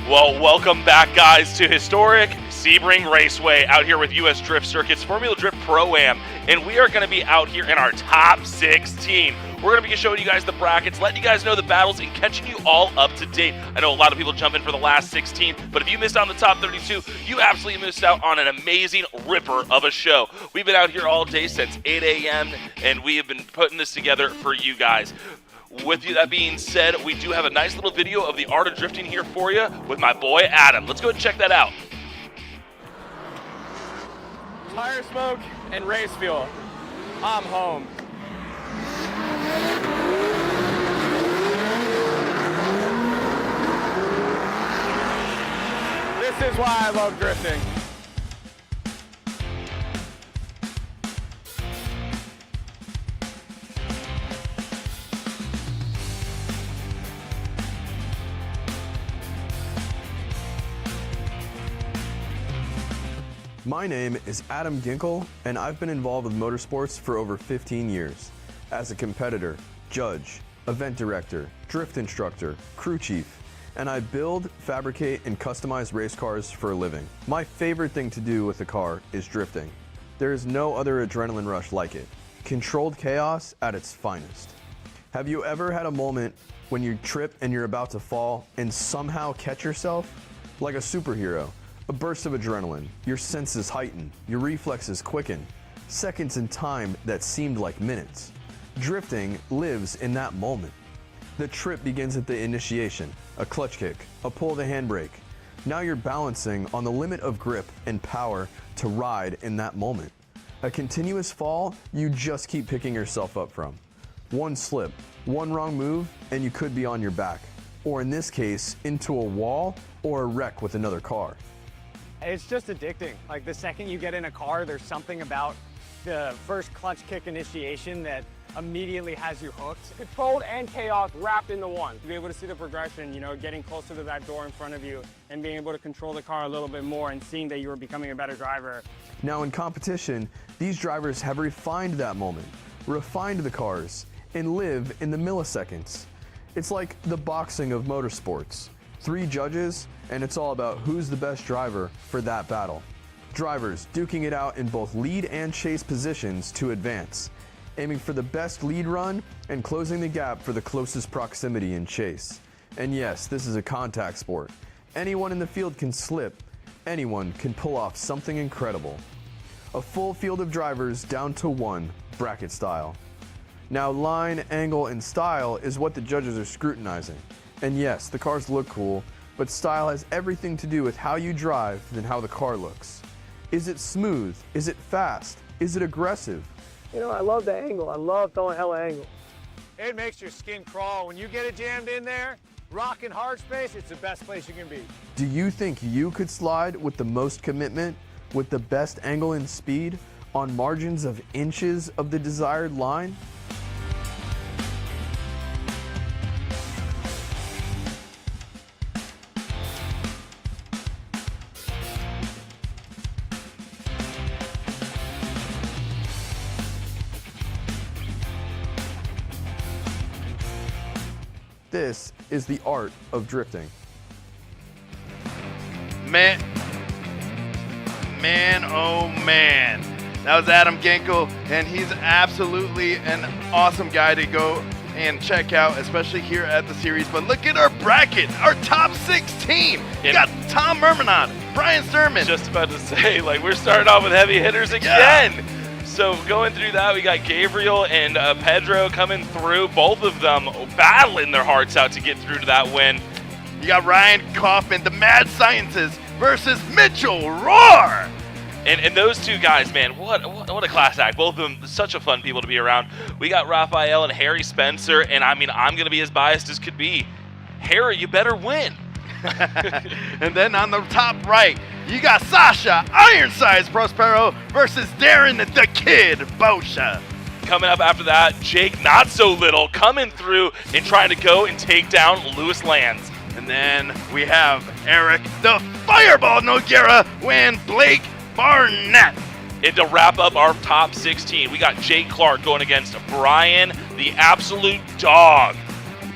Well, welcome back, guys, to historic Sebring Raceway out here with US Drift Circuit's Formula Drift ProAm, and we are going to be out here in our top 16. We're going to be showing you guys the brackets, letting you guys know the battles, and catching you all up to date. I know a lot of people jump in for the last 16, but if you missed out on the top 32, you absolutely missed out on an amazing ripper of a show. We've been out here all day since 8 a.m., and we have been putting this together for you guys. With that being said, we do have a nice little video of the art of drifting here for you with my boy Adam. Let's go ahead and check that out. Tire smoke and race fuel. I'm home. This is why I love drifting. My name is Adam Ginkle, and I've been involved with motorsports for over 15 years. As a competitor, judge, event director, drift instructor, crew chief, and I build, fabricate, and customize race cars for a living. My favorite thing to do with a car is drifting. There is no other adrenaline rush like it. Controlled chaos at its finest. Have you ever had a moment when you trip and you're about to fall and somehow catch yourself? Like a superhero. A burst of adrenaline, your senses heighten, your reflexes quicken, seconds in time that seemed like minutes. Drifting lives in that moment. The trip begins at the initiation, a clutch kick, a pull of the handbrake. Now you're balancing on the limit of grip and power to ride in that moment. A continuous fall you just keep picking yourself up from. One slip, one wrong move, and you could be on your back. Or in this case, into a wall or a wreck with another car. It's just addicting. Like the second you get in a car, there's something about the first clutch kick initiation that immediately has you hooked. Controlled and chaos wrapped into one. To be able to see the progression, you know, getting closer to that door in front of you and being able to control the car a little bit more and seeing that you are becoming a better driver. Now in competition, these drivers have refined that moment, refined the cars, and live in the milliseconds. It's like the boxing of motorsports. 3 judges, and it's all about who's the best driver for that battle. Drivers duking it out in both lead and chase positions to advance, aiming for the best lead run and closing the gap for the closest proximity in chase. And yes, this is a contact sport. Anyone in the field can slip, anyone can pull off something incredible. A full field of drivers down to 1, bracket style. Now line, angle, and style is what the judges are scrutinizing. And yes, the cars look cool, but style has everything to do with how you drive than how the car looks. Is it smooth? Is it fast? Is it aggressive? You know, I love the angle. I love throwing hella angle. It makes your skin crawl. When you get it jammed in there, rocking hard space, it's the best place you can be. Do you think you could slide with the most commitment, with the best angle and speed, on margins of inches of the desired line? This is the art of drifting. Man, oh man. That was Adam Ginkle, and he's absolutely an awesome guy to go and check out, especially here at the series. But look at our bracket, our top 16. You got Tom Mermanot, Brian Sturman. Just about to say, like, we're starting off with heavy hitters again. Yeah. So going through that, we got Gabriel and Pedro coming through, both of them battling their hearts out to get through to that win. You got Ryan Kaufman, the Mad Sciences, versus Mitchell Roar. And those two guys, man, what a class act. Both of them, such a fun people to be around. We got Raphael and Harry Spencer, and I mean, I'm going to be as biased as could be. Harry, you better win. And then on the top right, you got Sasha Ironsides Prospero versus Darren the Kid Boscia. Coming up after that, Jake Not So Little coming through and trying to go and take down Lewis Lands. And then we have Eric the Fireball Noguera and Blake Barnett. And to wrap up our top 16, we got Jake Clark going against Brian, the absolute dog,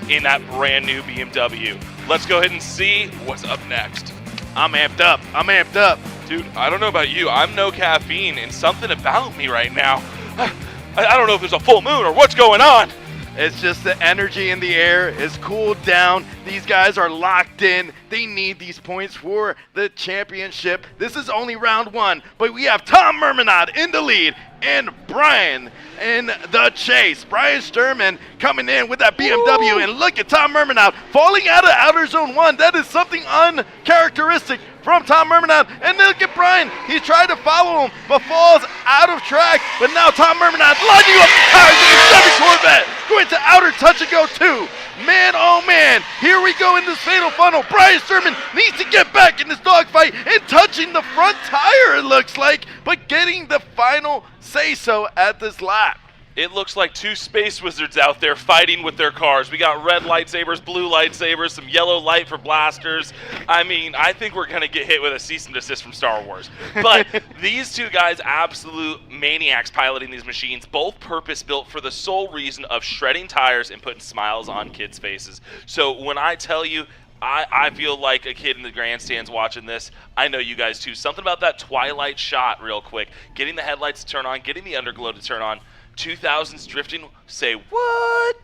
in that brand new BMW. let's go ahead and see what's up next. I'm amped up. I'm amped up. Dude, I don't know about you. I'm no caffeine, and something about me right now. I don't know if there's a full moon or what's going on. It's just the energy in the air is cooled down. These guys are locked in. They need these points for the championship. This is only round 1, but we have Tom Mermanod in the lead and Brian in the chase. Brian Sturman coming in with that BMW, and look at Tom Mermanod falling out of outer zone 1. That is something uncharacteristic from Tom Mermanod. And look at Brian. He's trying to follow him, but falls out of track. But now Tom Mermanod lining up the Corvette, going to outer touch and go 2. Man, oh man, here we go in this fatal funnel. Brian Sturman needs to get back in this dogfight and touching the front tire, it looks like, but getting the final say-so at this lap. It looks like 2 space wizards out there fighting with their cars. We got red lightsabers, blue lightsabers, some yellow light for blasters. I mean, I think we're going to get hit with a cease and desist from Star Wars. But these 2 guys, absolute maniacs piloting these machines, both purpose-built for the sole reason of shredding tires and putting smiles on kids' faces. So when I tell you, I feel like a kid in the grandstands watching this. I know you guys too. Something about that twilight shot real quick. Getting the headlights to turn on, getting the underglow to turn on. 2000s drifting, say what?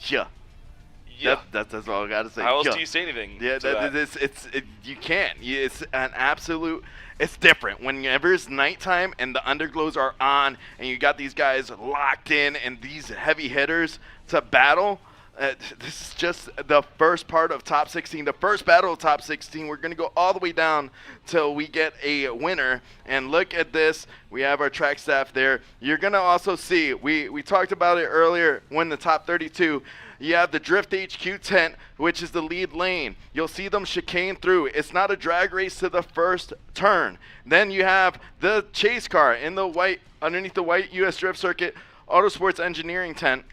Yeah. Yeah. That's all I got to say. How else yeah. do you say anything? Yeah, to you can't. It's an absolute, it's different. Whenever it's nighttime and the underglows are on and you got these guys locked in and these heavy hitters to battle, this is just the first part of top 16, the first battle of top 16. We're going to go all the way down till we get a winner. And look at this. We have our track staff there. You're going to also see, we talked about it earlier when the top 32, you have the Drift HQ tent, which is the lead lane. You'll see them chicane through. It's not a drag race to the first turn. Then you have the chase car in the white, underneath the white US Drift Circuit Autosports Engineering tent.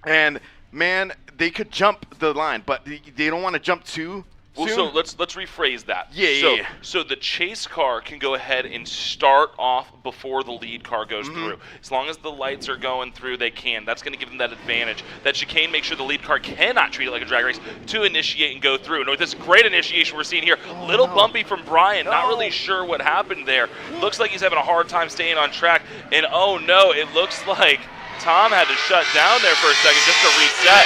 And man, they could jump the line, but they don't want to jump too Well, soon. so let's rephrase that. Yeah. So the chase car can go ahead and start off before the lead car goes through. As long as the lights are going through, they can. That's going to give them that advantage. That chicane makes sure the lead car cannot treat it like a drag race to initiate and go through. And with this great initiation we're seeing here, little bumpy from Brian. Not really sure what happened there. Looks like he's having a hard time staying on track. And oh no, it looks like Tom had to shut down there for a second just to reset.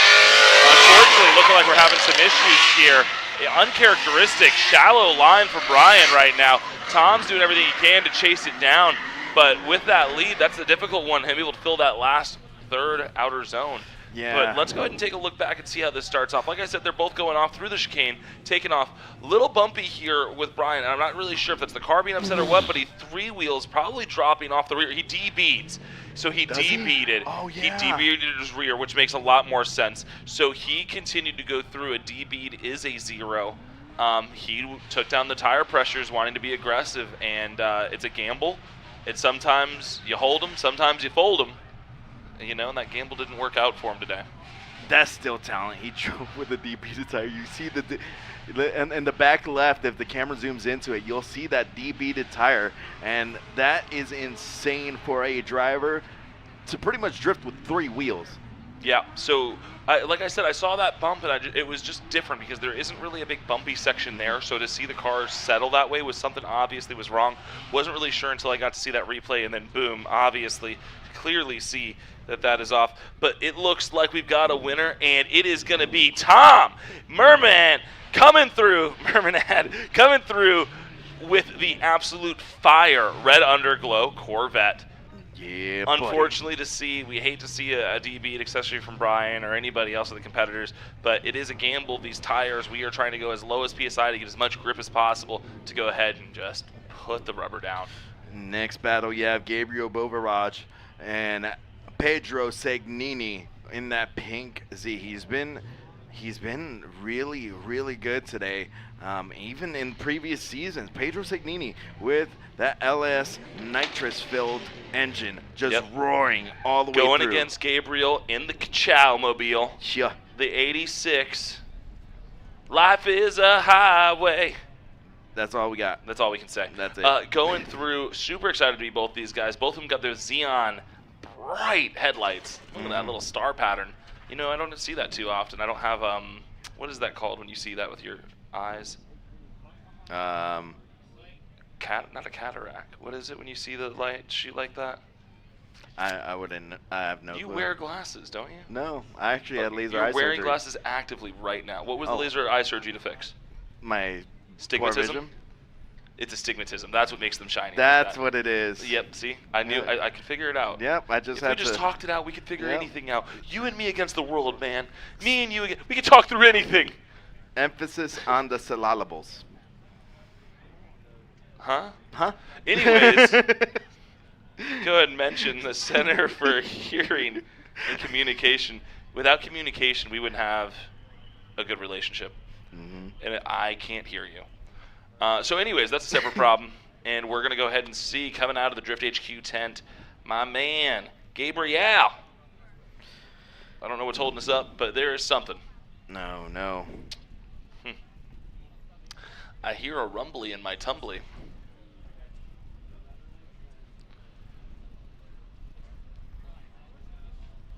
Unfortunately, looking like we're having some issues here. Uncharacteristic, shallow line for Brian right now. Tom's doing everything he can to chase it down, but with that lead, that's the difficult one, him able to fill that last third outer zone. Yeah. But let's go ahead and take a look back and see how this starts off. Like I said, they're both going off through the chicane, taking off. Little bumpy here with Brian, and I'm not really sure if that's the car being upset or what, but he 3 wheels, probably dropping off the rear. He D-beads. So he D-beaded. Oh, yeah. He D-beaded his rear, which makes a lot more sense. So he continued to go through. A D-bead is a 0. He took down the tire pressures, wanting to be aggressive, and it's a gamble. It's sometimes you hold them, sometimes you fold them. You know, and that gamble didn't work out for him today. That's still talent. He drove with a D-beaded tire. You see in the back left, if the camera zooms into it, you'll see that D-beaded tire, and that is insane for a driver to pretty much drift with 3 wheels. Yeah, so like I said, I saw that bump, and it was just different because there isn't really a big bumpy section there, so to see the car settle that way was something obviously was wrong. Wasn't really sure until I got to see that replay, and then boom, obviously, clearly see that is off. But it looks like we've got a winner, and it is going to be Tom Merman coming through with the absolute fire red underglow Corvette. Yeah, Unfortunately we hate to see a D-bead accessory from Brian or anybody else of the competitors, but it is a gamble. These tires, we are trying to go as low as PSI to get as much grip as possible to go ahead and just put the rubber down. Next battle, you have Gabriel Bovaraj and Pedro Segnini in that pink Z. He's been really, really good today. Even in previous seasons, Pedro Segnini with that LS nitrous-filled engine just roaring all the way Going through. against Gabriel in the Ka-Chow Mobile. Yeah. The 86. Life is a highway. That's all we got. That's all we can say. That's it. Going through, super excited to be both these guys. Both of them got their Xeon bright headlights. Look at that little star pattern. You know, I don't see that too often. I don't have What is that called when you see that with your eyes? Not a cataract. What is it when you see the light shoot like that? I wouldn't. I have no clue. You wear glasses, don't you? No, I actually had laser eye surgery. You're wearing surgery. glasses actively right now. What was the laser eye surgery to fix? My Stigmatism? vision. It's astigmatism. That's what makes them shiny. That's what it is. Yep, see? I knew. I could figure it out. Yep, I just If had we just to. talked it out, we could figure anything out. You and me against the world, man. Me and you against. We could talk through anything. Emphasis on the syllables. Huh? Huh? Anyways, go ahead and mention the Center for Hearing and Communication. Without communication, we wouldn't have a good relationship. And I can't hear you. So anyways, that's a separate problem. And we're going to go ahead and see, coming out of the Drift HQ tent, my man, Gabriel. I don't know what's holding us up, but there is something. No. I hear a rumbly in my tumbly.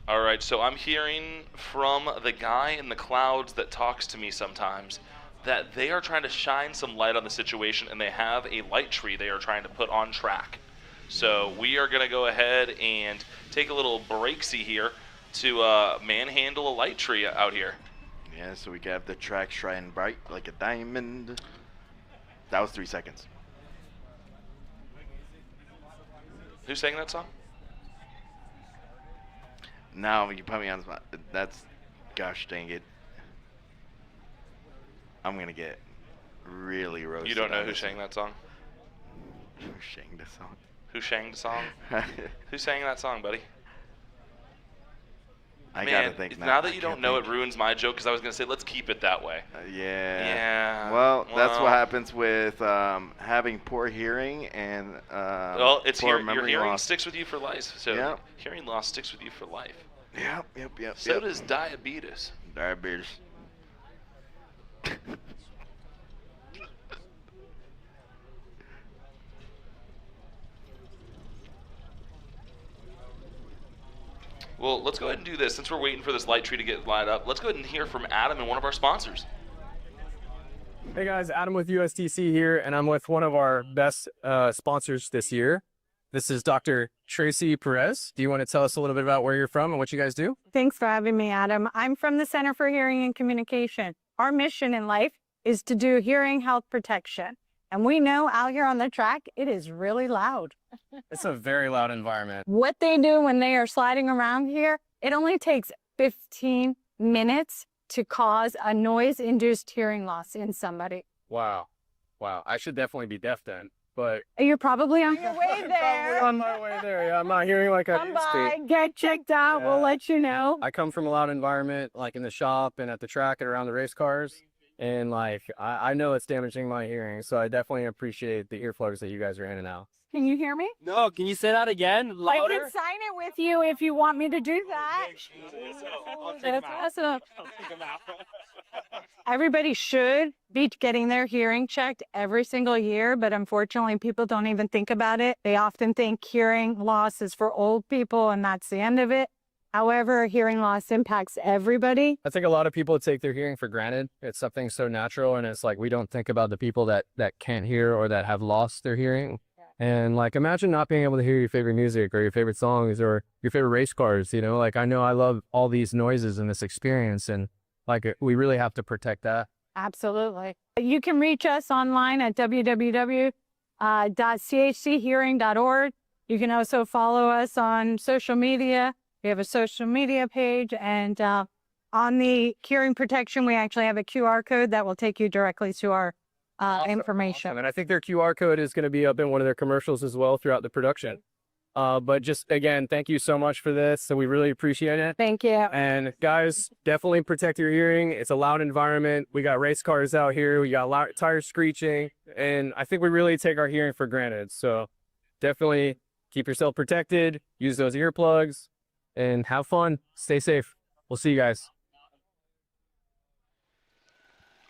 All right, so I'm hearing from the guy in the clouds that talks to me sometimes that they are trying to shine some light on the situation, and they have a light tree they are trying to put on track. So we are going to go ahead and take a little breaksy here to manhandle a light tree out here. Yeah, so we can have the track shine bright like a diamond. That was 3 seconds. Who sang that song? Now you put me on the spot. That's, gosh dang it. I'm gonna get really roasted. You don't know who sang that song? Who sang the song? Who sang the song? Who sang that song, buddy? I Man, gotta think now that you don't know, it ruins my joke because I was gonna say let's keep it that way. Yeah. Well, that's what happens with having poor hearing and well, it's poor your memory hearing loss. sticks with you for life. So Yep. hearing loss sticks with you for life. Yep. So does diabetes. Diabetes. Well, let's go ahead and do this. Since we're waiting for this light tree to get light up, let's go ahead and hear from Adam and one of our sponsors. Hey guys, Adam with USDC here, and I'm with one of our best sponsors this year. This is Dr. Tracy Perez. Do you want to tell us a little bit about where you're from and what you guys do? Thanks for having me, Adam. I'm from the Center for Hearing and Communication. Our mission in life is to do hearing health protection. And we know out here on the track, it is really loud. It's a very loud environment. What they do when they are sliding around here, it only takes 15 minutes to cause a noise-induced hearing loss in somebody. Wow. I should definitely be deaf then, but You're probably on your way there. probably on my way there. Yeah, I'm not hearing like I Come used by, to. get checked out. We'll Yeah. let you know. I come from a loud environment, like in the shop and at the track and around the race cars. And like, I know it's damaging my hearing. So I definitely appreciate the earplugs that you guys are in and out. Can you hear me? No, can you say that again? I Louder? can sign it with you if you want me to do that. That's awesome. Everybody should be getting their hearing checked every single year, but unfortunately people don't even think about it. They often think hearing loss is for old people and that's the end of it. However, hearing loss impacts everybody. I think a lot of people take their hearing for granted. It's something so natural, and it's like we don't think about the people that can't hear or that have lost their hearing. And like, imagine not being able to hear your favorite music or your favorite songs or your favorite race cars, you know? Like, I know I love all these noises and this experience, and like, we really have to protect that. Absolutely. You can reach us online at www.chchearing.org. You can also follow us on social media. We have a social media page, and on the hearing protection, we actually have a QR code that will take you directly to our information. Awesome. And I think their QR code is going to be up in one of their commercials as well throughout the production. But just, again, thank you so much for this. So we really appreciate it. Thank you. And guys, definitely protect your hearing. It's a loud environment. We got race cars out here. We got loud tires screeching. And I think we really take our hearing for granted. So definitely keep yourself protected. Use those earplugs. And have fun. Stay safe. We'll see you guys.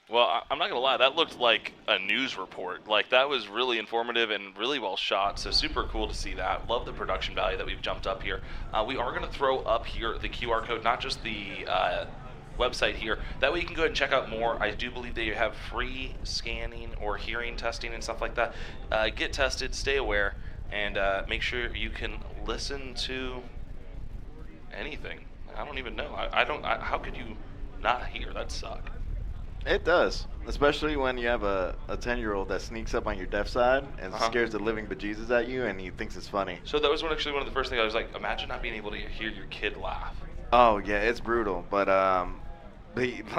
Well, I'm not going to lie, that looked like a news report. Like, that was really informative and really well shot, so super cool to see that. Love the production value that we've jumped up here. We are going to throw up here the QR code, not just the website here. That way you can go ahead and check out more. I do believe they have free scanning or hearing testing and stuff like that. Get tested, stay aware, and make sure you can listen to anything. I don't even know. How could you not hear? That'd suck. It does, especially when you have a 10-year-old that sneaks up on your deaf side and scares the living bejesus at you, and he thinks it's funny. So that was actually one of the first things I was like, imagine not being able to hear your kid laugh. Oh yeah, it's brutal, but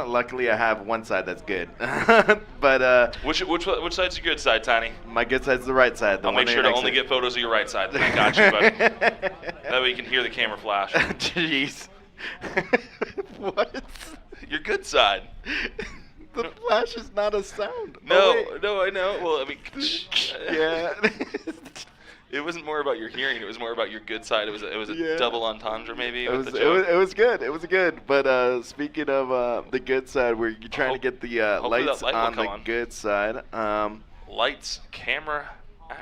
luckily I have one side that's good. But Which side's your good side, Tiny? my good side's the right side. I'll make sure to only get photos of your right side. Then I got you, buddy. That way you can hear the camera flash. Jeez. What? Your good side. The flash is not a sound. No, no, I know. Well, I mean, Yeah. it wasn't more about your hearing. It was more about your good side. It was a double entendre, maybe. It was good. It was good. But speaking of the good side, where you're trying to get the lights on the good side. Lights, camera.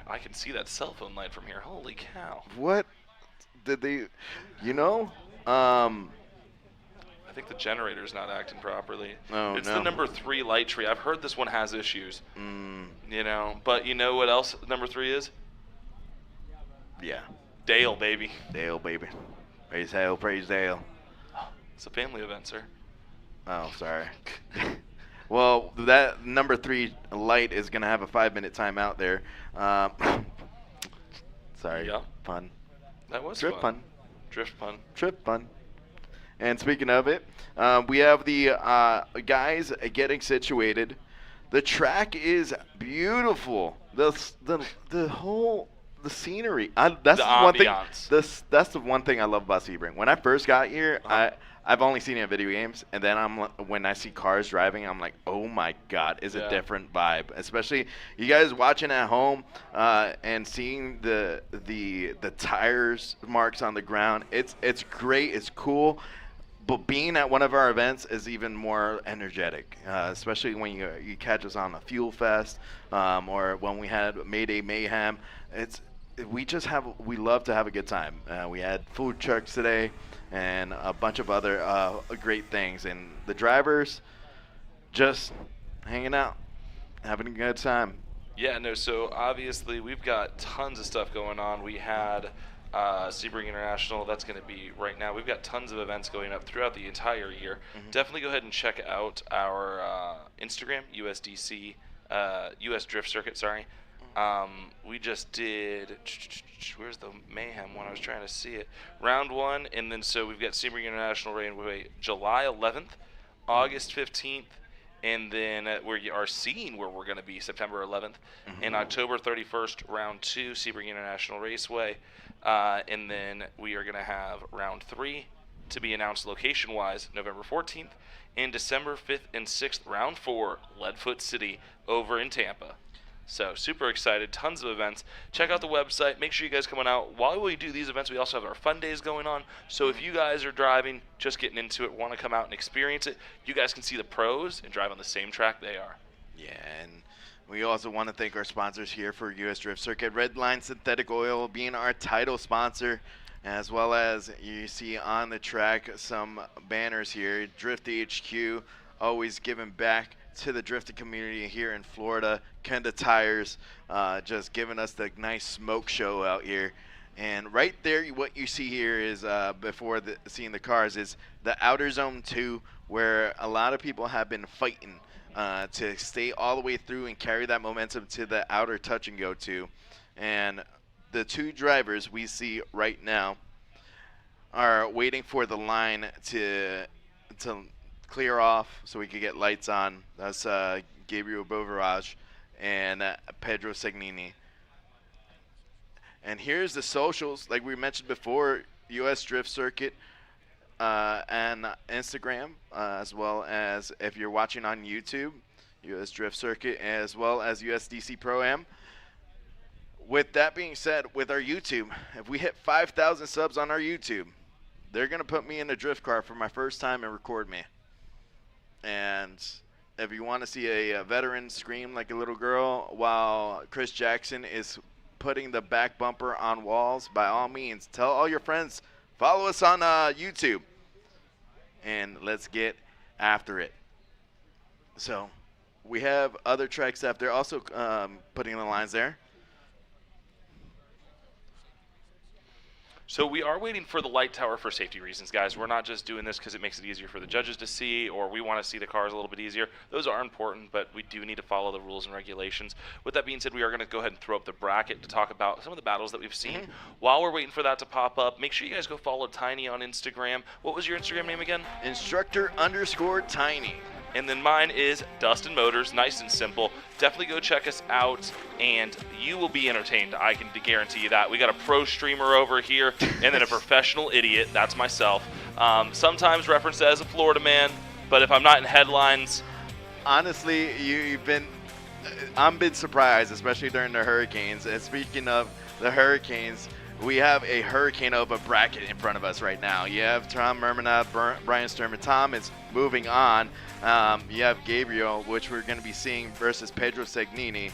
I can see that cell phone light from here. Holy cow! What did they? You know. I think the generator's not acting properly. Oh, it's no. the number 3 light tree. I've heard this one has issues. You know, but you know what else number 3 is? Yeah. Dale, baby. Dale, baby. Praise Dale, praise Dale. It's a family event, sir. Oh, sorry. Well, that number 3 light is gonna have a 5-minute timeout there. Sorry. Yeah. Pun. That was Drift fun. pun. Drift pun. Trip pun. And speaking of it, we have the guys getting situated. The track is beautiful. The whole scenery. That's The one thing. ambiance. That's the one thing I love about Sebring. When I first got here, I've only seen it in video games, and then when I see cars driving, I'm like, oh my god, it's a different vibe. Especially you guys watching at home and seeing the tires marks on the ground. It's great. It's cool. But being at one of our events is even more energetic, especially when you catch us on a Fuel Fest or when we had Mayday Mayhem. We love to have a good time. We had food trucks today and a bunch of other great things. And the drivers just hanging out, having a good time. Yeah, no, so obviously we've got tons of stuff going on. We had Sebring International, that's going to be right now. We've got tons of events going up throughout the entire year. Definitely go ahead and check out our Instagram, USDC, US Drift Circuit, sorry. We just did, where's the Mayhem one? I was trying to see it. Round 1, and then so we've got Sebring International Railway July 11th, August 15th, and then we are seeing where we're going to be September 11th, and October 31st, round 2, Sebring International Raceway. And then we are going to have round 3 to be announced location-wise November 14th, and December 5th and 6th, round 4, Leadfoot City over in Tampa. So super excited, tons of events. Check out the website. Make sure you guys come on out. While we do these events, we also have our fun days going on. So if you guys are driving, just getting into it, want to come out and experience it, you guys can see the pros and drive on the same track they are. Yeah, and we also want to thank our sponsors here for US Drift Circuit. Redline Synthetic Oil being our title sponsor, as well as you see on the track some banners here. Drift HQ, always giving back to the drifting community here in Florida. Kenda Tires, just giving us the nice smoke show out here. And right there, what you see here is, before seeing the cars, is the Outer Zone 2, where a lot of people have been fighting to stay all the way through and carry that momentum to the outer touch and go to. And the 2 drivers we see right now are waiting for the line to clear off so we could get lights on. That's Gabriel Bovarage and Pedro Segnini. And here's the socials, like we mentioned before, US Drift Circuit and Instagram, as well as if you're watching on YouTube, US Drift Circuit, as well as USDC ProAm. With that being said, with our YouTube, if we hit 5,000 subs on our YouTube, they're going to put me in a drift car for my first time and record me. And if you want to see a veteran scream like a little girl while Chris Jackson is putting the back bumper on walls, by all means, tell all your friends, follow us on YouTube. And let's get after it. So we have other track staff. They're also putting in the lines there. So we are waiting for the light tower for safety reasons, guys. We're not just doing this because it makes it easier for the judges to see, or we want to see the cars a little bit easier. Those are important, but we do need to follow the rules and regulations. With that being said, we are going to go ahead and throw up the bracket to talk about some of the battles that we've seen. While we're waiting for that to pop up, make sure you guys go follow Tiny on Instagram. What was your Instagram name again? Instructor_Tiny. And then mine is Dustin Motors, nice and simple. Definitely go check us out, and you will be entertained. I can guarantee you that. We got a pro streamer over here, and then a professional idiot. That's myself. Sometimes referenced as a Florida man, but if I'm not in headlines, honestly, I've been surprised, especially during the hurricanes. And speaking of the hurricanes, we have a hurricane of a bracket in front of us right now. You have Tom Mermanath, Brian Sturman. Tom is moving on. You have Gabriel, which we're going to be seeing versus Pedro Segnini.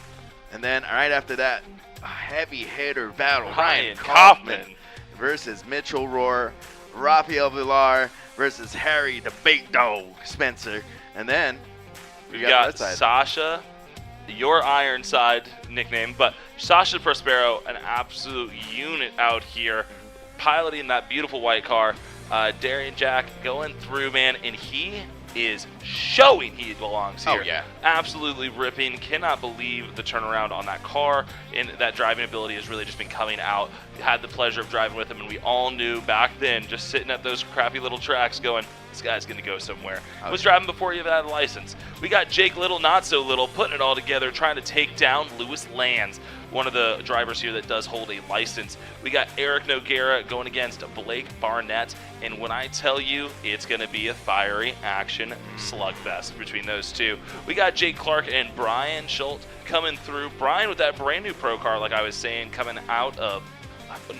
And then right after that, a heavy hitter battle. Ryan Kaufman versus Mitchell Rohr. Rafael Villar versus Harry the Big Dog Spencer. And then we've got Sasha, your Ironside nickname, but Sasha Prospero, an absolute unit out here, piloting that beautiful white car. Darian Jack going through, man, and he is showing he belongs here. Oh, yeah. Absolutely ripping. Cannot believe the turnaround on that car, and that driving ability has really just been coming out. Had the pleasure of driving with him, and we all knew back then, just sitting at those crappy little tracks going, this guy's going to go somewhere. I was driving before he even had a license. We got Jake Little, not so little, putting it all together, trying to take down Lewis Lands, one of the drivers here that does hold a license. We got Eric Noguera going against Blake Barnett, and when I tell you, it's going to be a fiery action slugfest between those two. We got Jake Clark and Brian Schultz coming through. Brian with that brand new pro car, like I was saying, coming out of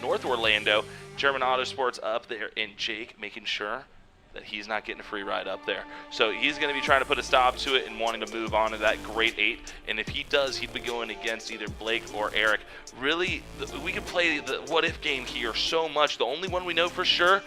North Orlando. German Autosports up there, and Jake making sure that he's not getting a free ride up there. So he's going to be trying to put a stop to it and wanting to move on to that great 8. And if he does, he'd be going against either Blake or Eric. Really, we could play the what-if game here so much. The only one we know for sure,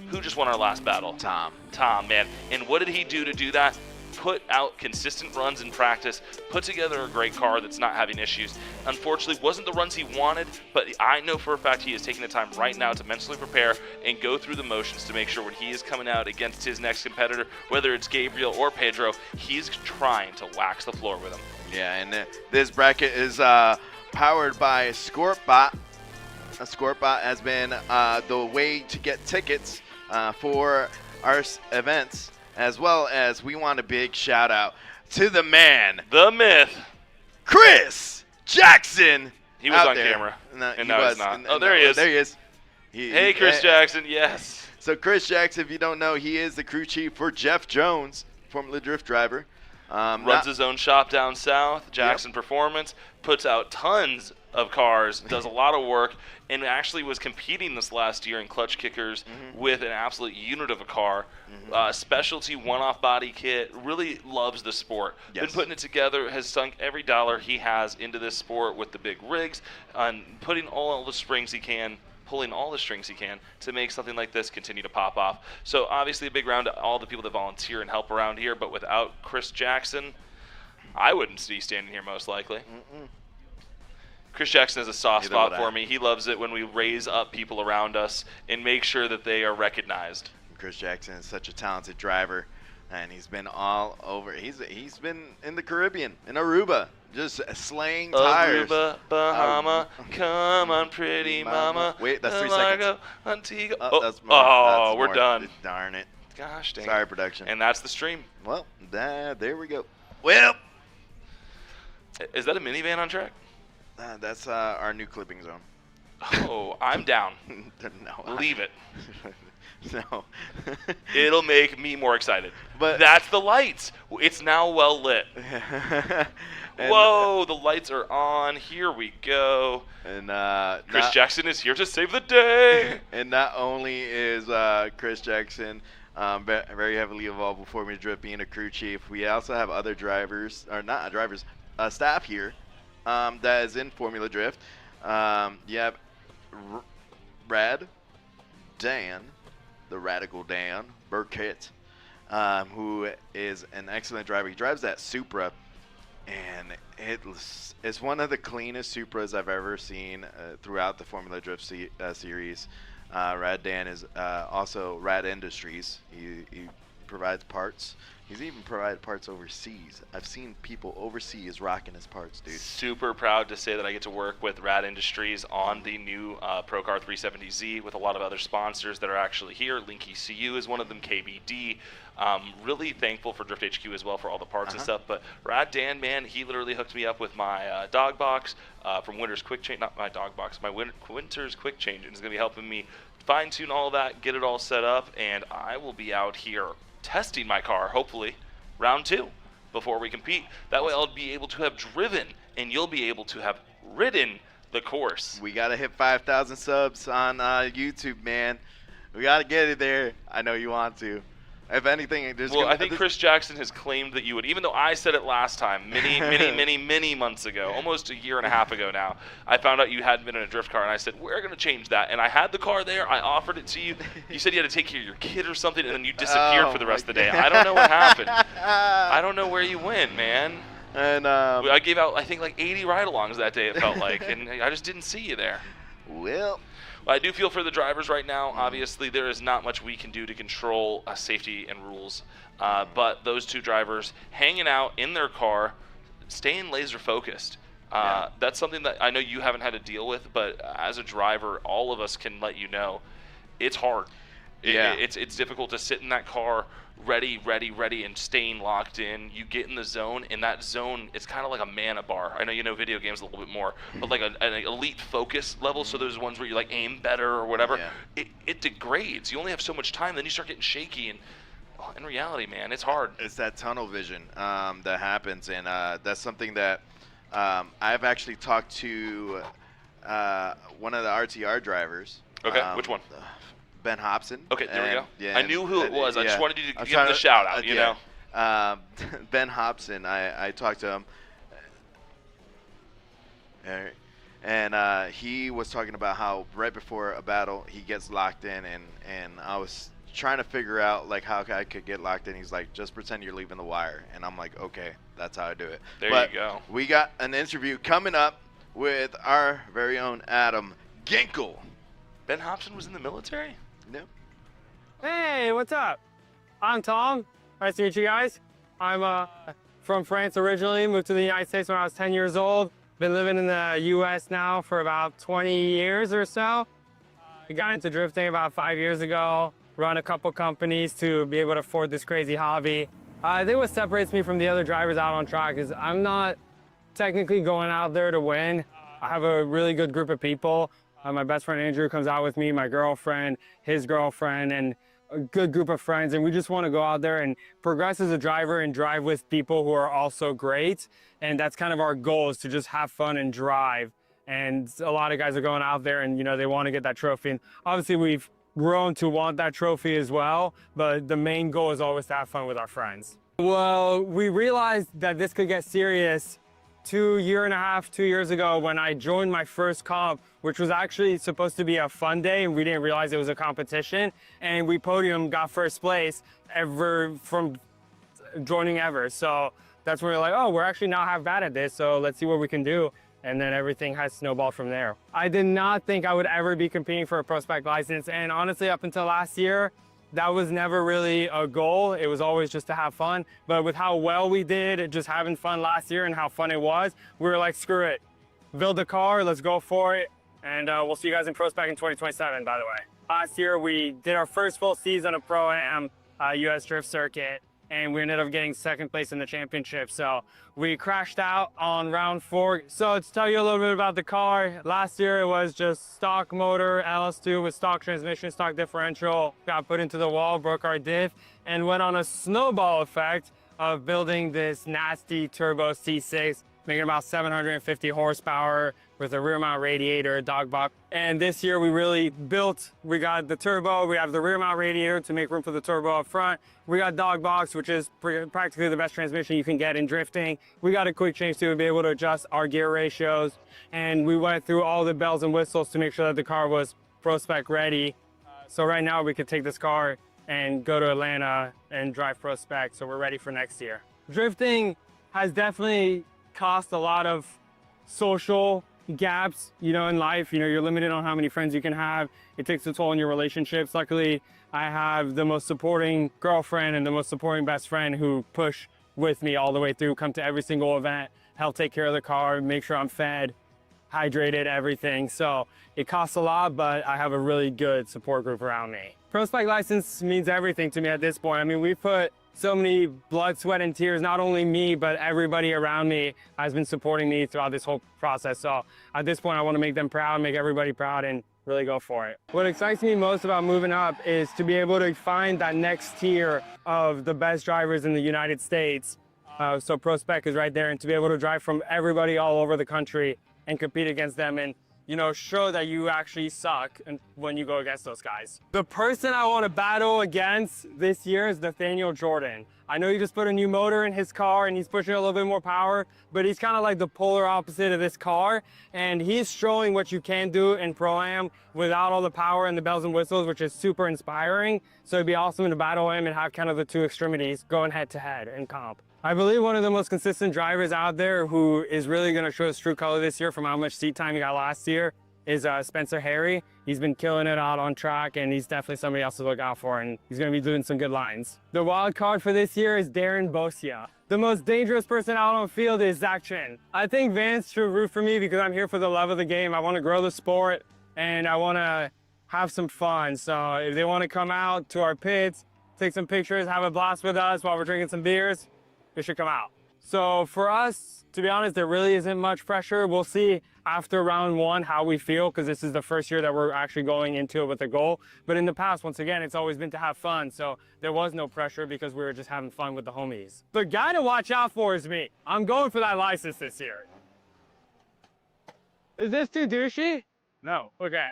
who just won our last battle? Tom. Tom, man. And what did he do to do that? Put out consistent runs in practice, put together a great car that's not having issues. Unfortunately, wasn't the runs he wanted, but I know for a fact he is taking the time right now to mentally prepare and go through the motions to make sure when he is coming out against his next competitor, whether it's Gabriel or Pedro, he's trying to wax the floor with him. Yeah, and this bracket is powered by Scorpbot. Scorpbot has been the way to get tickets for our events, as well as we want a big shout out to the man, the myth, Chris Jackson. He was on there. camera, no, and now he's not. Oh, there he is. There he is. Hey, Chris Jackson, yes. So Chris Jackson, if you don't know, he is the crew chief for Jeff Jones, Formula Drift driver. Runs his own shop down south, Jackson Performance, puts out tons of cars, does a lot of work, and actually was competing this last year in clutch kickers with an absolute unit of a car. Specialty one-off body kit, really loves the sport. Yes. Been putting it together, has sunk every dollar he has into this sport with the big rigs, and putting all the springs he can, pulling all the strings he can to make something like this continue to pop off. So obviously a big round to all the people that volunteer and help around here, but without Chris Jackson, I wouldn't be standing here most likely. Chris Jackson has a soft spot for me. He loves it when we raise up people around us and make sure that they are recognized. Chris Jackson is such a talented driver, and he's been all over. He's been in the Caribbean, in Aruba, just slaying tires. Aruba, Bahama, come on, pretty mama. Wait, that's 3 seconds. Antigua. That's we're more. done. Darn it. Gosh dang. Sorry, production. And that's the stream. Well, there we go. Well, is that a minivan on track? That's our new clipping zone. Oh, I'm down. No, leave it. No. It'll make me more excited. But that's the lights. It's now well lit. Whoa, the lights are on. Here we go. And Chris Jackson is here to save the day. And not only is Chris Jackson very heavily involved with Formula Drift, being a crew chief, we also have other drivers, or not drivers, staff here that is in Formula Drift. You have Brad, Dan, the Radical Dan, Burkett, who is an excellent driver. He drives that Supra, and it's one of the cleanest Supras I've ever seen throughout the Formula Drift series. Rad Dan is also Rad Industries. He provides parts. He's even provided parts overseas. I've seen people overseas rocking his parts, dude. Super proud to say that I get to work with Rad Industries on the new Procar 370Z with a lot of other sponsors that are actually here. Link ECU is one of them, KBD. Really thankful for Drift HQ as well for all the parts and stuff. But Rad Dan, man, he literally hooked me up with my dog box from Winter's Quick Change. Not my dog box, my Winter's Quick Change. And he's going to be helping me fine tune all of that, get it all set up, and I will be out here testing my car, hopefully, round 2 before we compete. That way I'll be able to have driven, and you'll be able to have ridden the course. We got to hit 5,000 subs on YouTube, man. We got to get it there. I know you want to. If anything, there's I think Chris Jackson has claimed that you would, even though I said it last time, many months ago, almost a year and a half ago now, I found out you hadn't been in a drift car, and I said, we're going to change that. And I had the car there. I offered it to you. You said you had to take care of your kid or something, and then you disappeared for the rest of the day. I don't know what happened. I don't know where you went, man. And I gave out, I think, like 80 ride-alongs that day, it felt like, and I just didn't see you there. Well, I do feel for the drivers right now. Obviously, there is not much we can do to control safety and rules. But those two drivers hanging out in their car, staying laser focused. That's something that I know you haven't had to deal with, but as a driver, all of us can let you know it's hard. It's difficult to sit in that car ready, and staying locked in. You get in the zone, and that zone, it's kind of like a mana bar. I know you know video games a little bit more, but like an elite focus level, so there's ones where you like aim better or whatever. It degrades. You only have so much time, then you start getting shaky, and in reality, man, it's hard. It's that tunnel vision that happens, and that's something that I've actually talked to one of the RTR drivers. Okay, which one? Ben Hobson. Okay, there we go. Yeah, I knew who it was. I just wanted you to give him the shout out, you know. Ben Hobson, I talked to him. And he was talking about how right before a battle he gets locked in, and I was trying to figure out like how I could get locked in. He's like, just pretend you're leaving the wire, and I'm like, okay, that's how I do it. There you go. We got an interview coming up with our very own Adam Ginkel. Ben Hobson was in the military? No. Hey, what's up? I'm Tom. Nice to meet you guys. I'm from France originally, moved to the United States when I was 10 years old. Been living in the US now for about 20 years or so. I got into drifting about 5 years ago, run a couple companies to be able to afford this crazy hobby. I think what separates me from the other drivers out on track is I'm not technically going out there to win. I have a really good group of people. My best friend Andrew comes out with me, my girlfriend, his girlfriend, and a good group of friends. And we just want to go out there and progress as a driver and drive with people who are also great. And that's kind of our goal, is to just have fun and drive. And a lot of guys are going out there and, you know, they want to get that trophy. And obviously we've grown to want that trophy as well. But the main goal is always to have fun with our friends. Well, we realized that this could get serious 2 years ago when I joined my first comp, which was actually supposed to be a fun day, and we didn't realize it was a competition. And we podium got first place ever from joining ever. So that's when we're like, oh, we're actually not half bad at this, so let's see what we can do. And then everything has snowballed from there. I did not think I would ever be competing for a pro spec license, and honestly, up until last year, that was never really a goal. It was always just to have fun. But with how well we did, just having fun last year and how fun it was, we were like, screw it. Build a car, let's go for it. And we'll see you guys in Pro Spec in 2027, by the way. Last year, we did our first full season of ProAm US Drift Circuit, and we ended up getting second place in the championship. So we crashed out on round 4. So to tell you a little bit about the car, last year it was just stock motor, LS2 with stock transmission, stock differential, got put into the wall, broke our diff, and went on a snowball effect of building this nasty turbo C6, making about 750 horsepower with a rear mount radiator, dog box. And this year we really we got the turbo, we have the rear mount radiator to make room for the turbo up front. We got dog box, which is practically the best transmission you can get in drifting. We got a quick change to be able to adjust our gear ratios. And we went through all the bells and whistles to make sure that the car was pro spec ready. So right now we could take this car and go to Atlanta and drive pro spec, so we're ready for next year. Drifting has definitely caused a lot of social gaps, you know, in life. You know, you're limited on how many friends you can have. It takes a toll on your relationships. Luckily, I have the most supporting girlfriend and the most supporting best friend who push with me all the way through, come to every single event, help take care of the car, make sure I'm fed, hydrated, everything. So it costs a lot, but I have a really good support group around me. Pro spec license means everything to me at this point. I mean, we put so many blood, sweat, and tears, not only me, but everybody around me has been supporting me throughout this whole process. So at this point, I want to make them proud, make everybody proud, and really go for it. What excites me most about moving up is to be able to find that next tier of the best drivers in the United States. So Pro Spec is right there, and to be able to drive from everybody all over the country and compete against them and, you know, show that you actually suck when you go against those guys. The person I want to battle against this year is Nathaniel Jordan. I know he just put a new motor in his car and he's pushing a little bit more power, but he's kind of like the polar opposite of this car, and he's showing what you can do in Pro-Am without all the power and the bells and whistles, which is super inspiring. So it'd be awesome to battle him and have kind of the two extremities going head to head in comp. I believe one of the most consistent drivers out there who is really going to show his true color this year from how much seat time he got last year is Spencer Harry. He's been killing it out on track, and he's definitely somebody else to look out for, and he's going to be doing some good lines. The wild card for this year is Darren Bosia. The most dangerous person out on field is Zach Chin. I think Vance should root for me because I'm here for the love of the game. I want to grow the sport, and I want to have some fun. So if they want to come out to our pits, take some pictures, have a blast with us while we're drinking some beers, they should come out. So for us, to be honest, there really isn't much pressure. We'll see after round one how we feel, because this is the first year that we're actually going into it with a goal. But in the past, once again, it's always been to have fun. So there was no pressure because we were just having fun with the homies. The guy to watch out for is me. I'm going for that license this year. Is this too douchey? No. Okay.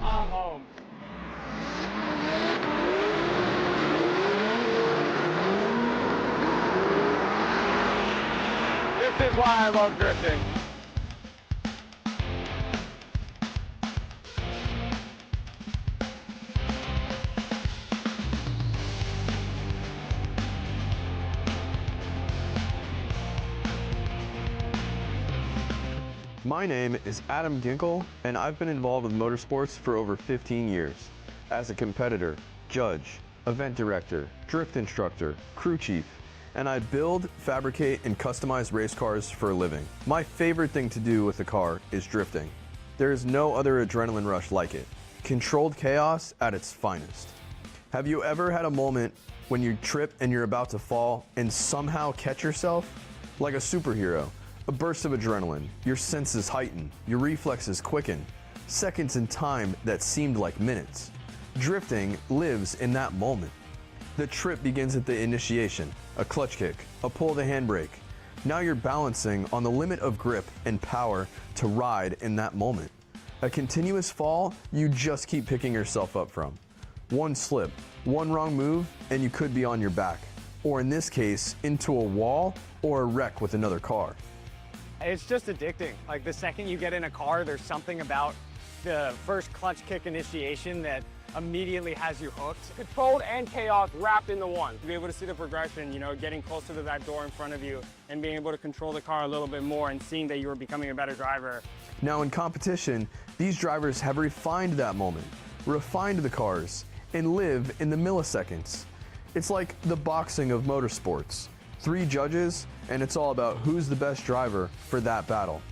I'm home. This is why I love drifting. My name is Adam Ginkle, and I've been involved with motorsports for over 15 years. As a competitor, judge, event director, drift instructor, crew chief, and I build, fabricate, and customize race cars for a living. My favorite thing to do with a car is drifting. There is no other adrenaline rush like it. Controlled chaos at its finest. Have you ever had a moment when you trip and you're about to fall and somehow catch yourself? Like a superhero. A burst of adrenaline, your senses heighten, your reflexes quicken, seconds in time that seemed like minutes. Drifting lives in that moment. The trip begins at the initiation, a clutch kick, a pull of the handbrake. Now you're balancing on the limit of grip and power to ride in that moment. A continuous fall you just keep picking yourself up from. One slip, one wrong move, and you could be on your back. Or in this case, into a wall or a wreck with another car. It's just addicting. Like the second you get in a car, there's something about the first clutch kick initiation that immediately has you hooked. Controlled and chaos wrapped into one. To be able to see the progression, you know, getting closer to that door in front of you and being able to control the car a little bit more and seeing that you are becoming a better driver. Now in competition, these drivers have refined that moment, refined the cars, and live in the milliseconds. It's like the boxing of motorsports. 3 judges, and it's all about who's the best driver for that battle.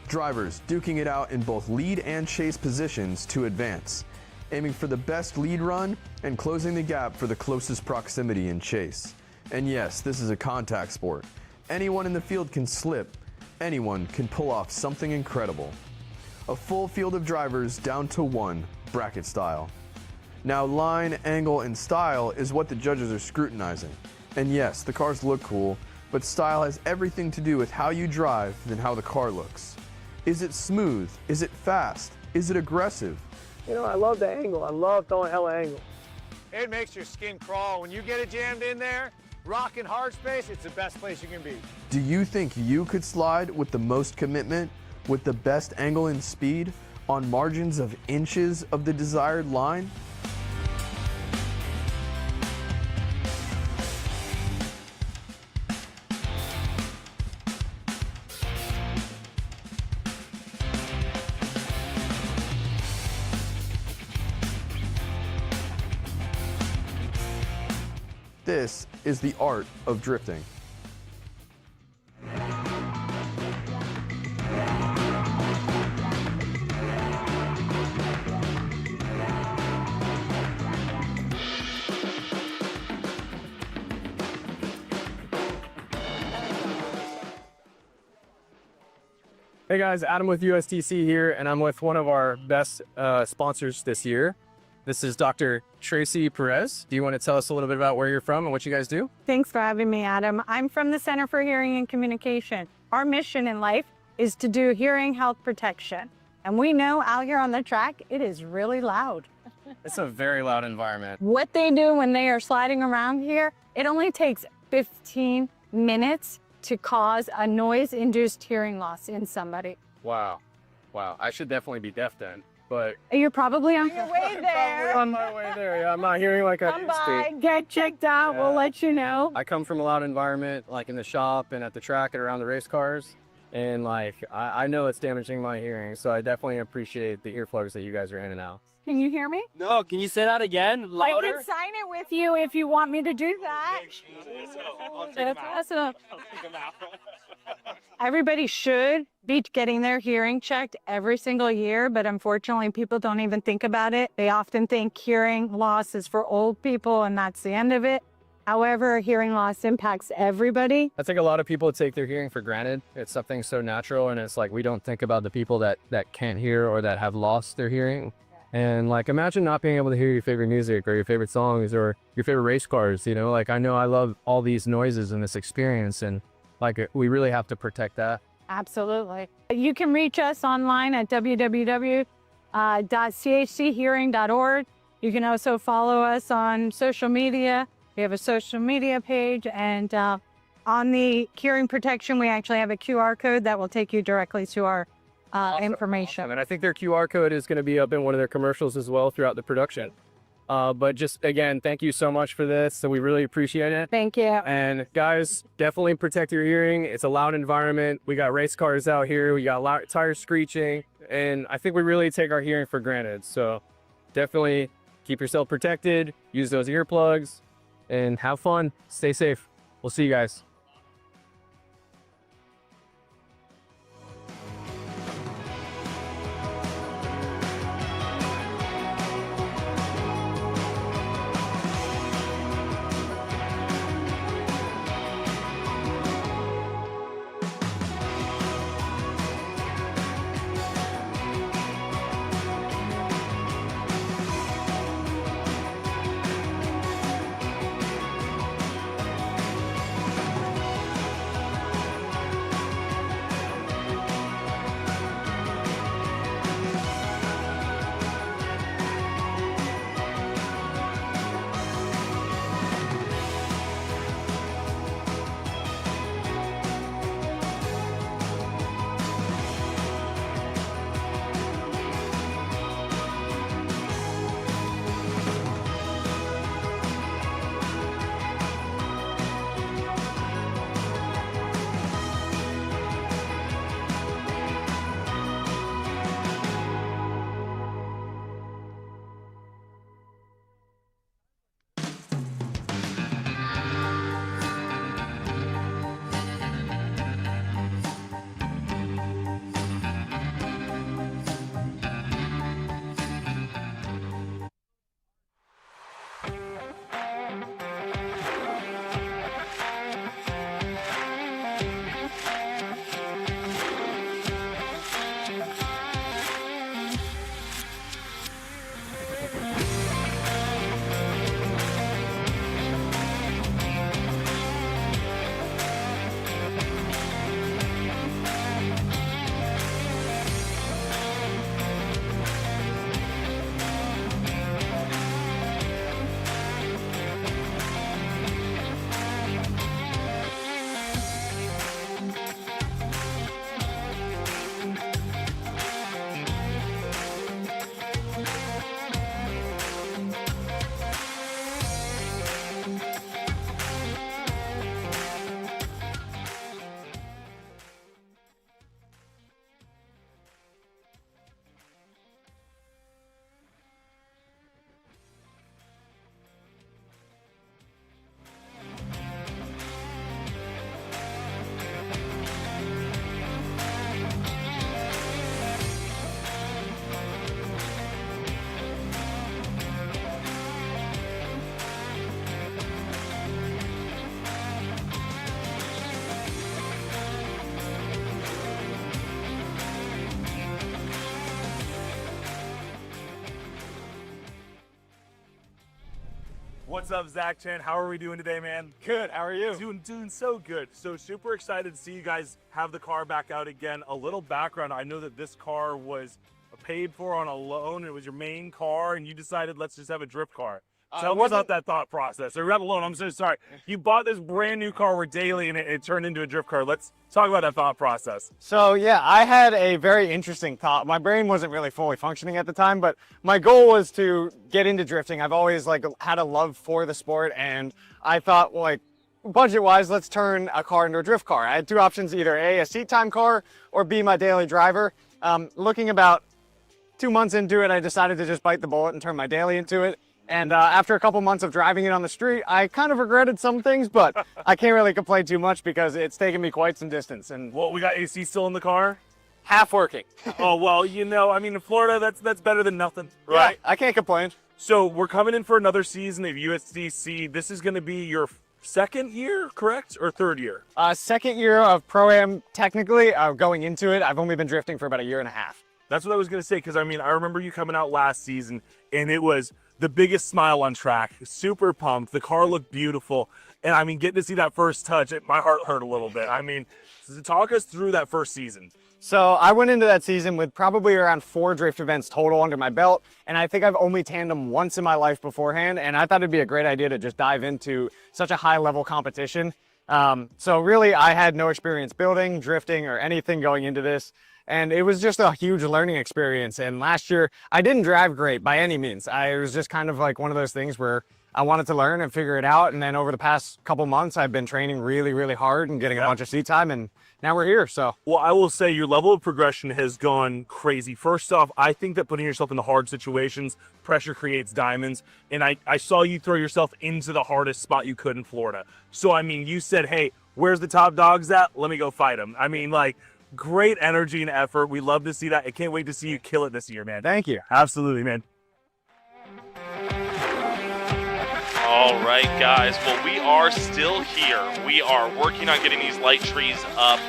Drivers duking it out in both lead and chase positions to advance, aiming for the best lead run and closing the gap for the closest proximity in chase. And yes, this is a contact sport. Anyone in the field can slip, anyone can pull off something incredible. A full field of drivers down to 1, bracket style. Now line, angle, and style is what the judges are scrutinizing. And yes, the cars look cool, but style has everything to do with how you drive than how the car looks. Is it smooth? Is it fast? Is it aggressive? You know, I love the angle. I love throwing hella angle. It makes your skin crawl. When you get it jammed in there, rocking hard space, it's the best place you can be. Do you think you could slide with the most commitment, with the best angle and speed, on margins of inches of the desired line? This is the art of drifting. Hey guys, Adam with USDC here, and I'm with one of our best sponsors this year. This is Dr. Tracy Perez. Do you want to tell us a little bit about where you're from and what you guys do? Thanks for having me, Adam. I'm from the Center for Hearing and Communication. Our mission in life is to do hearing health protection. And we know out here on the track, it is really loud. It's a very loud environment. What they do when they are sliding around here, it only takes 15 minutes to cause a noise-induced hearing loss in somebody. Wow. Wow. I should definitely be deaf then, but You're probably on your way there. on my way there. Yeah, I'm not hearing like I Come used by, to. get checked out, we'll let you know. I come from a loud environment, like in the shop and at the track and around the race cars. And like, I know it's damaging my hearing, so I definitely appreciate the earplugs that you guys are in and out. Can you hear me? No, can you say that again? I Louder? can sign it with you if you want me to do that. That's awesome. Everybody should be getting their hearing checked every single year, but unfortunately people don't even think about it. They often think hearing loss is for old people and that's the end of it. However, hearing loss impacts everybody. I think a lot of people take their hearing for granted. It's something so natural, and it's like we don't think about the people that can't hear or that have lost their hearing. And like, imagine not being able to hear your favorite music or your favorite songs or your favorite race cars, you know? Like, I know I love all these noises and this experience, and like, we really have to protect that. Absolutely. You can reach us online at www.chchearing.org. You can also follow us on social media. We have a social media page, and on the hearing protection, we actually have a QR code that will take you directly to our information. Awesome. And I think their QR code is going to be up in one of their commercials as well throughout the production. But just again, thank you so much for this. So we really appreciate it. Thank you. And guys, definitely protect your hearing. It's a loud environment. We got race cars out here. We got loud tires screeching. And I think we really take our hearing for granted. So definitely keep yourself protected. Use those earplugs and have fun. Stay safe. We'll see you guys. What's up, Zach Chen? How are we doing today, man? Good, how are you? Doing so good. So super excited to see you guys have the car back out again. A little background, I know that this car was paid for on a loan. It was your main car, and you decided let's just have a drift car. Tell me about that thought process. Or not a loan, I'm so sorry. You bought this brand new car with daily, and it turned into a drift car. Let's talk about that thought process. So yeah, I had a very interesting thought. My brain wasn't really fully functioning at the time, but my goal was to get into drifting. I've always like had a love for the sport, and I thought, well, like, budget-wise, let's turn a car into a drift car. I had two options, either A, a seat time car, or B, my daily driver. Looking about 2 months into it, I decided to just bite the bullet and turn my daily into it. And after a couple months of driving it on the street, I kind of regretted some things, but I can't really complain too much because it's taken me quite some distance. And Well, we got AC still in the car? half working. Oh, well, you know, I mean, in Florida, that's better than nothing, right? Yeah, I can't complain. So we're coming in for another season of USDC. This is going to be your second year, correct? Or third year? Second year of ProAm, technically, going into it. I've only been drifting for about a year and a half. That's what I was going to say, because, I mean, I remember you coming out last season, and it was the biggest smile on track. Super pumped. The car looked beautiful. And, I mean, getting to see that first touch, my heart hurt a little bit. I mean, talk us through that first season. So I went into that season with probably around 4 drift events total under my belt, and I think I've only tandem once in my life beforehand, and I thought it'd be a great idea to just dive into such a high-level competition. So really, I had no experience building, drifting, or anything going into this, and it was just a huge learning experience. And last year, I didn't drive great by any means. It was just kind of like one of those things where I wanted to learn and figure it out, and then over the past couple months, I've been training really, really hard and getting a bunch of seat time, and now we're here, so. Well, I will say your level of progression has gone crazy. First off, I think that putting yourself in the hard situations, pressure creates diamonds. And I saw you throw yourself into the hardest spot you could in Florida. So, I mean, you said, hey, where's the top dogs at? Let me go fight them. I mean, like, great energy and effort. We love to see that. I can't wait to see you kill it this year, man. Thank you. Absolutely, man. All right, guys. Well, we are still here. We are working on getting these light trees up.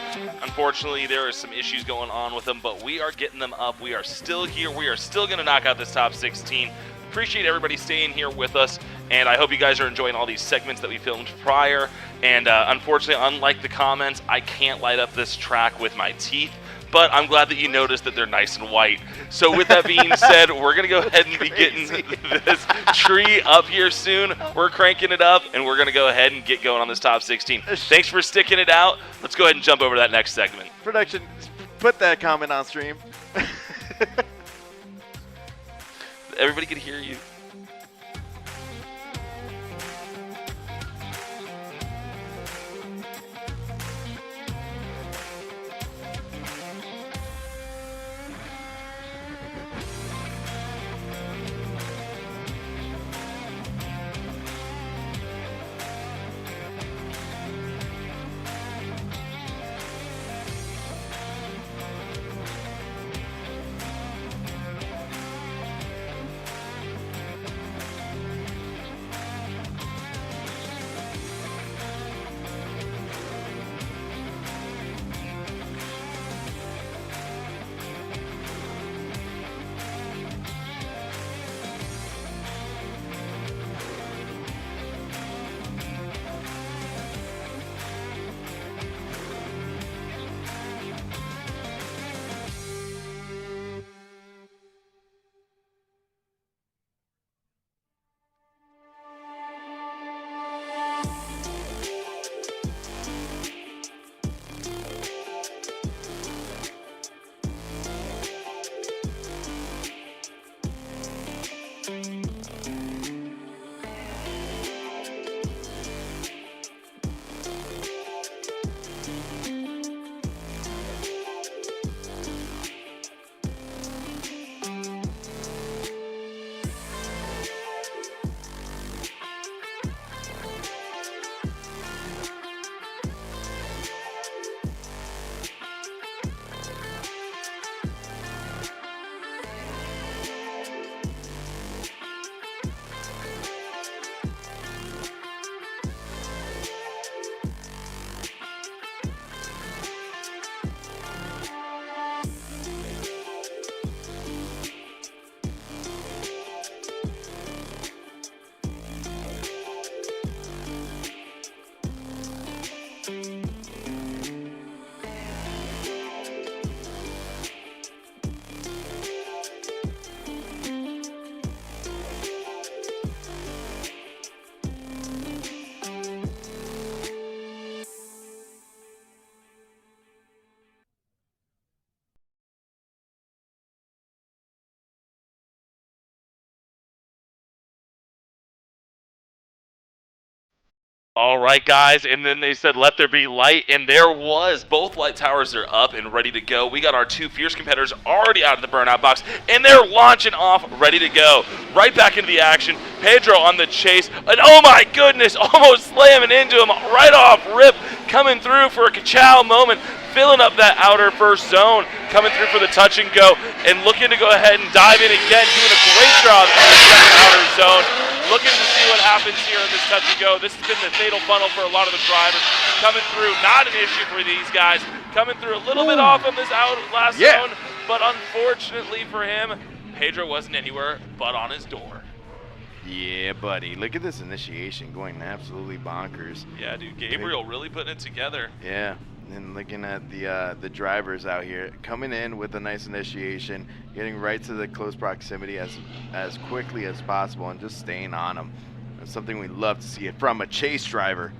Unfortunately, there are some issues going on with them, but we are getting them up. We are still here. We are still going to knock out this top 16. Appreciate everybody staying here with us, and I hope you guys are enjoying all these segments that we filmed prior. And unfortunately, unlike the comments, I can't light up this track with my teeth. But I'm glad that you noticed that they're nice and white. So with that being said, we're going to go ahead and be getting this tree up here soon. We're cranking it up, and we're going to go ahead and get going on this top 16. Thanks for sticking it out. Let's go ahead and jump over to that next segment. Production, put that comment on stream. Everybody can hear you. All right, guys, and then they said, let there be light, and there was. Both light towers are up and ready to go. We got our two fierce competitors already out of the burnout box, and they're launching off, ready to go. Right back into the action. Pedro on the chase, and oh my goodness, almost slamming into him right off rip, coming through for a ka-chow moment, filling up that outer first zone, coming through for the touch and go, and looking to go ahead and dive in again, doing a great job in the second outer zone. Looking to see what happens here in this touch and go. This has been the fatal funnel for a lot of the drivers. Coming through, not an issue for these guys. Coming through a little bit off on this last zone, but unfortunately for him, Pedro wasn't anywhere but on his door. Yeah, buddy. Look at this initiation going absolutely bonkers. Yeah, dude. Gabriel really putting it together. Yeah. And looking at the drivers out here coming in with a nice initiation, getting right to the close proximity as quickly as possible, and just staying on them. That's something we love to see it from a chase driver.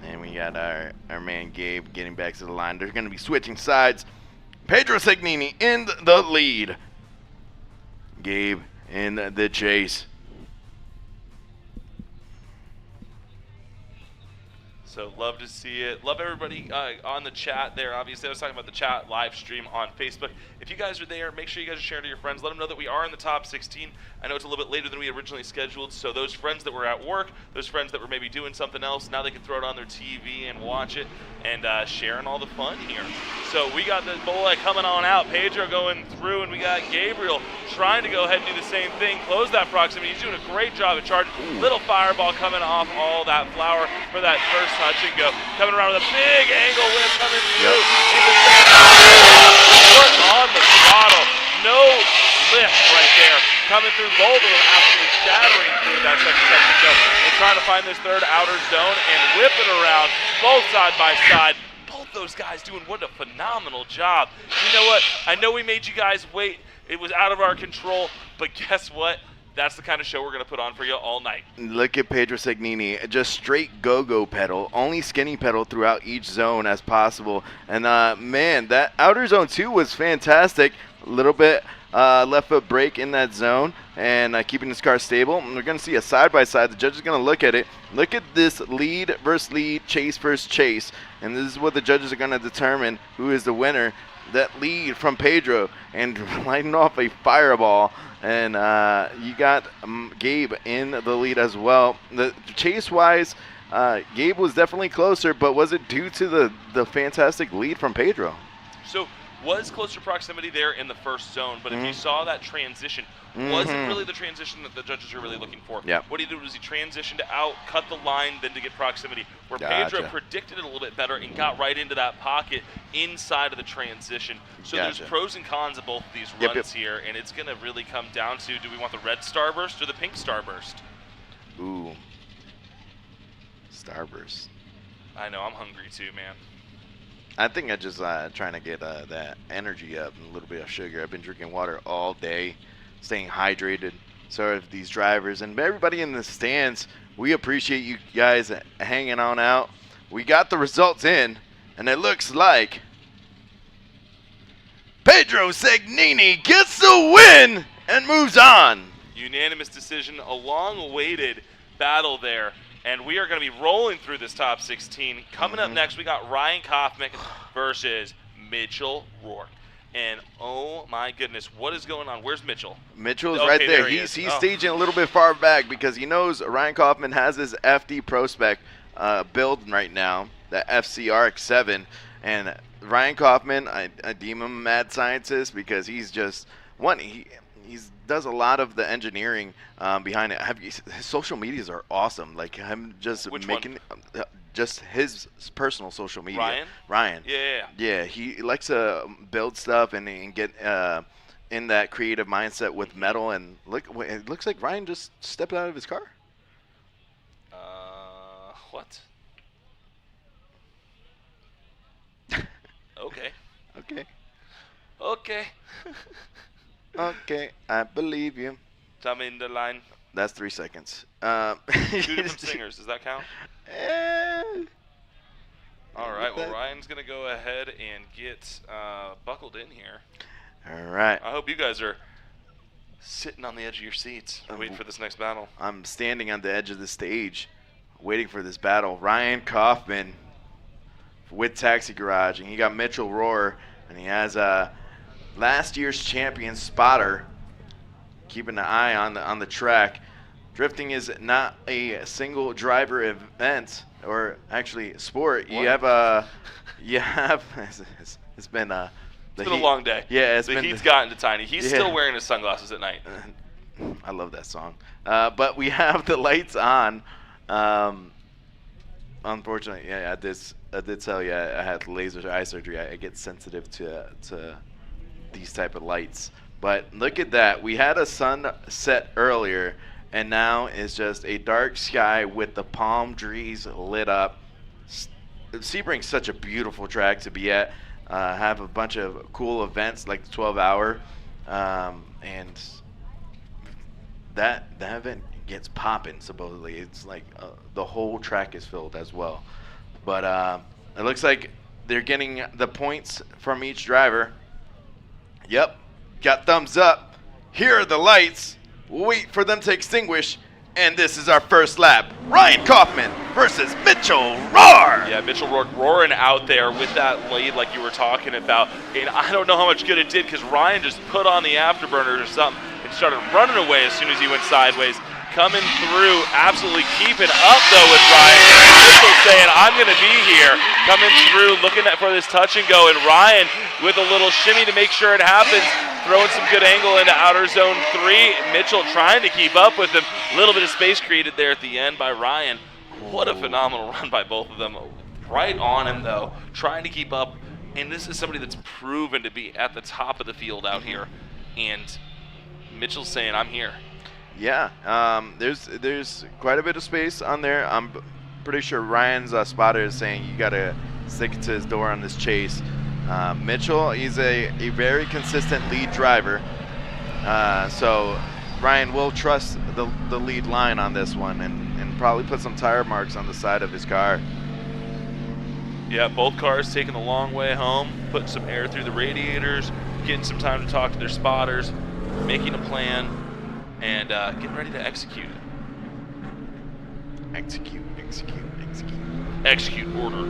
And we got our man Gabe getting back to the line. They're going to be switching sides. Pedro Segnini in the lead. Gabe in the chase. So love to see it. Love everybody on the chat there. Obviously, I was talking about the chat live stream on Facebook. If you guys are there, make sure you guys are sharing to your friends. Let them know that we are in the top 16. I know it's a little bit later than we originally scheduled, so those friends that were at work, those friends that were maybe doing something else, now they can throw it on their TV and watch it and sharing all the fun here. So we got the boy coming on out, Pedro going through, and we got Gabriel trying to go ahead and do the same thing, close that proximity. He's doing a great job at charging. Little fireball coming off all that flour for that first touch and go. Coming around with a big angle whip coming through. Foot on the throttle. No lift right there. Coming through, both of them absolutely shattering through that second touch and go. And trying to find this third outer zone and whip it around, both side by side. Both those guys doing what a phenomenal job. You know what? I know we made you guys wait. It was out of our control, but guess what? That's the kind of show we're going to put on for you all night. Look at Pedro Segnini, just straight go-go pedal, only skinny pedal throughout each zone as possible. And man, that outer zone 2 was fantastic. A little bit left foot brake in that zone and keeping this car stable. And we're going to see a side-by-side. The judge is going to look at it. Look at this lead versus lead, chase versus chase. And this is what the judges are going to determine who is the winner. That lead from Pedro and lighting off a fireball. And you got Gabe in the lead as well. The chase-wise, Gabe was definitely closer, but was it due to the fantastic lead from Pedro? So was closer proximity there in the first zone, but if you saw that transition, wasn't really the transition that the judges are really looking for. Yep. What he did was he transitioned out, cut the line, then to get proximity, where Pedro predicted it a little bit better and got right into that pocket inside of the transition. So there's pros and cons of both of these runs here, and it's going to really come down to, do we want the red starburst or the pink starburst? Ooh. Starburst. I know, I'm hungry too, man. I think I just trying to get that energy up and a little bit of sugar. I've been drinking water all day, staying hydrated. So if these drivers and everybody in the stands, we appreciate you guys hanging on out. We got the results in, and it looks like Pedro Segnini gets the win and moves on. Unanimous decision, a long-awaited battle there. And we are going to be rolling through this top 16. Coming up next, we got Ryan Kaufman versus Mitchell Rourke. And oh my goodness, what is going on? Where's Mitchell? Mitchell's right there. He's staging a little bit far back because he knows Ryan Kaufman has his FD Pro Spec build right now, the FCRX7. And Ryan Kaufman, I deem him a mad scientist because he's just he does a lot of the engineering behind it. His social medias are awesome. Like him just just his personal social media. Ryan. Yeah. He likes to build stuff and get in that creative mindset with metal. And look, it looks like Ryan just stepped out of his car. What? Okay. Okay, I believe you. I'm in the line. That's 3 seconds. 2 different singers. Does that count? All right. Well, Ryan's going to go ahead and get buckled in here. All right. I hope you guys are sitting on the edge of your seats waiting for this next battle. I'm standing on the edge of the stage waiting for this battle. Ryan Kaufman with Taxi Garage, and he got Mitchell Rohr, and he has last year's champion Spotter keeping an eye on the track. Drifting is not a single driver event, or actually sport. What? It's been a long day. Yeah, the heat's gotten to Tiny. He's still wearing his sunglasses at night. I love that song. But we have the lights on. Unfortunately, yeah, I did tell you I had laser eye surgery. I get sensitive to these type of lights. But look at that. We had a sunset earlier, and now it's just a dark sky with the palm trees lit up. Sebring's such a beautiful track to be at. Have a bunch of cool events like the 12-hour, and that event gets popping. Supposedly, it's like the whole track is filled as well. But it looks like they're getting the points from each driver. Yep, got thumbs up. Here are the lights. Wait for them to extinguish. And this is our first lap. Ryan Kaufman versus Mitchell Rohr. Yeah, Mitchell Rohr roaring out there with that lead like you were talking about. And I don't know how much good it did because Ryan just put on the afterburners or something and started running away as soon as he went sideways. Coming through, absolutely keeping up though with Ryan. Mitchell saying, I'm going to be here. Coming through, looking for this touch and go. And Ryan with a little shimmy to make sure it happens. Throwing some good angle into outer zone 3. Mitchell trying to keep up with him. A little bit of space created there at the end by Ryan. What a phenomenal run by both of them. Right on him though, trying to keep up. And this is somebody that's proven to be at the top of the field out here. And Mitchell's saying, I'm here. Yeah, there's quite a bit of space on there. I'm pretty sure Ryan's spotter is saying you got to stick to his door on this chase. Mitchell, he's a very consistent lead driver. So Ryan will trust the lead line on this one and probably put some tire marks on the side of his car. Yeah, both cars taking the long way home, putting some air through the radiators, getting some time to talk to their spotters, making a plan, and getting ready to execute it. Execute. Execute, order,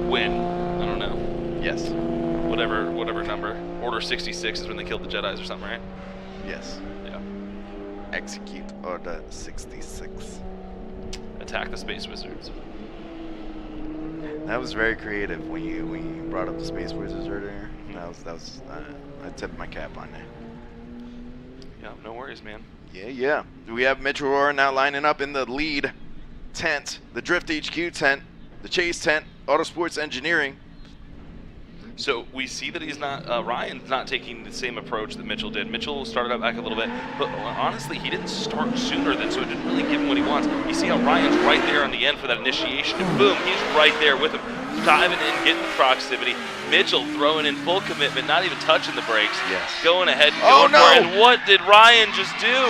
win. I don't know. Yes. Whatever number. Order 66 is when they killed the Jedis or something, right? Yes. Yeah. Execute Order 66. Attack the Space Wizards. That was very creative when you brought up the Space Wizards earlier. That was I tipped my cap on there. Yeah, no worries, man. Yeah. We have Mitchell Rohr now lining up in the lead tent, the Drift HQ tent, the Chase tent, Autosports Engineering. So we see that he's not, Ryan's not taking the same approach that Mitchell did. Mitchell started out back a little bit, but honestly, he didn't start sooner than, so it didn't really give him what he wants. You see how Ryan's right there on the end for that initiation, and boom, he's right there with him, diving in, getting the proximity. Mitchell throwing in full commitment, not even touching the brakes. Yes. Going ahead and going for it. And what did Ryan just do?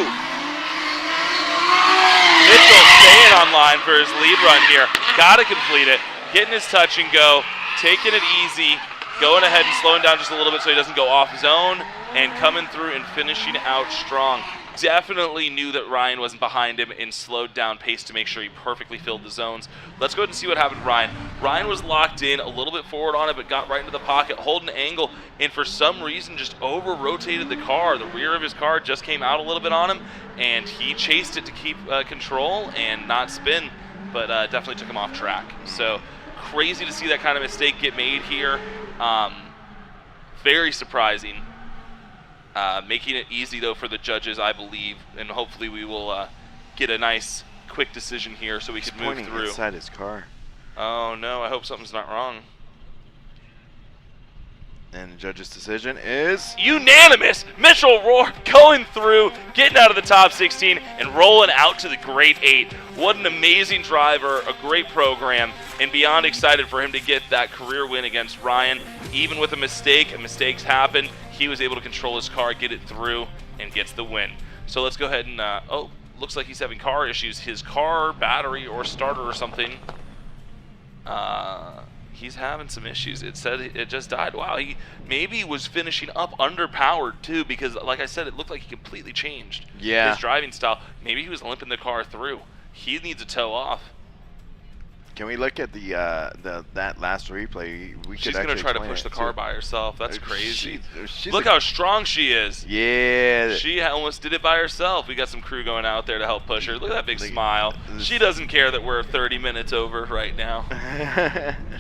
Mitchell staying on line for his lead run here. Gotta complete it. Getting his touch and go, taking it easy. Going ahead and slowing down just a little bit so he doesn't go off zone, and coming through and finishing out strong. Definitely knew that Ryan wasn't behind him and slowed down pace to make sure he perfectly filled the zones. Let's go ahead and see what happened to Ryan. Ryan was locked in, a little bit forward on it, but got right into the pocket, holding an angle, and for some reason just over-rotated the car. The rear of his car just came out a little bit on him, and he chased it to keep control and not spin, but definitely took him off track. So crazy to see that kind of mistake get made here. Very surprising. Making it easy though for the judges, I believe, and hopefully we will get a nice quick decision here so we can move through. Inside his car. Oh no, I hope something's not wrong. And the judge's decision is unanimous. Mitchell Rohr going through, getting out of the top 16 and rolling out to the Great 8. What an amazing driver, a great program, and beyond excited for him to get that career win against Ryan. Even with a mistake, and mistakes happen, he was able to control his car, get it through, and gets the win. So let's go ahead and, oh, looks like he's having car issues. His car, battery, or starter or something. he's having some issues. It said it just died. Wow, he maybe was finishing up underpowered too, because like I said, it looked like he completely changed his driving style. Maybe he was limping the car through. He needs a tow off. Can we look at that last replay? She's gonna try to push the car by herself. That's crazy. She's Look how strong she is. Yeah. She almost did it by herself. We got some crew going out there to help push her. Look at that big smile. She doesn't care that we're 30 minutes over right now.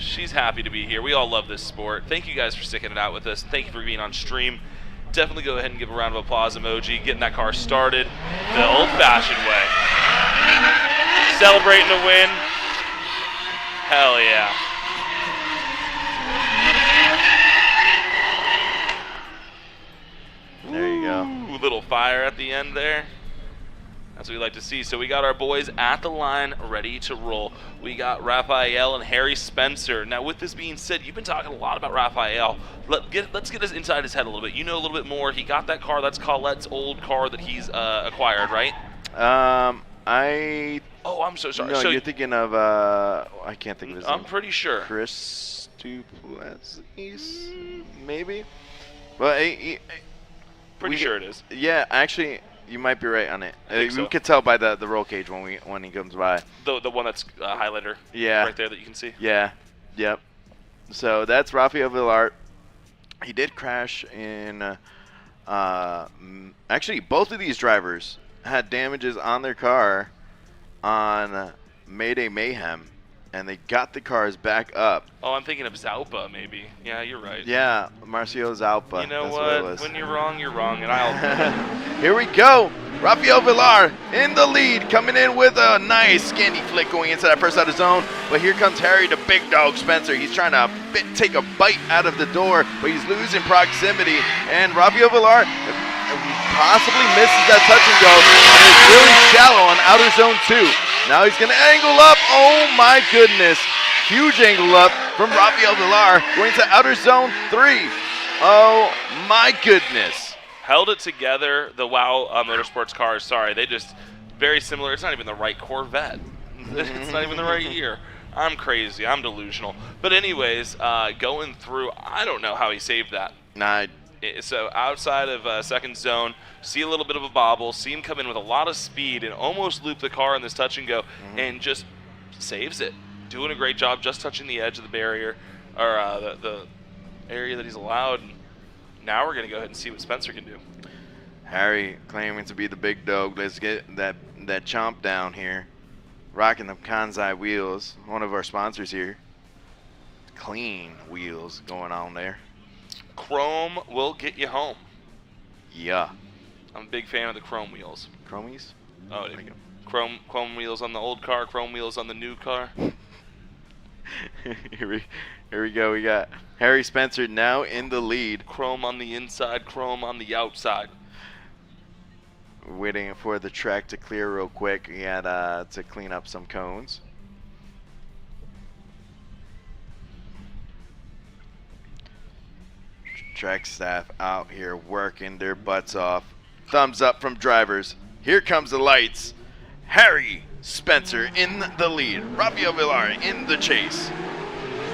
She's happy to be here. We all love this sport. Thank you guys for sticking it out with us. Thank you for being on stream. Definitely go ahead and give a round of applause emoji, getting that car started the old-fashioned way. Celebrating the win. Hell yeah. There you go. Ooh, little fire at the end there. That's what we like to see. So we got our boys at the line ready to roll. We got Raphael and Harry Spencer. Now with this being said, you've been talking a lot about Raphael. Let's get us inside his head a little bit. You know a little bit more. He got that car. That's Colette's old car that he's acquired, right? Oh, I'm so sorry. No, so you're thinking of I can't think of his name. I'm pretty sure. Chris Duplessis, maybe. Well, Pretty sure it is. Yeah, actually, you might be right on it. We We could tell by the roll cage when he comes by. The one that's highlighter. Yeah. Right there that you can see. Yeah. Yep. So that's Rafael Villar. He did crash in. Actually, both of these drivers had damages on their car on Mayday Mayhem, and they got the cars back up. Oh, I'm thinking of Zaupa, maybe. Yeah, you're right. Yeah, Marcio Zaupa. You know that's what? it was. When you're wrong, and I'll. Here we go. Rafael Villar in the lead, coming in with a nice skinny flick going into that first out of zone. But here comes Harry, the big dog Spencer. He's trying to take a bite out of the door, but he's losing proximity. And Rafael Villar possibly misses that touch and go, and it's really shallow on outer zone 2. Now he's going to angle up. Oh my goodness. Huge angle up from Rafael Villar going to outer zone 3. Oh my goodness. Held it together. The WoW Motorsports cars, sorry, they just very similar. It's not even the right Corvette. It's not even the right year. I'm crazy. I'm delusional. But anyways, going through, I don't know how he saved that. Nah. So outside of second zone, see a little bit of a bobble, see him come in with a lot of speed and almost loop the car in this touch and go, and just saves it. Doing a great job, just touching the edge of the barrier, or the area that he's allowed. Now we're going to go ahead and see what Spencer can do. Harry claiming to be the big dog. Let's get that chomp down here. Rocking the Kansei Wheels, one of our sponsors here. Clean wheels going on there. Chrome will get you home. Yeah. I'm a big fan of the chrome wheels. Chromies? Oh, there you go. Chrome wheels on the old car, chrome wheels on the new car. Here we go. We got Harry Spencer now in the lead. Chrome on the inside, chrome on the outside. Waiting for the track to clear real quick. He had to clean up some cones. Track staff out here working their butts off. Thumbs up from drivers. Here comes the lights. Harry Spencer in the lead. Rafael Villar in the chase.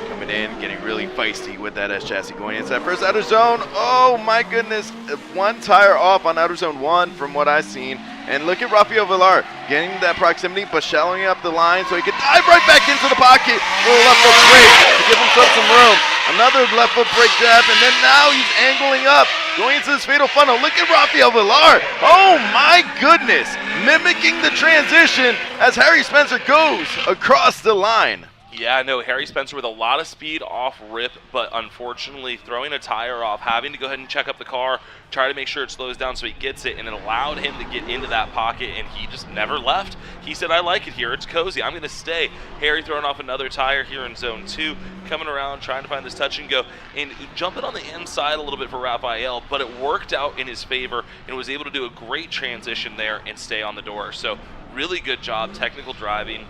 Coming in, getting really feisty with that S chassis going into that first outer zone. Oh my goodness. One tire off on outer zone 1 from what I've seen. And look at Rafael Villar getting that proximity but shallowing up the line so he can dive right back into the pocket. A little left foot break to give himself some room. Another left foot break jab, and then now he's angling up, going into this fatal funnel. Look at Rafael Villar. Oh my goodness. Mimicking the transition as Harry Spencer goes across the line. Yeah, no, Harry Spencer with a lot of speed off rip, but unfortunately throwing a tire off, having to go ahead and check up the car, try to make sure it slows down so he gets it, and it allowed him to get into that pocket, and he just never left. He said, I like it here. It's cozy. I'm going to stay. Harry throwing off another tire here in zone 2, coming around, trying to find this touch and go, and jumping on the inside a little bit for Raphael, but it worked out in his favor and was able to do a great transition there and stay on the door. So really good job, technical driving.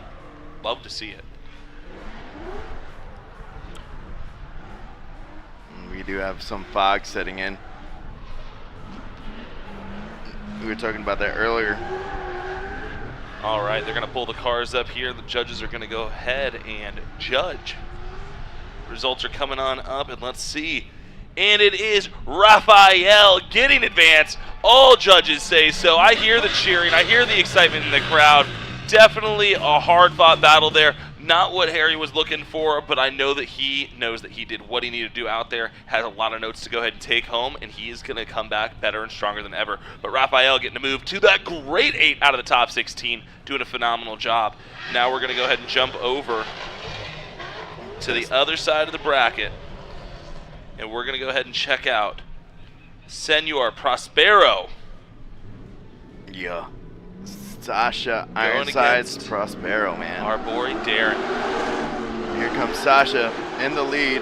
Love to see it. We do have some fog setting in. We were talking about that earlier. All right, they're going to pull the cars up here. The judges are going to go ahead and judge. Results are coming on up, and let's see. And it is Raphael getting advanced. All judges say so. I hear the cheering. I hear the excitement in the crowd. Definitely a hard-fought battle there. Not what Harry was looking for, but I know that he knows that he did what he needed to do out there. Has a lot of notes to go ahead and take home, and he is going to come back better and stronger than ever. But Raphael getting to move to that great 8 out of the top 16, doing a phenomenal job. Now we're going to go ahead and jump over to the other side of the bracket, and we're going to go ahead and check out Senor Prospero. Yeah. Sasha Ironsides Prospero, man. Our boy Darren. Here comes Sasha in the lead.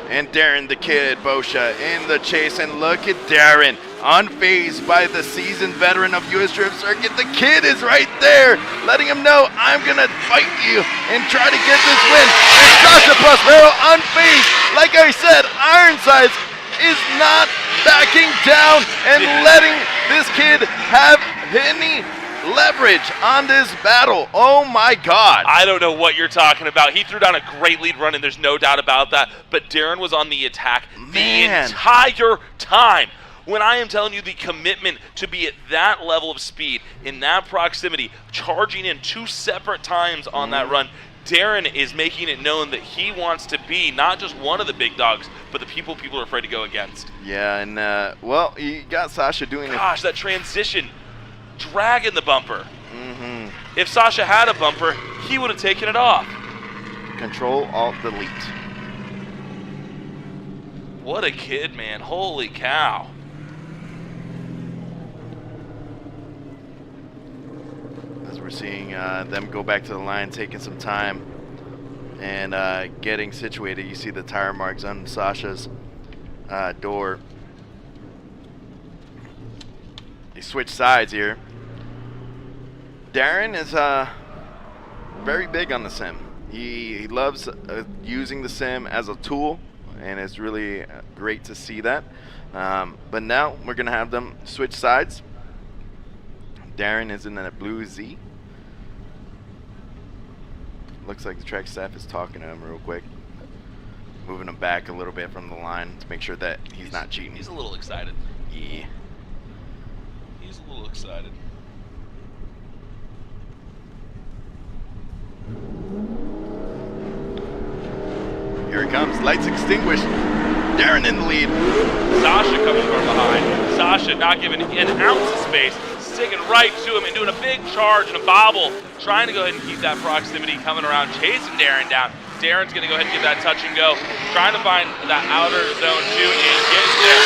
And Darren the Kid Boscia in the chase. And look at Darren, unfazed by the seasoned veteran of US Drift Circuit. The Kid is right there, letting him know, I'm going to fight you and try to get this win. And Sasha Prospero unfazed. Like I said, Ironsides is not backing down and letting this kid have any leverage on this battle. Oh my God. I don't know what you're talking about. He threw down a great lead run, and there's no doubt about that. But Darren was on the attack the entire time. When I am telling you the commitment to be at that level of speed, in that proximity, charging in 2 separate times on that run, Darren is making it known that he wants to be not just one of the big dogs, but the people are afraid to go against. Yeah, and well, you got Sasha doing it. Gosh, that transition, dragging the bumper. If Sasha had a bumper, he would have taken it off. Control, Alt, Delete. What a kid, man. Holy cow. As we're seeing them go back to the line, taking some time and getting situated. You see the tire marks on Sasha's door. They switch sides here. Darren is very big on the sim. He loves using the sim as a tool, and it's really great to see that. But now we're going to have them switch sides. Darren is in that blue Z. Looks like the track staff is talking to him real quick. Moving him back a little bit from the line to make sure that he's not cheating. He's a little excited. Yeah. He's a little excited. Here he comes. Lights extinguished. Darren in the lead. Sasha coming from behind. Sasha not giving an ounce of space. Sticking right to him and doing a big charge and a bobble. Trying to go ahead and keep that proximity, coming around, chasing Darren down. Darren's going to go ahead and get that touch and go. Trying to find that outer zone 2 and getting there.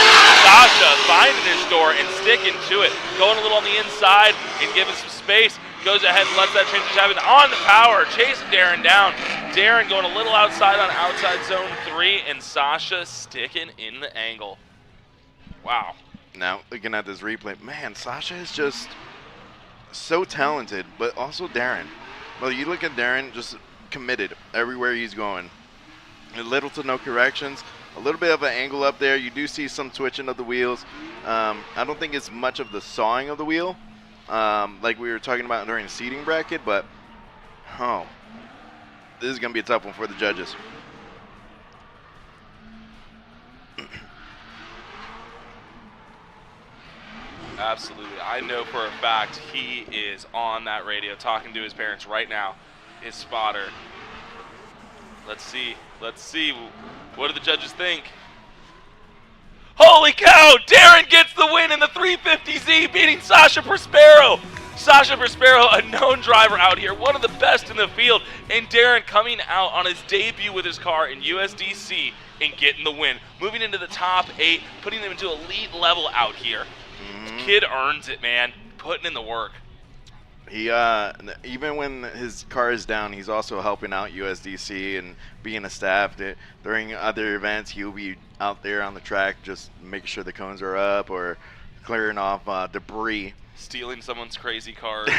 Sasha finding his door and sticking to it. Going a little on the inside and giving some space. Goes ahead and lets that transition happen on the power. Chasing Darren down. Darren going a little outside on outside zone 3 and Sasha sticking in the angle. Wow. Now, looking at this replay, man, Sasha is just so talented, but also Darren. Well, you look at Darren, just committed everywhere he's going. Little to no corrections, a little bit of an angle up there. You do see some twitching of the wheels. I don't think it's much of the sawing of the wheel, like we were talking about during the seating bracket, but this is going to be a tough one for the judges. Absolutely. I know for a fact he is on that radio talking to his parents right now, his spotter. Let's see. Let's see. What do the judges think? Holy cow! Darren gets the win in the 350Z, beating Sasha Prospero. Sasha Prospero, a known driver out here, one of the best in the field, and Darren coming out on his debut with his car in USDC and getting the win. Moving into the top 8, putting them into elite level out here. Kid earns it, man. Putting in the work. He even when his car is down, he's also helping out USDC and being a staff. During other events, he'll be out there on the track just making sure the cones are up or clearing off debris. Stealing someone's crazy cart.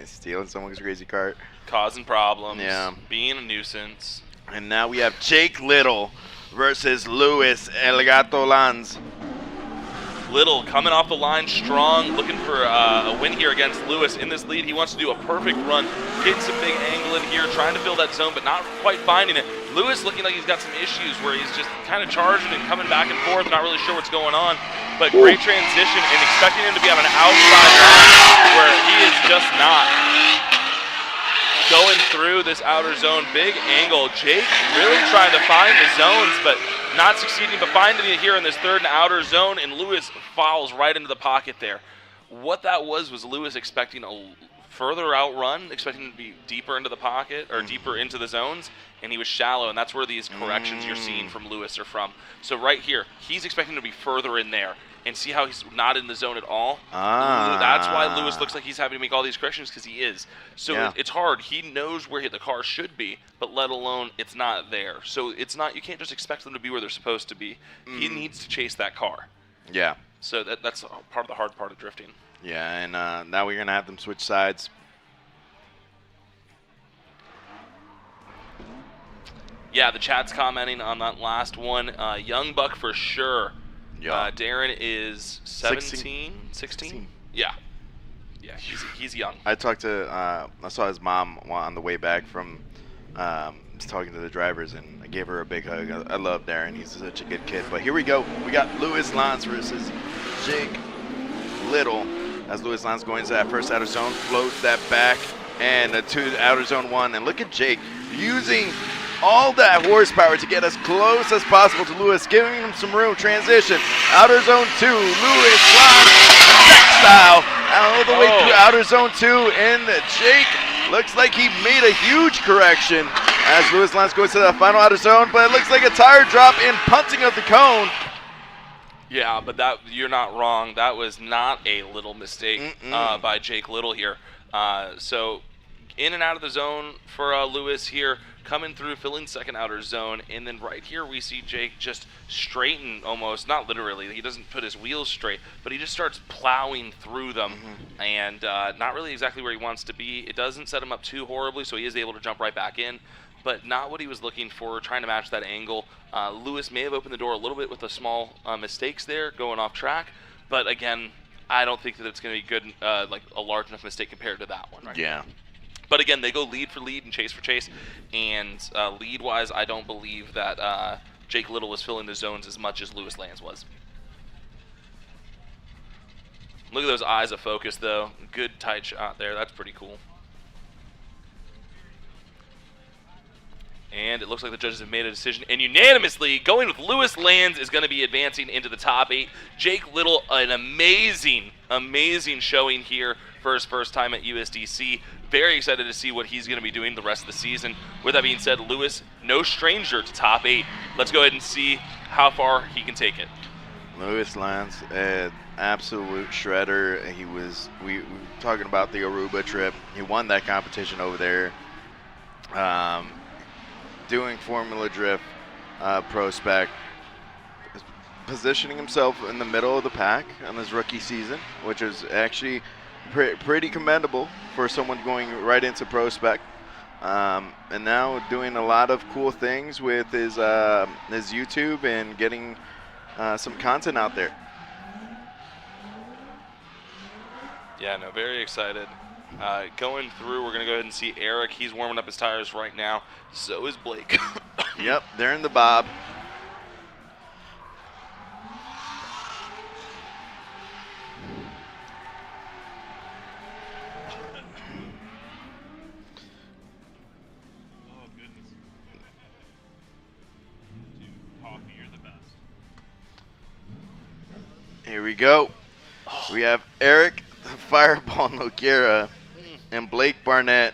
Stealing someone's crazy cart. Causing problems. Yeah. Being a nuisance. And now we have Jake Little versus Luis El Gato Lanz. Little coming off the line strong, looking for a win here against Lewis in this lead. He wants to do a perfect run, getting some big angle in here, trying to fill that zone, but not quite finding it. Lewis looking like he's got some issues where he's just kind of charging and coming back and forth, not really sure what's going on. But great transition and expecting him to be on an outside line where he is just not. Going through this outer zone, big angle. Jake really trying to find the zones, but not succeeding, but finding it here in this third and outer zone, and Lewis falls right into the pocket there. What that was Lewis expecting a further out run, expecting to be deeper into the pocket or deeper into the zones, and he was shallow, and that's where these corrections you're seeing from Lewis are from. So right here, he's expecting to be further in there, and see how he's not in the zone at all? That's why Lewis looks like he's having to make all these corrections, because he is. So it's hard. He knows where the car should be, but let alone it's not there. So it's not, you can't just expect them to be where they're supposed to be. He needs to chase that car. Yeah. So that's part of the hard part of drifting. Yeah, and now we're going to have them switch sides. Yeah, the chat's commenting on that last one. Young Buck for sure. Yeah. Darren is 17? 16? Yeah. Yeah, he's young. I talked to, I saw his mom on the way back from talking to the drivers, and I gave her a big hug. I love Darren. He's such a good kid. But here we go. We got Louis Lance versus Jake Little. As Louis Lance going into that first outer zone, floats that back, and to outer zone 1. And look at Jake using all that horsepower to get as close as possible to Lewis, giving him some room. Transition, outer zone 2, Lewis Lance, tech style, all the way through outer zone 2, and Jake looks like he made a huge correction as Lewis Lance goes to the final outer zone, but it looks like a tire drop in punting of the cone. Yeah, but that, you're not wrong. That was not a little mistake by Jake Little here. So in and out of the zone for Lewis here, coming through, filling second outer zone, and then right here we see Jake just straighten almost, not literally, he doesn't put his wheels straight, but he just starts plowing through them, and not really exactly where he wants to be. It doesn't set him up too horribly, so he is able to jump right back in, but not what he was looking for, trying to match that angle. Lewis may have opened the door a little bit with the small mistakes there, going off track, but again, I don't think that it's going to be good, like a large enough mistake compared to that one. Right? Yeah. But again, they go lead for lead and chase for chase, and lead-wise, I don't believe that Jake Little was filling the zones as much as Louis Lance was. Look at those eyes of focus, though. Good tight shot there. That's pretty cool. And it looks like the judges have made a decision, and unanimously, going with Louis Lance is going to be advancing into the top 8. Jake Little, an amazing, amazing showing here for his first time at USDC. Very excited to see what he's going to be doing the rest of the season. With that being said, Lewis, no stranger to top 8. Let's go ahead and see how far he can take it. Louis Lance, an absolute shredder. He was, we were talking about the Aruba trip. He won that competition over there. Doing Formula Drift Pro Spec, positioning himself in the middle of the pack on his rookie season, which is actually pretty commendable for someone going right into Pro Spec. And now doing a lot of cool things with his YouTube and getting some content out there. Yeah, no, very excited. Going through, we're going to go ahead and see Eric. He's warming up his tires right now. So is Blake. Yep, they're in the bob. Here we go. We have Eric the Fireball Noguera and Blake Barnett.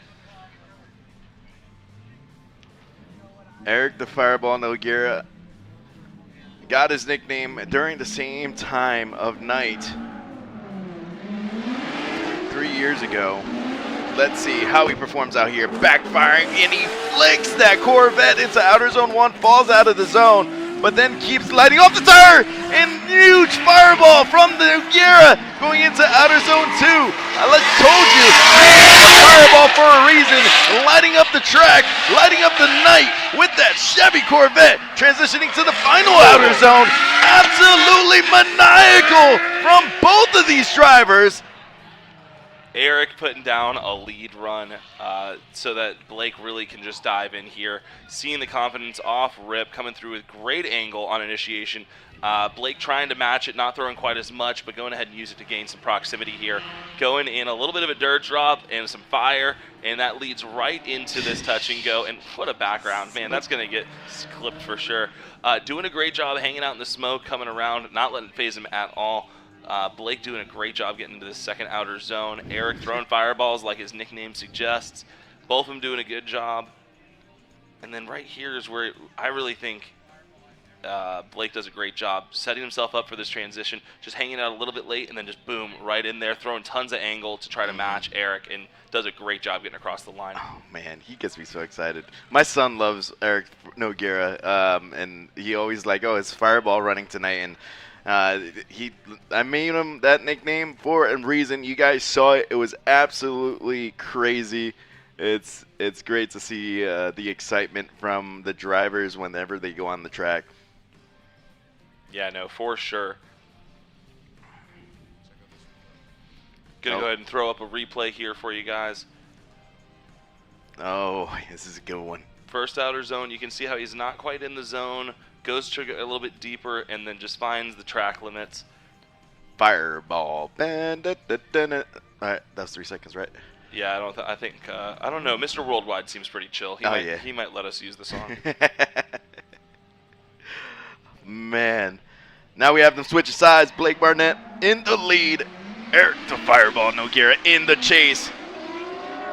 Eric the Fireball Noguera got his nickname during the same time of night 3 years ago. Let's see how he performs out here. Backfiring, and he flicks that Corvette into outer zone 1, falls out of the zone, but then keeps lighting off the tire, and huge fireball from the Noguera going into outer zone 2. told you, fireball for a reason, lighting up the track, lighting up the night with that Chevy Corvette, transitioning to the final outer zone. Absolutely maniacal from both of these drivers. Eric putting down a lead run so that Blake really can just dive in here. Seeing the confidence off rip, coming through with great angle on initiation. Blake trying to match it, not throwing quite as much, but going ahead and use it to gain some proximity here. Going in a little bit of a dirt drop and some fire, and that leads right into this touch and go. And what a background, man, that's going to get clipped for sure. Doing a great job hanging out in the smoke, coming around, not letting it phase him at all. Blake doing a great job getting into the second outer zone. Eric throwing fireballs like his nickname suggests. Both of them doing a good job. And then right here is where I really think Blake does a great job setting himself up for this transition, just hanging out a little bit late and then just boom, right in there, throwing tons of angle to try to match Eric, and does a great job getting across the line. Oh man, he gets me so excited. My son loves Eric Nogueira, and he always like, oh, it's fireball running tonight, and I made him that nickname for a reason. You guys saw it. It was absolutely crazy. It's great to see the excitement from the drivers whenever they go on the track. Yeah, no, for sure. Gonna go ahead and throw up a replay here for you guys. Oh, this is a good one. First outer zone, you can see how he's not quite in the zone. Goes to a little bit deeper and then just finds the track limits. Fireball. All right, that was 3 seconds, right? Yeah, I don't know. Mr. Worldwide seems pretty chill. He might let us use the song. Man. Now we have them switch sides. Blake Barnett in the lead. Eric the Fireball Nogueira in the chase.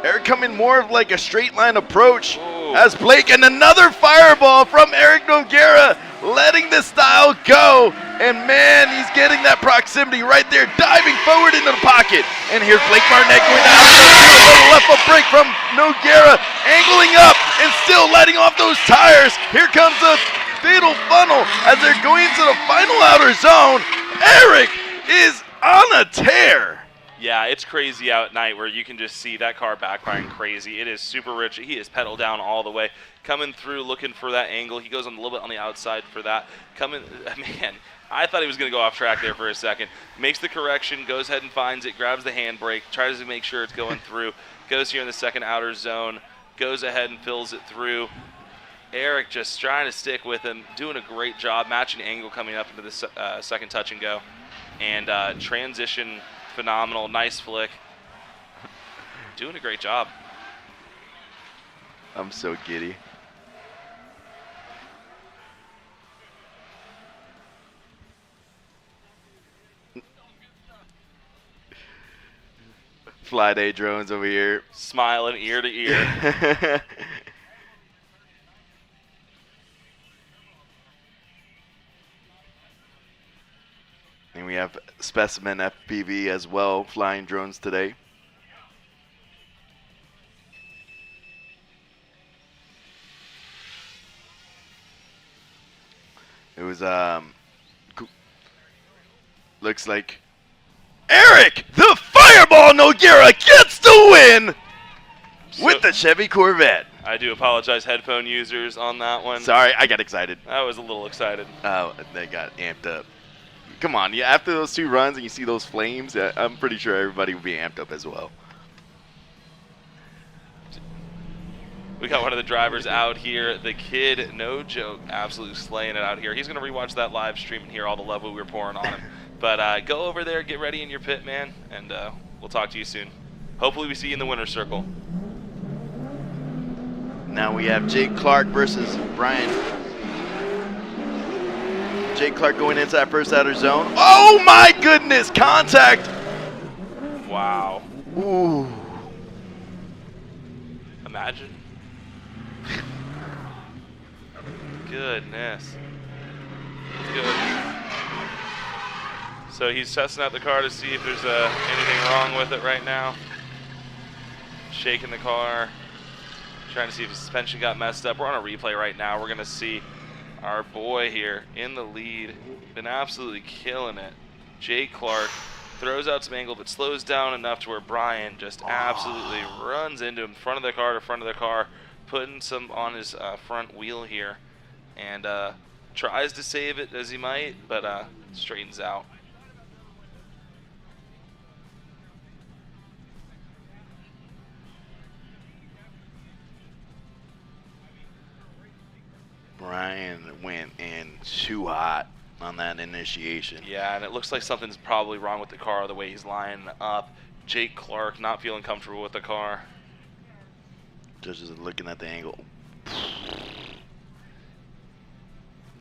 Eric coming more of like a straight line approach as Blake, and another fireball from Eric Nogueira, letting the style go. And man, he's getting that proximity right there, diving forward into the pocket. And here's Blake Barnett going down to a little left foot break from Nogueira, angling up and still letting off those tires. Here comes the fatal funnel as they're going into the final outer zone. Eric is on a tear. Yeah, it's crazy out at night where you can just see that car backfiring crazy. It is super rich. He is pedal down all the way. Coming through looking for that angle. He goes on a little bit on the outside for that. Man, I thought he was going to go off track there for a second. Makes the correction, goes ahead and finds it, grabs the handbrake, tries to make sure it's going through. Goes here in the second outer zone, goes ahead and fills it through. Eric just trying to stick with him, doing a great job, matching angle coming up into the second touch and go. And transition, phenomenal, nice flick. Doing a great job. I'm so giddy. FLYDAY Drones over here. Smiling ear to ear. And we have Specimen FPV as well, flying drones today. It was, looks like Eric, the Fireball Nogueira, gets the win with the Chevy Corvette. I do apologize, headphone users, on that one. Sorry, I got excited. I was a little excited. Oh, they got amped up. Come on, yeah, after those 2 runs and you see those flames, I'm pretty sure everybody will be amped up as well. We got one of the drivers out here. The kid, no joke, absolutely slaying it out here. He's going to rewatch that live stream and hear all the love we were pouring on him. But go over there, get ready in your pit, man, and we'll talk to you soon. Hopefully we see you in the winner's circle. Now we have Jake Clark versus Brian. Jake Clark going into that first outer zone. Oh my goodness, contact! Wow. Ooh. Imagine. Goodness. Good. So he's testing out the car to see if there's anything wrong with it right now. Shaking the car. Trying to see if the suspension got messed up. We're on a replay right now. We're going to see our boy here in the lead. Been absolutely killing it. Jake Clark throws out some angle, but slows down enough to where Brian just absolutely runs into him, front of the car, putting some on his front wheel here, and tries to save it as he might, but straightens out. Brian went in too hot on that initiation. Yeah, and it looks like something's probably wrong with the car, the way he's lining up. Jake Clark not feeling comfortable with the car. Judges are looking at the angle.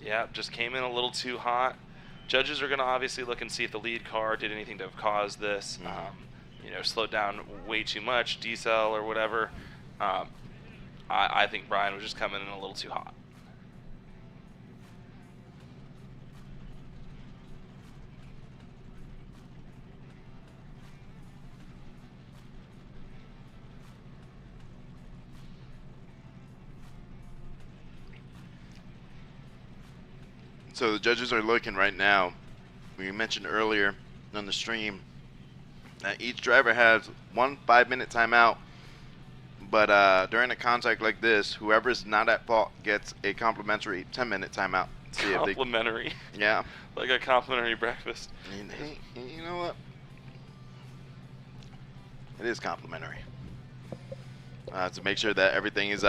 Yeah, just came in a little too hot. Judges are going to obviously look and see if the lead car did anything to have caused this. You know, slowed down way too much, decel or whatever. I think Brian was just coming in a little too hot. So the judges are looking right now. We mentioned earlier on the stream that each driver has 1 5-minute timeout, but during a contact like this, whoever's not at fault gets a complimentary 10-minute timeout. See Complimentary? Yeah. Like a complimentary breakfast. And hey, you know what? It is complimentary. To make sure that everything is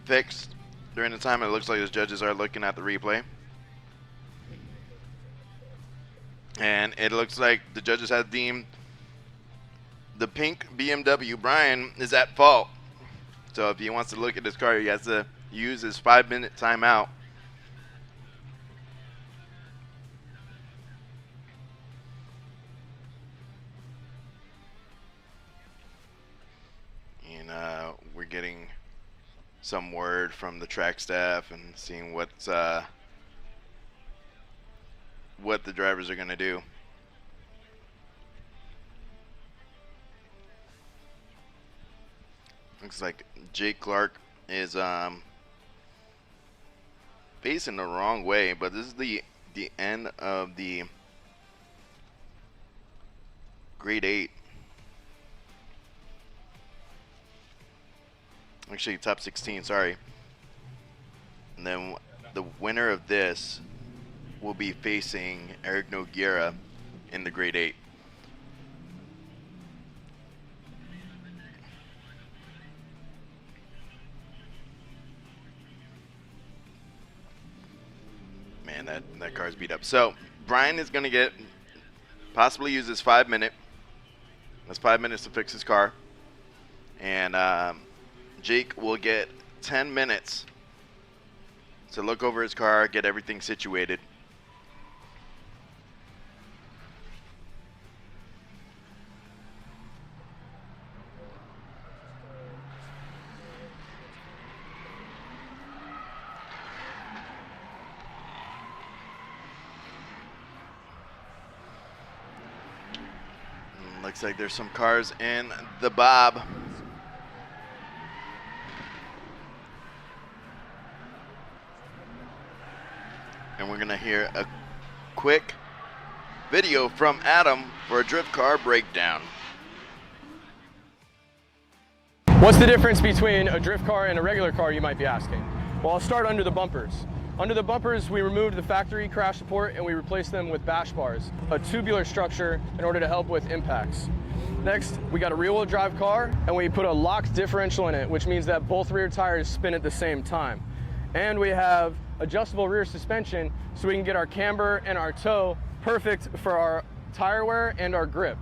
fixed during the time. It looks like the judges are looking at the replay. And it looks like the judges have deemed the pink BMW Brian is at fault. So if he wants to look at his car, he has to use his 5-minute timeout. And we're getting some word from the track staff and seeing what's what the drivers are going to do. Looks like Jake Clark is facing the wrong way, but this is the end of the grade 8. Actually, top 16, sorry. And then the winner of this will be facing Eric Noguera in the grade 8. Man, that car's beat up. So Brian is going to possibly use his 5-minute. That's 5 minutes to fix his car. And Jake will get 10 minutes to look over his car, get everything situated. Looks like there's some cars in the Bob. And we're gonna hear a quick video from Adam for a drift car breakdown. What's the difference between a drift car and a regular car, you might be asking? Well, I'll start under the bumpers. Under the bumpers, we removed the factory crash support and we replaced them with bash bars, a tubular structure in order to help with impacts. Next, we got a rear-wheel drive car and we put a locked differential in it, which means that both rear tires spin at the same time. And we have adjustable rear suspension so we can get our camber and our toe perfect for our tire wear and our grip.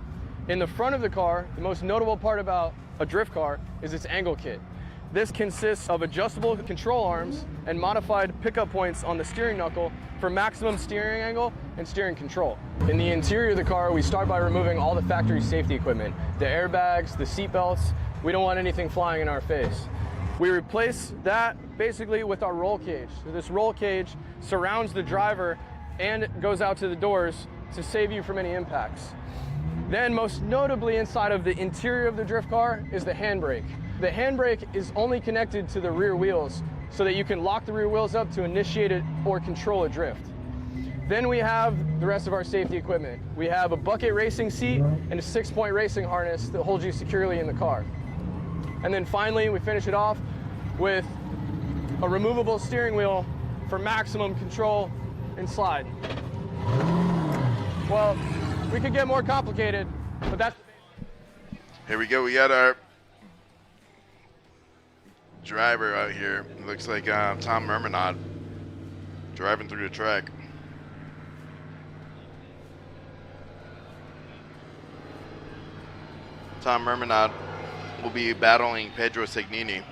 In the front of the car, the most notable part about a drift car is its angle kit. This consists of adjustable control arms and modified pickup points on the steering knuckle for maximum steering angle and steering control. In the interior of the car, we start by removing all the factory safety equipment, the airbags, the seat belts. We don't want anything flying in our face. We replace that basically with our roll cage. So this roll cage surrounds the driver and goes out to the doors to save you from any impacts. Then most notably inside of the interior of the drift car is the handbrake. The handbrake is only connected to the rear wheels so that you can lock the rear wheels up to initiate it or control a drift. Then we have the rest of our safety equipment. We have a bucket racing seat and a 6-point racing harness that holds you securely in the car. And then finally, we finish it off with a removable steering wheel for maximum control and slide. Well, we could get more complicated, but that's... Here we go. We got our driver out here. It looks like Tom Mermanot driving through the track. Tom Mermanot will be battling Pedro Segnini.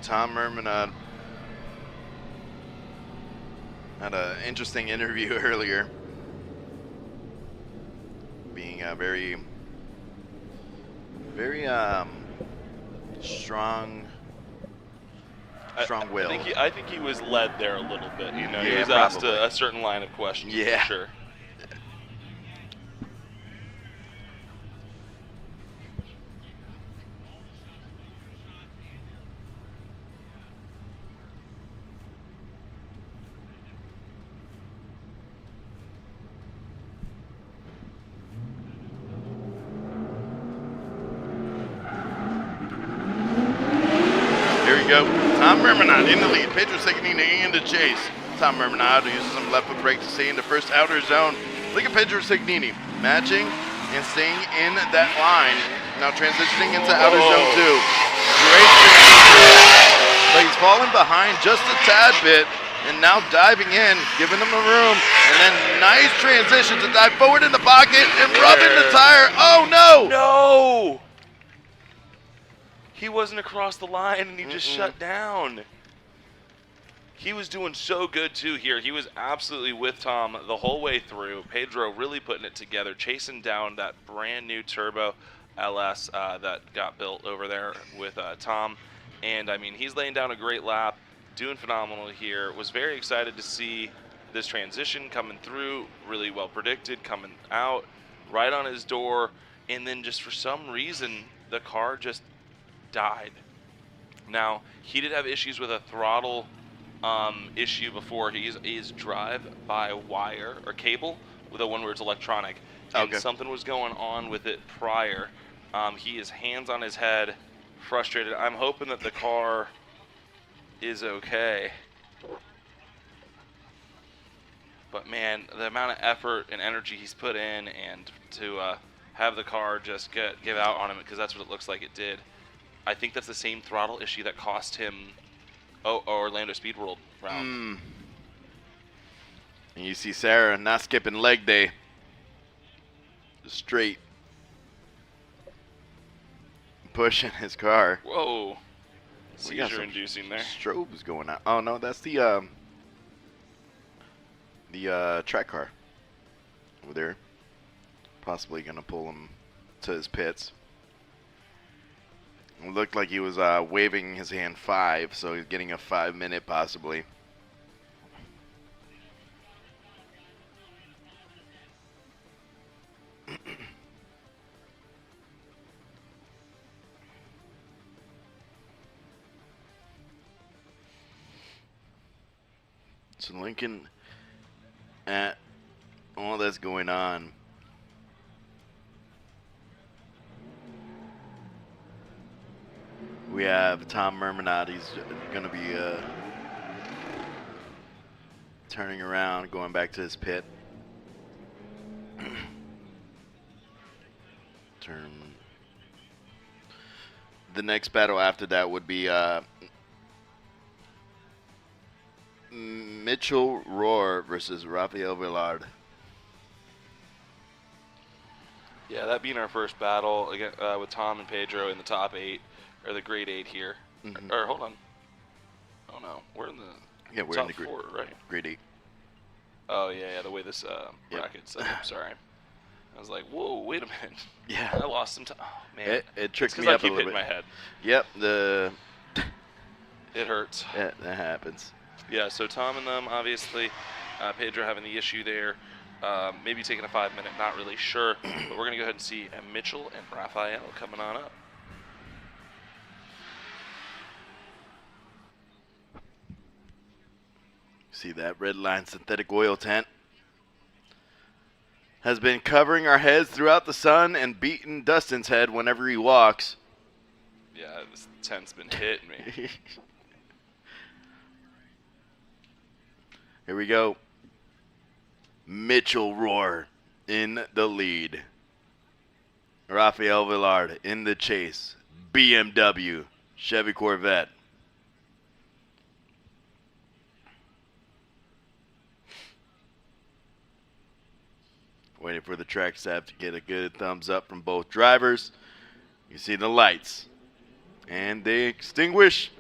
Tom Mermanot had an interesting interview earlier, being a very strong-willed. I think he was led there a little bit. You know, he Yeah, was asked probably. a certain line of questions. Yeah. For sure. Go. Tom Mermanot in the lead. Pedro Segnini in the chase. Tom Mermanot uses some left foot brake to stay in the first outer zone. Look at Pedro Segnini matching and staying in that line. Now transitioning into outer zone 2. Great transition. But he's falling behind just a tad bit and now diving in, giving him the room. And then nice transition to dive forward in the pocket and rubbing the tire. Oh no! No! He wasn't across the line and he just shut down. He was doing so good too here. He was absolutely with Tom the whole way through. Pedro really putting it together, chasing down that brand new turbo LS that got built over there with Tom. And I mean, he's laying down a great lap, doing phenomenal here. Was very excited to see this transition coming through, really well predicted, coming out right on his door. And then just for some reason, the car just died. Now, he did have issues with a throttle issue before. He's drive by wire or cable, the one where it's electronic. And something was going on with it prior. He is hands on his head, frustrated. I'm hoping that the car is okay. But man, the amount of effort and energy he's put in, and to have the car just give out on him, because that's what it looks like it did. I think that's the same throttle issue that cost him Orlando Speed World round. And you see Sarah not skipping leg day. Just straight. Pushing his car. Whoa. Seizure inducing there. Strobes going out. Oh no, that's the track car over there. Possibly gonna pull him to his pits. It looked like he was waving his hand 5, so he's getting a 5-minute possibly. So Lincoln, at all that's going on, we have Tom Mermanot. He's going to be turning around, going back to his pit. The next battle after that would be Mitchell Rohr versus Rafael Villard. Yeah, that being our first battle again, with Tom and Pedro in the top 8, or the grade 8 here. Or hold on. Oh no, we're in the we're top in the 4, right? Grade 8. Oh yeah, the way this bracket's set up. Sorry, I was like, whoa, wait a minute. Yeah, I lost some time. Oh man, it tricked me I up a keep little hitting bit. my head. Yep, it hurts. Yeah, that happens. Yeah, so Tom and them, obviously, Pedro having the issue there. maybe taking a 5 minute, not really sure. But we're going to go ahead and see Mitchell and Raphael coming on up. See that red line synthetic oil tent has been covering our heads throughout the sun and beating Dustin's head whenever he walks. Yeah, this tent's been hitting me. Here we go. Mitchell Rohr in the lead. Raphael Villard in the chase. BMW, Chevy Corvette. Waiting for the track staff to get a good thumbs up from both drivers. You see the lights. And they extinguish.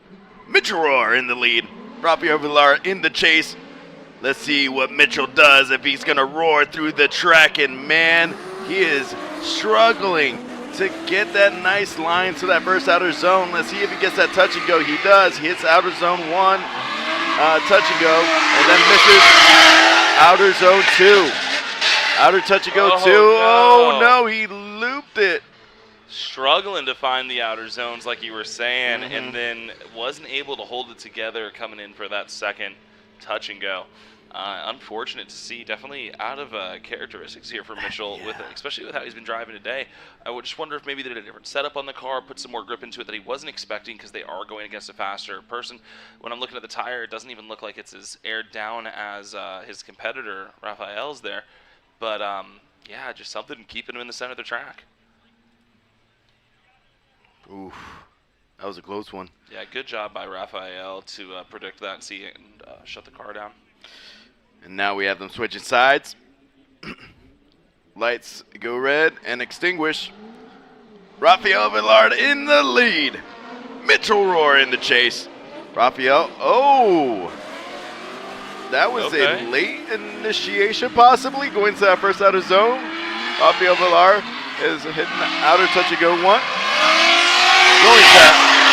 Mitchell Rohr in the lead. Raphael Villard in the chase. Let's see what Mitchell does if he's going to roar through the track. And man, he is struggling to get that nice line to that first outer zone. Let's see if he gets that touch and go. He does. He hits outer zone 1, touch and go, and then misses outer zone 2. Outer touch and go 2. Oh no, he looped it. Struggling to find the outer zones like you were saying, and then wasn't able to hold it together coming in for that second touch and go. Unfortunate to see, definitely out of characteristics here for Mitchell, with especially with how he's been driving today. I would just wonder if maybe they did a different setup on the car, put some more grip into it that he wasn't expecting, because they are going against a faster person. When I'm looking at the tire, it doesn't even look like it's as aired down as his competitor, Raphael's there. But, yeah, just something keeping him in the center of the track. Oof, that was a close one. Yeah, good job by Raphael to predict that and see it and shut the car down. And now we have them switching sides. Lights go red and extinguish. Raphael Villard in the lead. Mitchell Rohr in the chase. Raphael, oh! That was a late initiation, possibly, going to that first outer zone. Raphael Villard is hitting the outer touch and go 1. Going to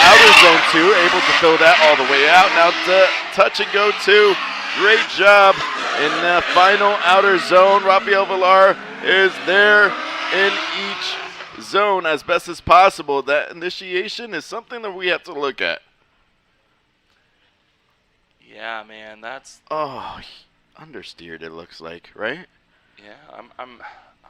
outer zone 2, able to fill that all the way out. Now to touch and go 2. Great job in the final outer zone. Raphael Villard is there in each zone as best as possible. That initiation is something that we have to look at. Yeah, man, that's. Oh, understeered it looks like, right? Yeah, I'm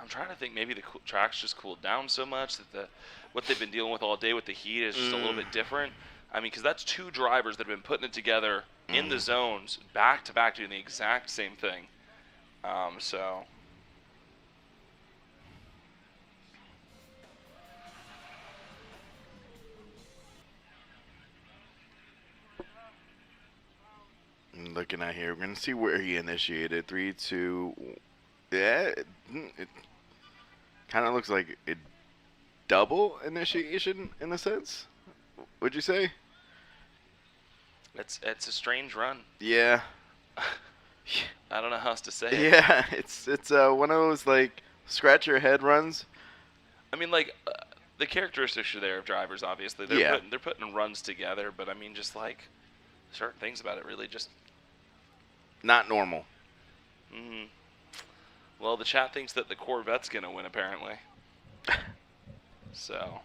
trying to think. Maybe the track's just cooled down so much that what they've been dealing with all day with the heat is just a little bit different. I mean, because that's 2 drivers that have been putting it together in the zones back to back, doing the exact same thing. So. Looking at here, we're going to see where he initiated. 3, 2, yeah, it kind of looks like a double initiation in a sense. Would you say? It's a strange run. Yeah. I don't know how else to say it. Yeah, it's one of those like scratch your head runs. I mean, like the characteristics are there of drivers. Obviously, they're putting runs together, but I mean, just like certain things about it really just not normal. Well, the chat thinks that the Corvette's gonna win apparently. So.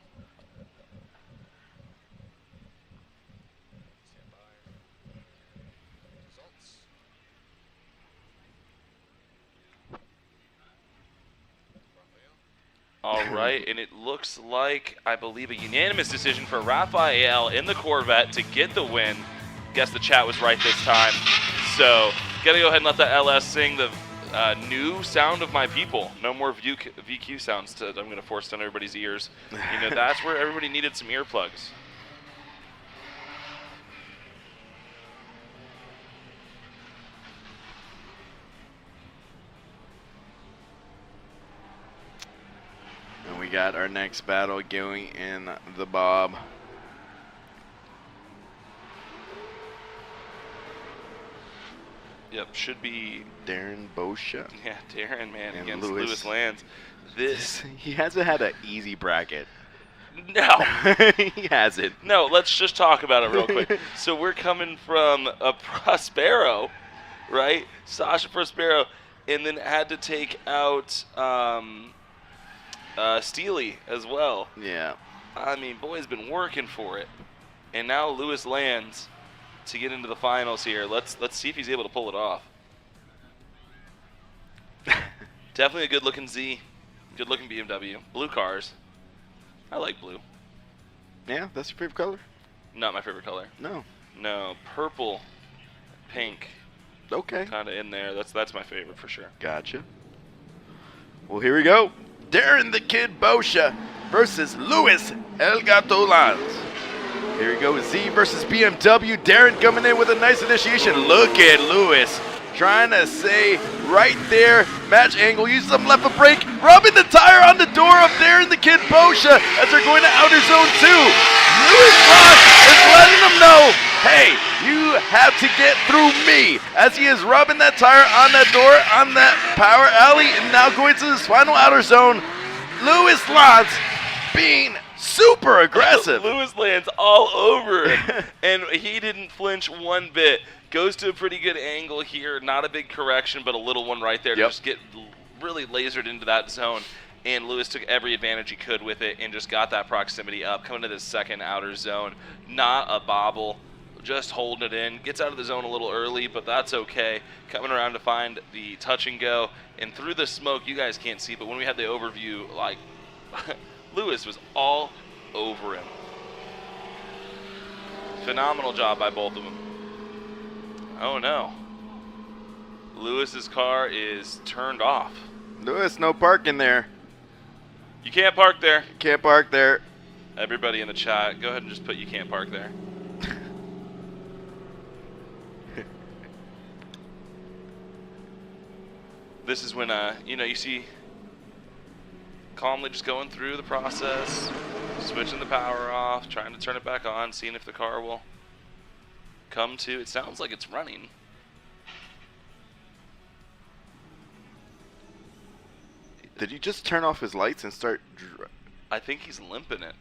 All right, and it looks like, I believe, a unanimous decision for Raphael in the Corvette to get the win. Guess the chat was right this time. So, gotta go ahead and let the LS sing the new sound of my people. No more VQ sounds I'm gonna force down everybody's ears. You know, that's where everybody needed some earplugs. And we got our next battle going in the Bob. Yep, should be Darren Boscia. Yeah, Darren, man, and against Lewis Lands. He hasn't had an easy bracket. No. He hasn't. No, let's just talk about it real quick. So we're coming from a Prospero, right? Sasha Prospero, and then had to take out Steely as well. Yeah. I mean, boy's been working for it. And now Lewis lands to get into the finals here. Let's see if he's able to pull it off. Definitely a good-looking Z. Good-looking BMW. Blue cars. I like blue. Yeah, that's your favorite color? Not my favorite color. No. No, purple, pink. Okay. Kind of in there. That's my favorite for sure. Gotcha. Well, here we go. Darren the Kid Boscia versus Luis El Gato Lanz. Here we go. Z versus BMW. Darren coming in with a nice initiation. Look at Luis trying to say right there. Match angle. Use some left foot brake. Rubbing the tire on the door of Darren the Kid Boscia as they're going to outer zone 2. Luis Lanz is letting them know, hey, you have to get through me, as he is rubbing that tire on that door on that power alley, and now going to this final outer zone. Luis Lanz being super aggressive. Lewis lands all over him, and he didn't flinch one bit. Goes to a pretty good angle here. Not a big correction, but a little one right there to just get really lasered into that zone. And Lewis took every advantage he could with it and just got that proximity up. Coming to this second outer zone. Not a bobble. Just holding it in. Gets out of the zone a little early, but that's okay. Coming around to find the touch and go. And through the smoke, you guys can't see, but when we had the overview, like, Lewis was all over him. Phenomenal job by both of them. Oh no. Lewis's car is turned off. Lewis, no parking there. You can't park there. Can't park there. Everybody in the chat, go ahead and just put you can't park there. This is when, you know, you see calmly just going through the process, switching the power off, trying to turn it back on, seeing if the car will come to. It sounds like it's running. Did he just turn off his lights and start? I think he's limping it.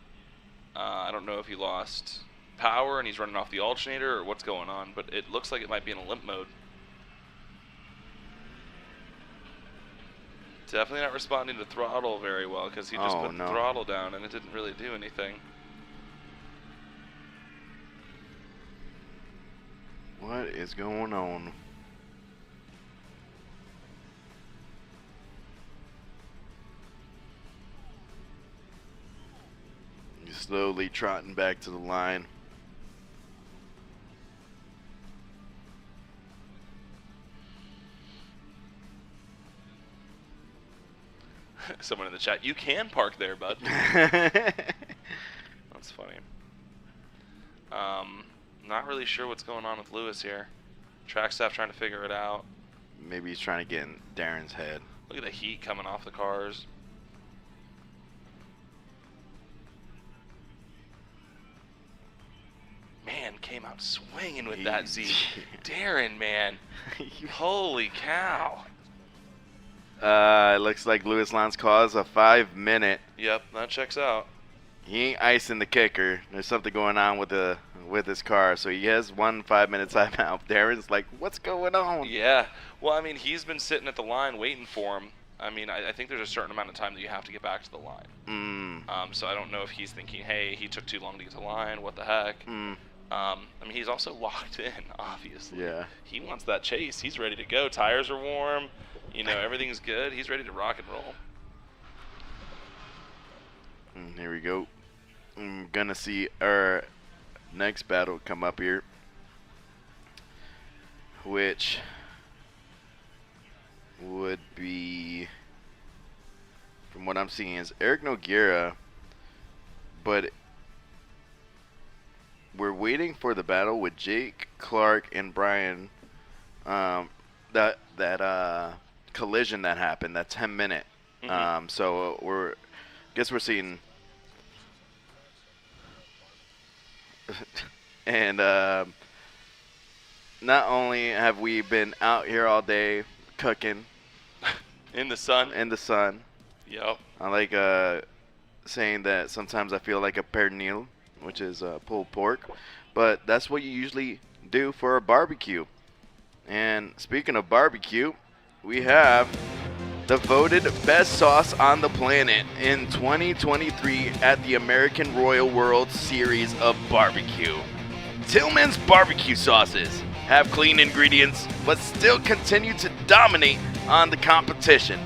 I don't know if he lost power and he's running off the alternator or what's going on, but it looks like it might be in a limp mode. Definitely not responding to throttle very well because he just put the throttle down and it didn't really do anything. What is going on? He's slowly trotting back to the line. Someone in the chat, you can park there, bud. That's funny. Not really sure what's going on with Lewis here. Track staff trying to figure it out. Maybe he's trying to get in Darren's head. Look at the heat coming off the cars. Man, came out swinging with that Z. Darren, man. Holy cow. It looks like Luis Lanz caused a 5-minute. Yep, that checks out. He ain't icing the kicker. There's something going on with his car, so he has 1 5-minute timeout. Darren's like, what's going on? Yeah. Well, I mean, he's been sitting at the line waiting for him. I mean, I think there's a certain amount of time that you have to get back to the line. So I don't know if he's thinking, hey, he took too long to get to the line. What the heck? I mean, he's also locked in, obviously. Yeah. He wants that chase. He's ready to go. Tires are warm. You know, everything's good. He's ready to rock and roll. Here we go. I'm gonna see our next battle come up here, which would be, from what I'm seeing, is Eric Nogueira, but we're waiting for the battle with Jake, Clark, and Brian. That collision that happened, that 10-minute. So guess we're seeing, and not only have we been out here all day cooking in the sun. Yep. I like saying that sometimes I feel like a pernil, which is pulled pork, but that's what you usually do for a barbecue. And speaking of barbecue, we have the voted best sauce on the planet in 2023 at the American Royal World Series of Barbecue. Tillman's barbecue sauces have clean ingredients, but still continue to dominate on the competition.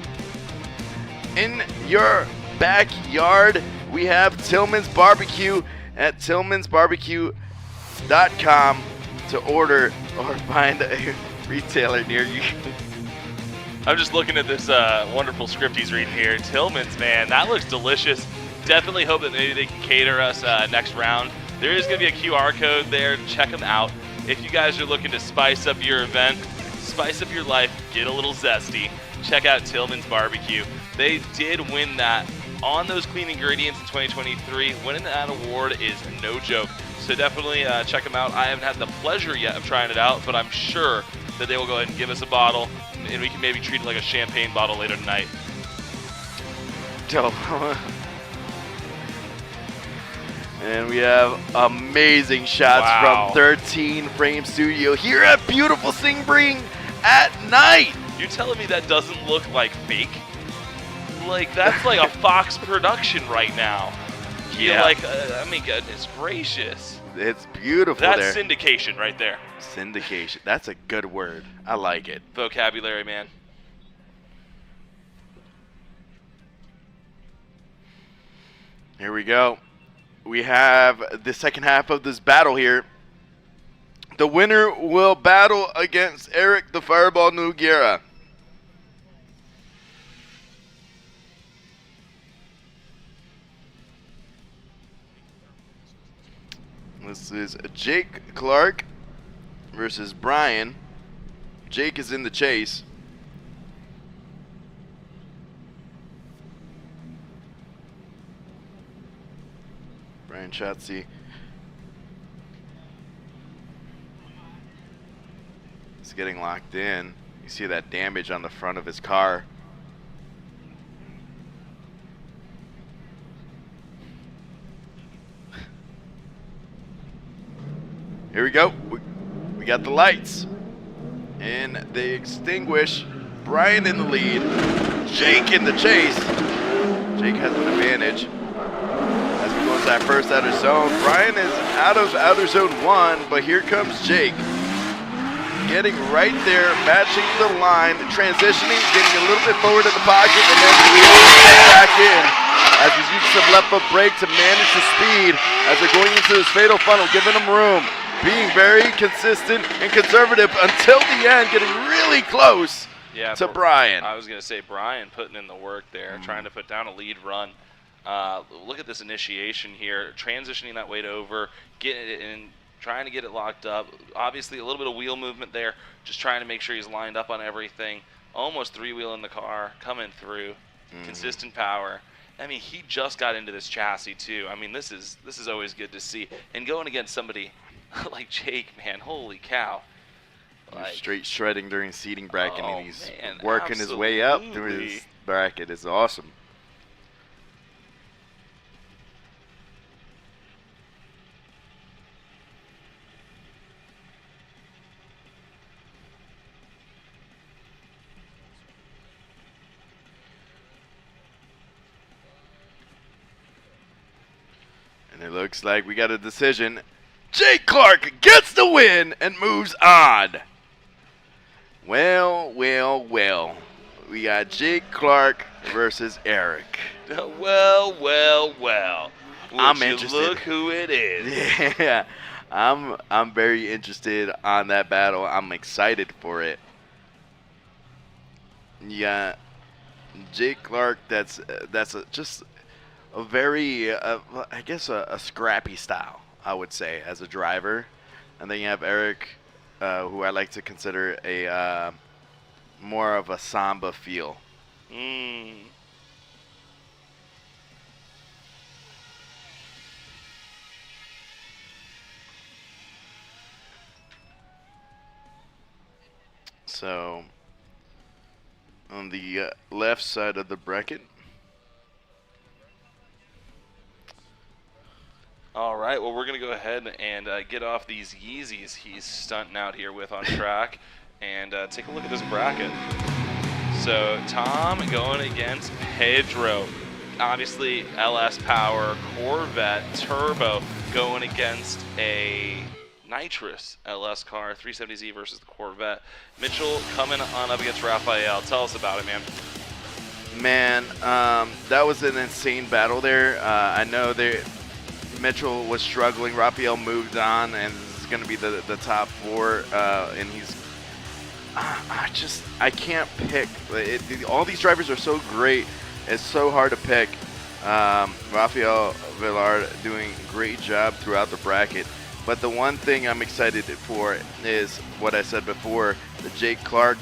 In your backyard, we have Tillman's Barbecue at tillmansbarbecue.com to order or find a retailer near you. I'm just looking at this wonderful script he's reading here. Tillman's, man, that looks delicious. Definitely hope that maybe they can cater us next round. There is going to be a QR code there. Check them out. If you guys are looking to spice up your event, spice up your life, get a little zesty, check out Tillman's Barbecue. They did win that on those clean ingredients in 2023. Winning that award is no joke. So definitely check them out. I haven't had the pleasure yet of trying it out, but I'm sure that they will go ahead and give us a bottle, and we can maybe treat it like a champagne bottle later tonight. Dope. And we have amazing shots from 13 Frame Studio here at beautiful Sebring at night. You're telling me that doesn't look like fake? Like, that's like a Fox production right now. Yeah. Like, I mean, goodness gracious. It's beautiful. That's there. syndication right there. Syndication. That's a good word. I like it. Vocabulary, man. Here we go. We have the second half of this battle here. The winner will battle against Eric the Fireball Noguera. This is Jake Clark versus Brian. Jake is in the chase. Brian Schatze. He's getting locked in. You see that damage on the front of his car. Here we go. We got the lights. And they extinguish. Brian in the lead. Jake in the chase. Jake has an advantage. As we go into that first outer zone. Brian is out of outer zone 1, but here comes Jake. Getting right there, matching the line, transitioning, getting a little bit forward in the pocket, and then wheeling back in. As he's using some left foot brake to manage the speed as they're going into this fatal funnel, giving him room. Being very consistent and conservative until the end, getting really close to Brian. I was going to say Brian putting in the work there, trying to put down a lead run. Look at this initiation here, transitioning that weight over, getting it in, trying to get it locked up. Obviously, a little bit of wheel movement there, just trying to make sure he's lined up on everything. Almost three-wheeling the car, coming through, consistent power. I mean, he just got into this chassis too. I mean, this is always good to see. And going against somebody like Jake, man, holy cow! Like, straight shredding during seating bracket, and he's man, working his way up through his bracket. Is awesome. And it looks like we got a decision. Jake Clark gets the win and moves on. Well, well, well. We got Jake Clark versus Eric. Well, well, well. I'm interested. Look who it is. Yeah, I'm very interested on that battle. I'm excited for it. You got Jake Clark. That's just a very, I guess, a scrappy style, I would say, as a driver. And then you have Eric, who I like to consider a more of a samba feel. So, on the left side of the bracket. All right, well, we're going to go ahead and get off these Yeezys he's stunting out here with on track and take a look at this bracket. So Tom going against Pedro. Obviously, LS Power, Corvette, Turbo going against a nitrous LS car, 370Z versus the Corvette. Mitchell coming on up against Raphael. Tell us about it, man. Man, that was an insane battle there. I know Mitchell was struggling. Raphael moved on, and this is going to be the top 4. And he's, I can't pick. All these drivers are so great. It's so hard to pick. Raphael Villard doing a great job throughout the bracket. But the one thing I'm excited for is what I said before, the Jake Clark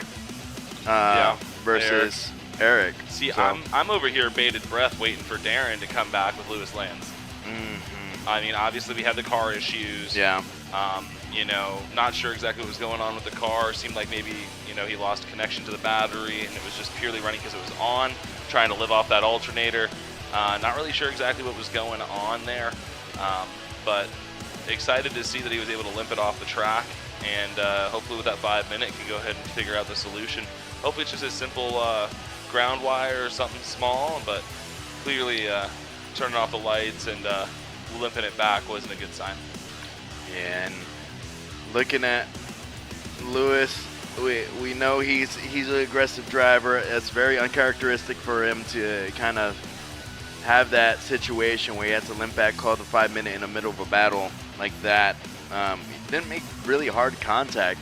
versus Eric. See, so. I'm over here bated breath waiting for Darren to come back with Lewis Lands. I mean, obviously we had the car issues. Yeah. You know, not sure exactly what was going on with the car. Seemed like maybe, you know, he lost connection to the battery and it was just purely running because it was on, trying to live off that alternator. Not really sure exactly what was going on there, but excited to see that he was able to limp it off the track, and hopefully with that 5 minute can go ahead and figure out the solution. Hopefully it's just a simple ground wire or something small, but clearly turning off the lights and limping it back wasn't a good sign. Yeah, and looking at Lewis, we know he's an aggressive driver. It's very uncharacteristic for him to kind of have that situation where he has to limp back, call the 5 minute in the middle of a battle like that. He didn't make really hard contact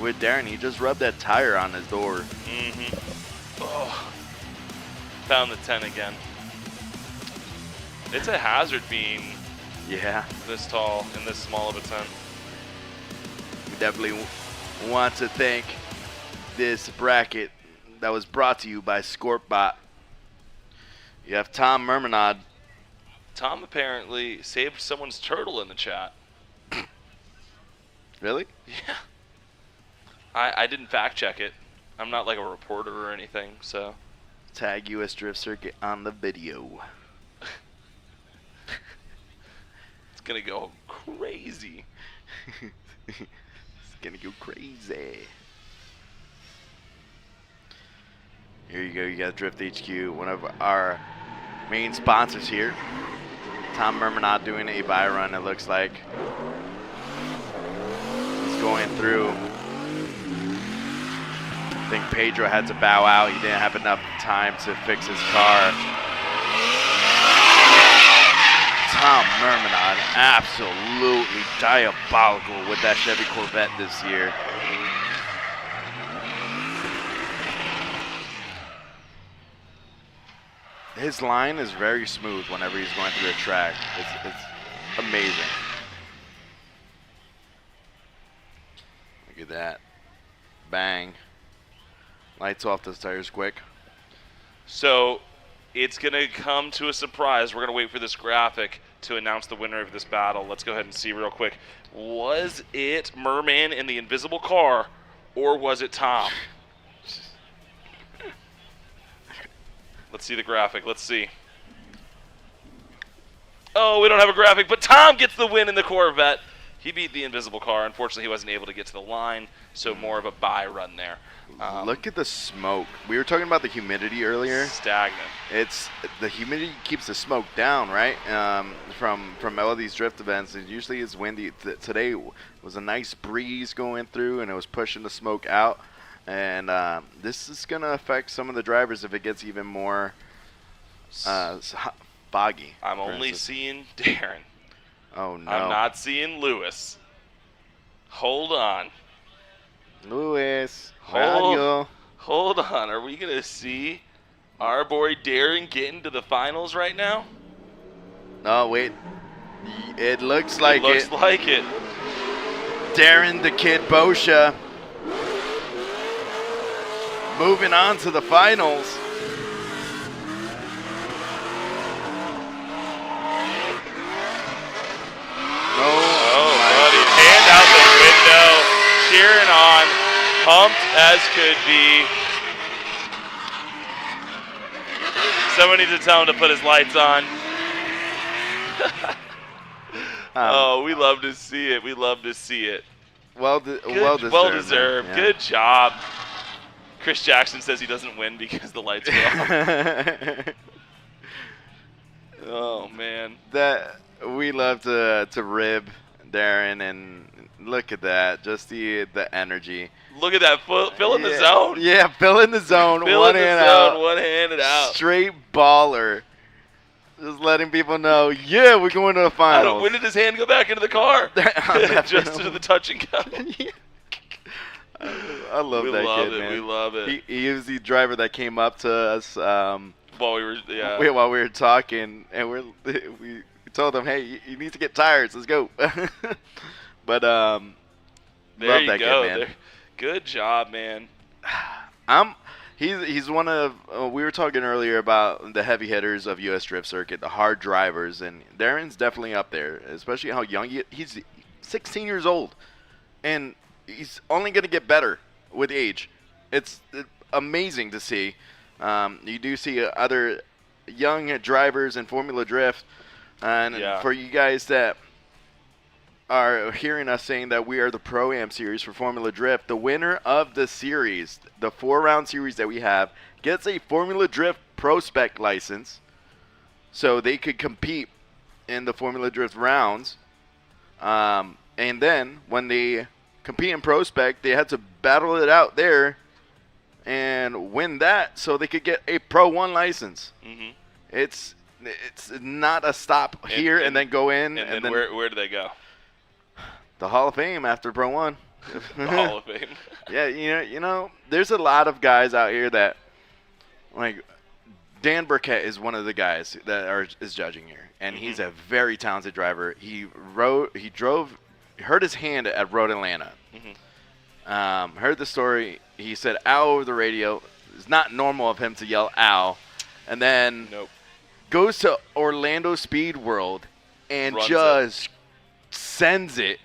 with Darren. He just rubbed that tire on his door. Oh, found the 10 again. It's a hazard being this tall and this small of a 10. We definitely want to thank this bracket that was brought to you by Scorpbot. You have Tom Mermanod. Tom apparently saved someone's turtle in the chat. Really? Yeah. I didn't fact check it. I'm not like a reporter or anything, so. Tag US Drift Circuit on the video. It's gonna go crazy. It's gonna go crazy. Here you go, you got Drift HQ, one of our main sponsors here. Tom Mermanod doing a buy run, it looks like. He's going through. I think Pedro had to bow out. He didn't have enough time to fix his car. Tom Mermanod, absolutely diabolical with that Chevy Corvette this year. His line is very smooth whenever he's going through a track. It's amazing. Look at that. Bang. Lights off those tires quick. So it's going to come to a surprise. We're going to wait for this graphic to announce the winner of this battle. Let's go ahead and see real quick. Was it Merman in the invisible car, or was it Tom? Let's see the graphic. Let's see. Oh, we don't have a graphic, but Tom gets the win in the Corvette. He beat the invisible car. Unfortunately, he wasn't able to get to the line, so more of a buy run there. Look at the smoke. We were talking about the humidity earlier. Stagnant. It's the humidity keeps the smoke down, right? From all these drift events, it usually is windy. Today was a nice breeze going through, and it was pushing the smoke out. And this is going to affect some of the drivers if it gets even more foggy. I'm only seeing Darren. Oh, no. I'm not seeing Lewis. Hold on. Lewis. Hold on. Are we going to see our boy Darren get into the finals right now? Oh, wait. It looks like it. Looks like it. Darren the Kid Boscia moving on to the finals. Oh, buddy. Hand out the window. Cheering on. Pumped as could be. Someone needs to tell him to put his lights on. Oh, we love to see it. We love to see it. Well deserved. Yeah. Good job. Chris Jackson says he doesn't win because the lights go off. Oh man, that we love to rib Darren, and look at that, just the energy. Look at that, fill in the zone. Yeah, fill in the zone. Fill in the zone, one-handed out. Straight baller. Just letting people know, yeah, we're going to the finals. When did his hand go back into the car? Just to the touch and go. I love that kid, man. We love it. He was the driver that came up to us while we were talking, and we told him, hey, you need to get tires. Let's go. But there love you that go. kid, man. Good job, man. He's one of we were talking earlier about the heavy hitters of US Drift Circuit, the hard drivers, and Darren's definitely up there, especially how young he's 16 years old, and he's only going to get better with age. It's amazing to see. You do see other young drivers in Formula Drift, and for you guys that are hearing us saying that we are the Pro-Am series for Formula Drift, the winner of the series, the 4-round series that we have, gets a Formula Drift Pro Spec license so they could compete in the Formula Drift rounds. And then when they compete in Pro Spec, they had to battle it out there and win that so they could get a Pro 1 license. Mm-hmm. It's not a stop here and then go in. And then where do they go? The Hall of Fame after Pro 1. The Hall of Fame. Yeah, you know, there's a lot of guys out here that, like, Dan Burkett is one of the guys that is judging here, and he's a very talented driver. He hurt his hand at Road Atlanta. Heard the story. He said ow over the radio. It's not normal of him to yell ow, and then goes to Orlando Speed World and just sends it.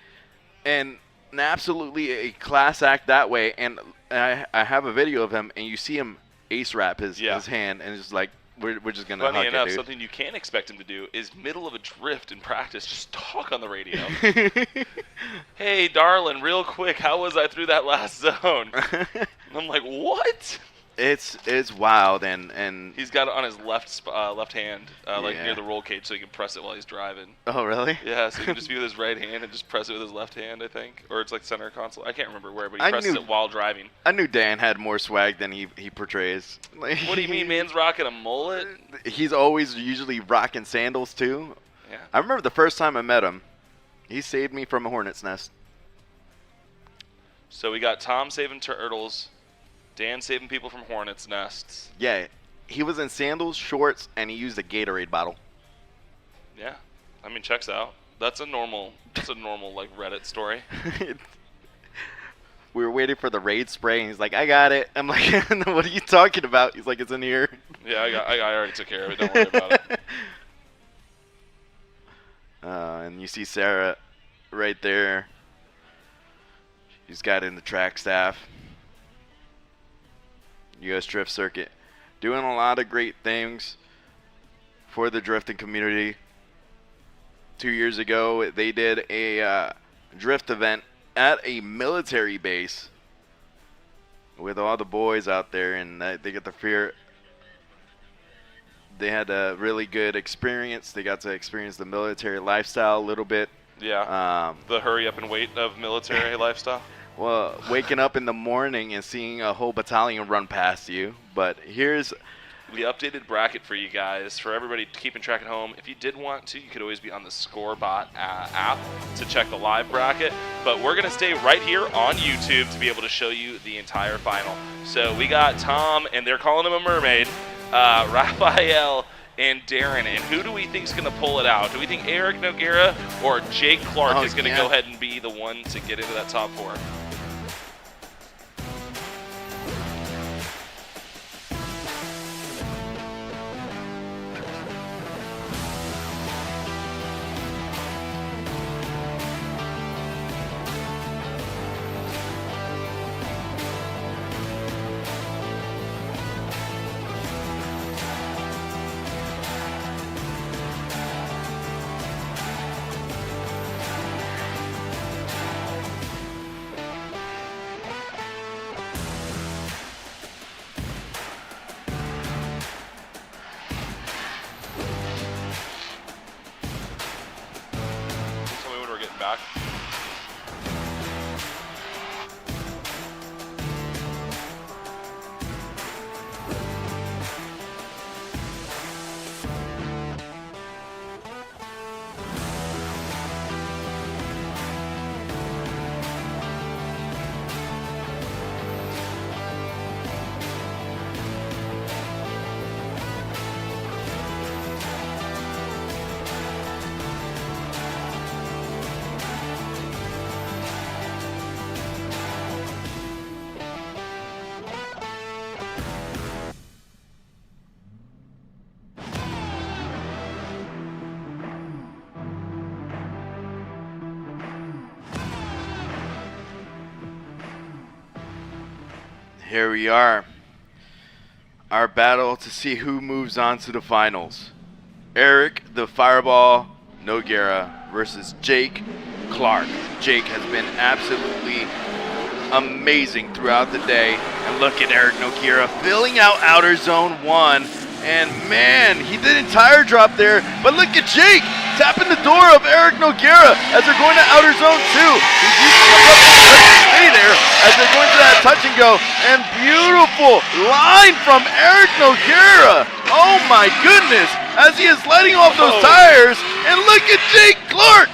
And absolutely a class act that way. And I have a video of him, and you see him ace wrap his hand, and it's just like, we're just going to hug Funny enough, it, dude. something you can't expect him to do is middle of a drift in practice, just talk on the radio. Hey, darling, real quick, how was I through that last zone? I'm like, what? It's wild, and he's got it on his left hand, like near the roll cage, so he can press it while he's driving. Oh, really? Yeah, so he can just be with his right hand and just press it with his left hand, I think, or it's like center console. I can't remember where, but he presses it while driving. I knew Dan had more swag than he portrays. What do you mean, man's rocking a mullet? He's always usually rocking sandals too. Yeah. I remember the first time I met him, he saved me from a hornet's nest. So we got Tom saving turtles. Dan saving people from hornets' nests. Yeah, he was in sandals, shorts, and he used a Gatorade bottle. Yeah, I mean, checks out. That's a normal like Reddit story. We were waiting for the raid spray, and he's like, "I got it." I'm like, "What are you talking about?" He's like, "It's in here." Yeah, I already took care of it. Don't worry about it. And you see Sarah right there. She's got in the track staff. US Drift Circuit, doing a lot of great things for the drifting community. 2 years ago, they did a drift event at a military base with all the boys out there, and they get the fear. They had a really good experience. They got to experience the military lifestyle a little bit. Yeah. The hurry up and wait of military lifestyle. Well, waking up in the morning and seeing a whole battalion run past you. But here's the updated bracket for you guys, for everybody keeping track at home. If you did want to, you could always be on the Scorebot app to check the live bracket. But we're going to stay right here on YouTube to be able to show you the entire final. So we got Tom, and they're calling him a mermaid, Raphael, and Darren. And who do we think is going to pull it out? Do we think Eric Noguera or Jake Clark is going to go ahead and be the one to get into that top 4? back. Here we are. Our battle to see who moves on to the finals. Eric the Fireball Noguera versus Jake Clark. Jake has been absolutely amazing throughout the day. And look at Eric Noguera filling out outer zone 1. And man, he didn't tire drop there. But look at Jake tapping the door of Eric Noguera as they're going to outer zone 2. He's using the stay there as they're going to that touch and go. And beautiful line from Eric Noguera. Oh my goodness, as he is letting off those tires. And look at Jake Clark.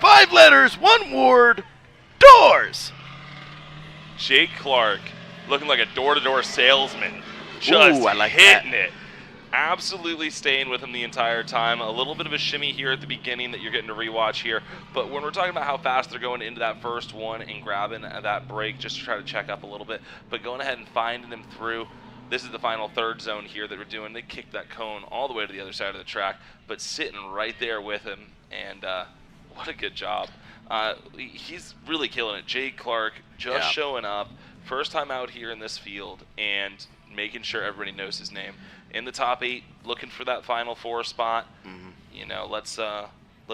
5 letters, 1 word, doors. Jake Clark looking like a door-to-door salesman. Just I like hitting it. Absolutely staying with him the entire time. A little bit of a shimmy here at the beginning that you're getting to rewatch here. But when we're talking about how fast they're going into that first one and grabbing that break just to try to check up a little bit, but going ahead and finding him through. This is the final third zone here that we're doing. They kicked that cone all the way to the other side of the track, but sitting right there with him. And what a good job. He's really killing it. Jake Clark just showing up. First time out here in this field and making sure everybody knows his name. In the top 8, looking for that final 4 spot. You know, let's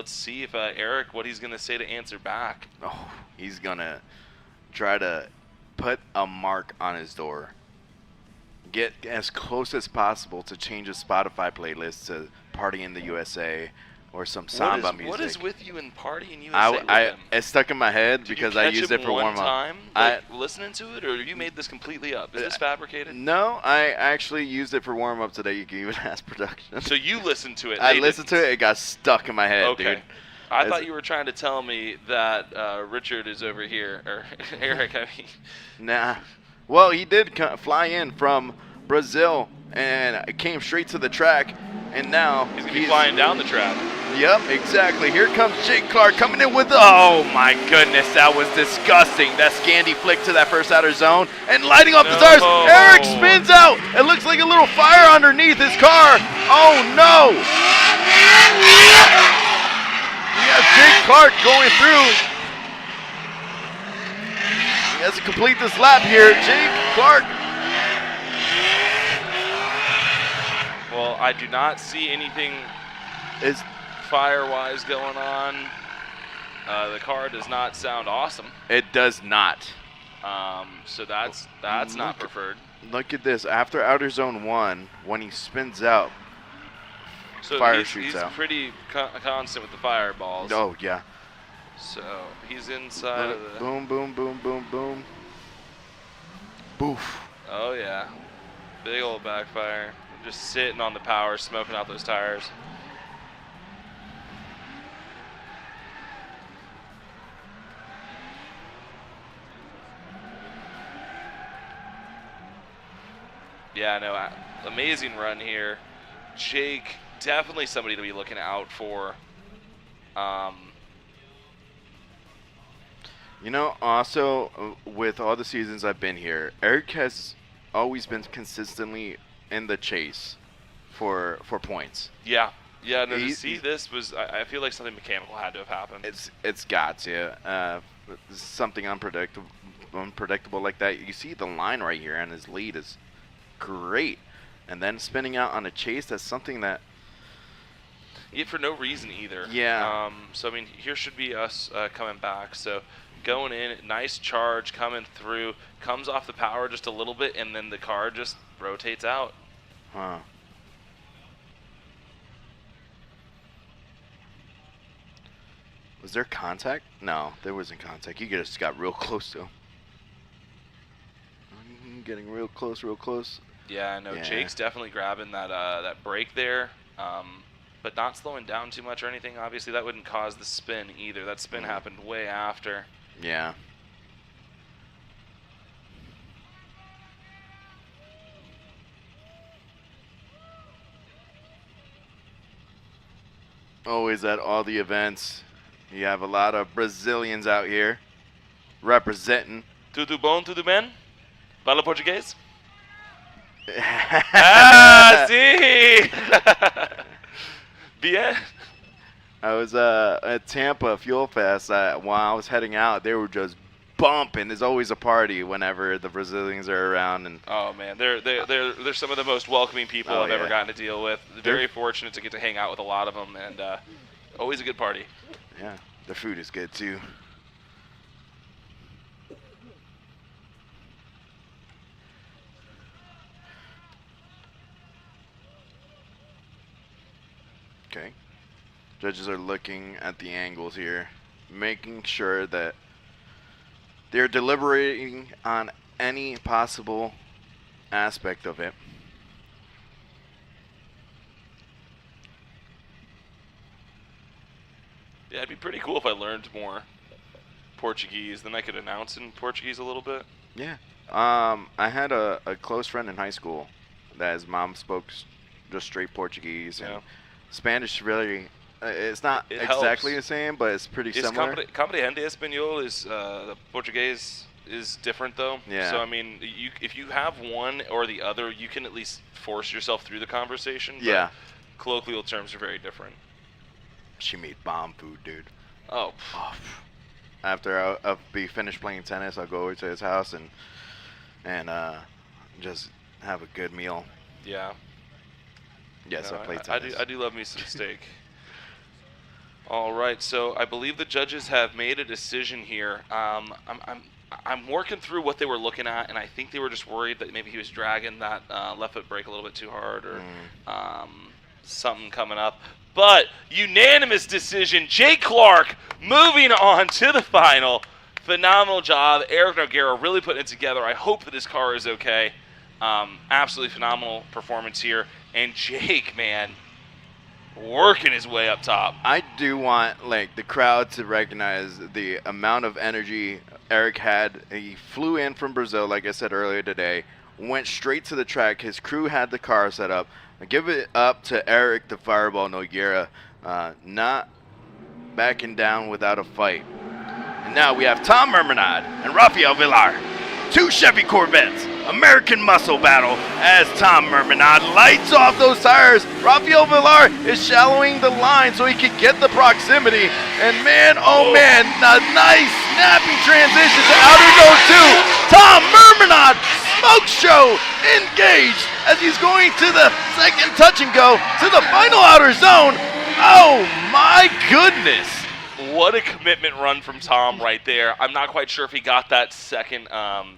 see if Eric, what he's gonna say to answer back. Oh, he's gonna try to put a mark on his door. Get as close as possible to change his Spotify playlist to Party in the USA or some samba music. What is with you in Party in USA? It's stuck in my head because I used it for warm up. Time, like, listening to it, or you made this completely up? Is this fabricated? No, I actually used it for warm up today. You can even ask production. So you listened to it? I listened to it. It got stuck in my head, dude. I thought you were trying to tell me that Richard is over here, or Eric. I mean, nah. Well, he did fly in from Brazil and came straight to the track, and now he's gonna be flying down the track. Yep, exactly. Here comes Jake Clark coming in with, oh my goodness, that was disgusting. That Scandi flick to that first outer zone and lighting up the tires. Eric spins out. It looks like a little fire underneath his car. Oh no. We have Jake Clark going through. He has to complete this lap here. Jake Clark. Well, I do not see anything fire-wise going on. The car does not sound awesome. It does not. So that's not preferred. Look at this. After outer zone 1, when he spins out, so fire shoots out. He's pretty constant with the fireballs. Oh, yeah. So he's inside of the... Boom, boom, boom, boom, boom. Boof. Oh, yeah. Big old backfire. Just sitting on the power, smoking out those tires. Yeah, no, amazing run here. Jake, definitely somebody to be looking out for. You know, also, with all the seasons I've been here, Eric has always been consistently in the chase for points. Yeah. Yeah, no, to see this was, I feel like something mechanical had to have happened. It's got to. Something unpredictable like that. You see the line right here, and his lead is great. And then spinning out on a chase, that's something that... Yeah, for no reason either. Yeah. So, I mean, here should be us coming back. So, going in, nice charge coming through, comes off the power just a little bit, and then the car just rotates out. Huh. Was there contact? No, there wasn't contact. He just got real close to him. Getting real close, real close. Yeah, no, Yeah. Jake's definitely grabbing that that brake there, but not slowing down too much or anything. Obviously, that wouldn't cause the spin either. That spin happened way after. Yeah. Always at all the events, you have a lot of Brazilians out here representing. Tudo bom, tudo bem? Fala português? Ah, sim! Bien. I was at Tampa Fuel Fest. While I was heading out, they were just bumping. There's always a party whenever the Brazilians are around. And Oh man, they're some of the most welcoming people Oh, I've ever yeah. gotten to deal with. Very fortunate to get to hang out with a lot of them, and always a good party. yeah, the food is good too. Okay. Judges are looking at the angles here, making sure that they're deliberating on any possible aspect of it. Yeah, it'd be pretty cool if I learned more Portuguese. Then I could announce in Portuguese a little bit. Yeah. I had a close friend in high school that his mom spoke just straight Portuguese, and Yeah. Spanish really, it's not It exactly helps. the same, but it's pretty Is similar. compreende español is the Portuguese is different though. Yeah. So I mean, if you have one or the other, you can at least force yourself through the conversation. But Yeah. colloquial terms are very different. She made bomb food, dude. Oh, After I'll be finished playing tennis, I'll go over to his house and just have a good meal. yeah. Yes, No, I play tennis. I do love me some steak. All right, so I believe the judges have made a decision here. I'm working through what they were looking at, and I think they were just worried that maybe he was dragging that left foot brake a little bit too hard, or something coming up. But unanimous decision, Jake Clark moving on to the final. Phenomenal job, Eric Noguera really putting it together. I hope that his car is okay. Absolutely phenomenal performance here. And Jake, man, working his way up top. I do want the crowd to recognize the amount of energy Eric had. He flew in from Brazil, like I said earlier today, went straight to the track. His crew had the car set up. I give it up to Eric the Fireball Noguera, not backing down without a fight. And now we have Tom Mermanad and Rafael Villar, two Chevy Corvettes. American muscle battle as Tom Mermanad lights off those tires. Rafael Villar is shallowing the line so he can get the proximity. And man, oh man, a nice snapping transition to outer node 2. Tom Mermanad, smoke show, engaged as he's going to the second touch and go to the final outer zone. Oh my goodness. What a commitment run from Tom right there. I'm not quite sure if he got that second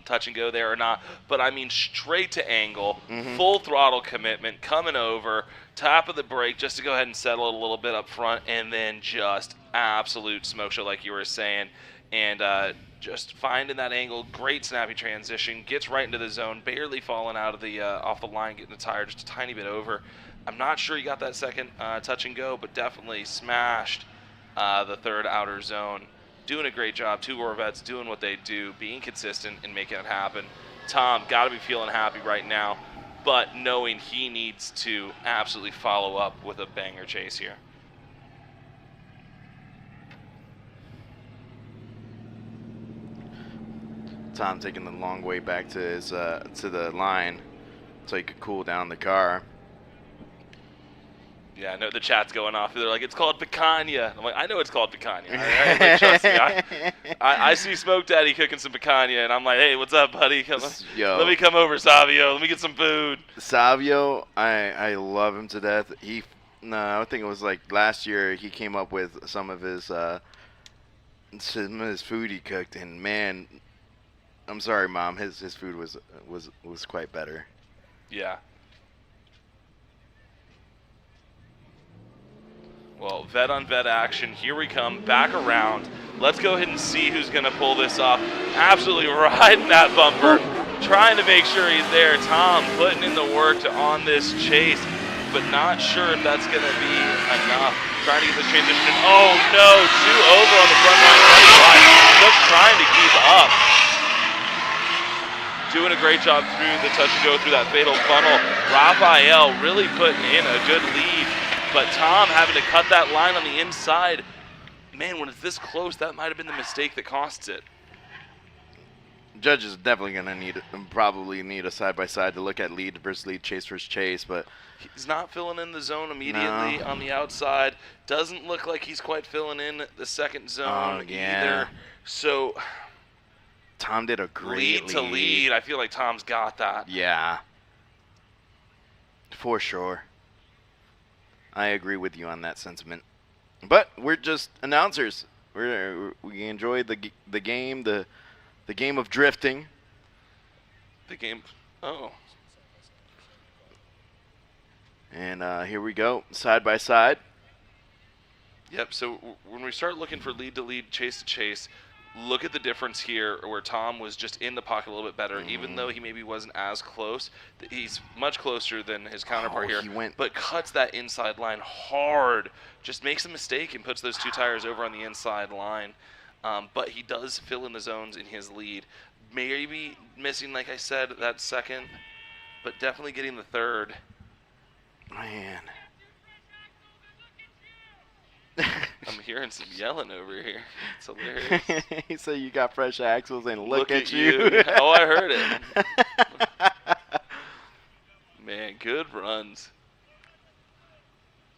touch and go there or not, but I mean straight to angle, full throttle commitment, coming over, top of the brake just to go ahead and settle it a little bit up front, and then just absolute smoke show like you were saying. And just finding that angle, great snappy transition, gets right into the zone, barely falling out of the off the line, getting the tire just a tiny bit over. I'm not sure he got that second touch and go, but definitely smashed the third outer zone. Doing a great job. Two Corvettes doing what they do, being consistent and making it happen. Tom got to be feeling happy right now, but knowing he needs to absolutely follow up with a banger chase here. Tom taking the long way back to his to the line so he could cool down the car. Yeah, I know the chat's going off. They're like, it's called picanha. I'm like, I know it's called picanha. All right? Like, trust me. I see Smoke Daddy cooking some picanha, and I'm like, hey, what's up, buddy? Yo. Let me come over, Savio. Let me get some food. Savio, I love him to death. I think it was like last year he came up with some of his food he cooked, and man, I'm sorry, Mom, his food was quite better. Yeah. Well, vet on vet action. Here we come, back around. Let's go ahead and see who's going to pull this off. Absolutely riding that bumper, trying to make sure he's there. Tom putting in the work on this chase, but not sure if that's going to be enough. Trying to get this transition in. Oh no, 2 over on the front line. Just trying to keep up. Doing a great job through the touch and go through that fatal funnel. Raphael really putting in a good lead, but Tom having to cut that line on the inside. Man, when it's this close, that might have been the mistake that costs it. Judge is definitely going to probably need a side-by-side to look at lead versus lead, chase versus chase, but he's not filling in the zone immediately on the outside. Doesn't look like he's quite filling in the second zone either. So Tom did a great lead to lead. I feel like Tom's got that. Yeah, for sure. I agree with you on that sentiment. But we're just announcers. We enjoy the game, the game of drifting. The game. Oh. And here we go, side by side. Yep. So when we start looking for lead to lead, chase to chase, look at the difference here where Tom was just in the pocket a little bit better, even though he maybe wasn't as close. He's much closer than his counterpart here, but cuts that inside line hard, just makes a mistake and puts those 2 tires over on the inside line. But he does fill in the zones in his lead. Maybe missing, like I said, that second, but definitely getting the third. Man. I'm hearing some yelling over here. It's hilarious. He said you got fresh axles and look at you. Oh, I heard it. Man, good runs.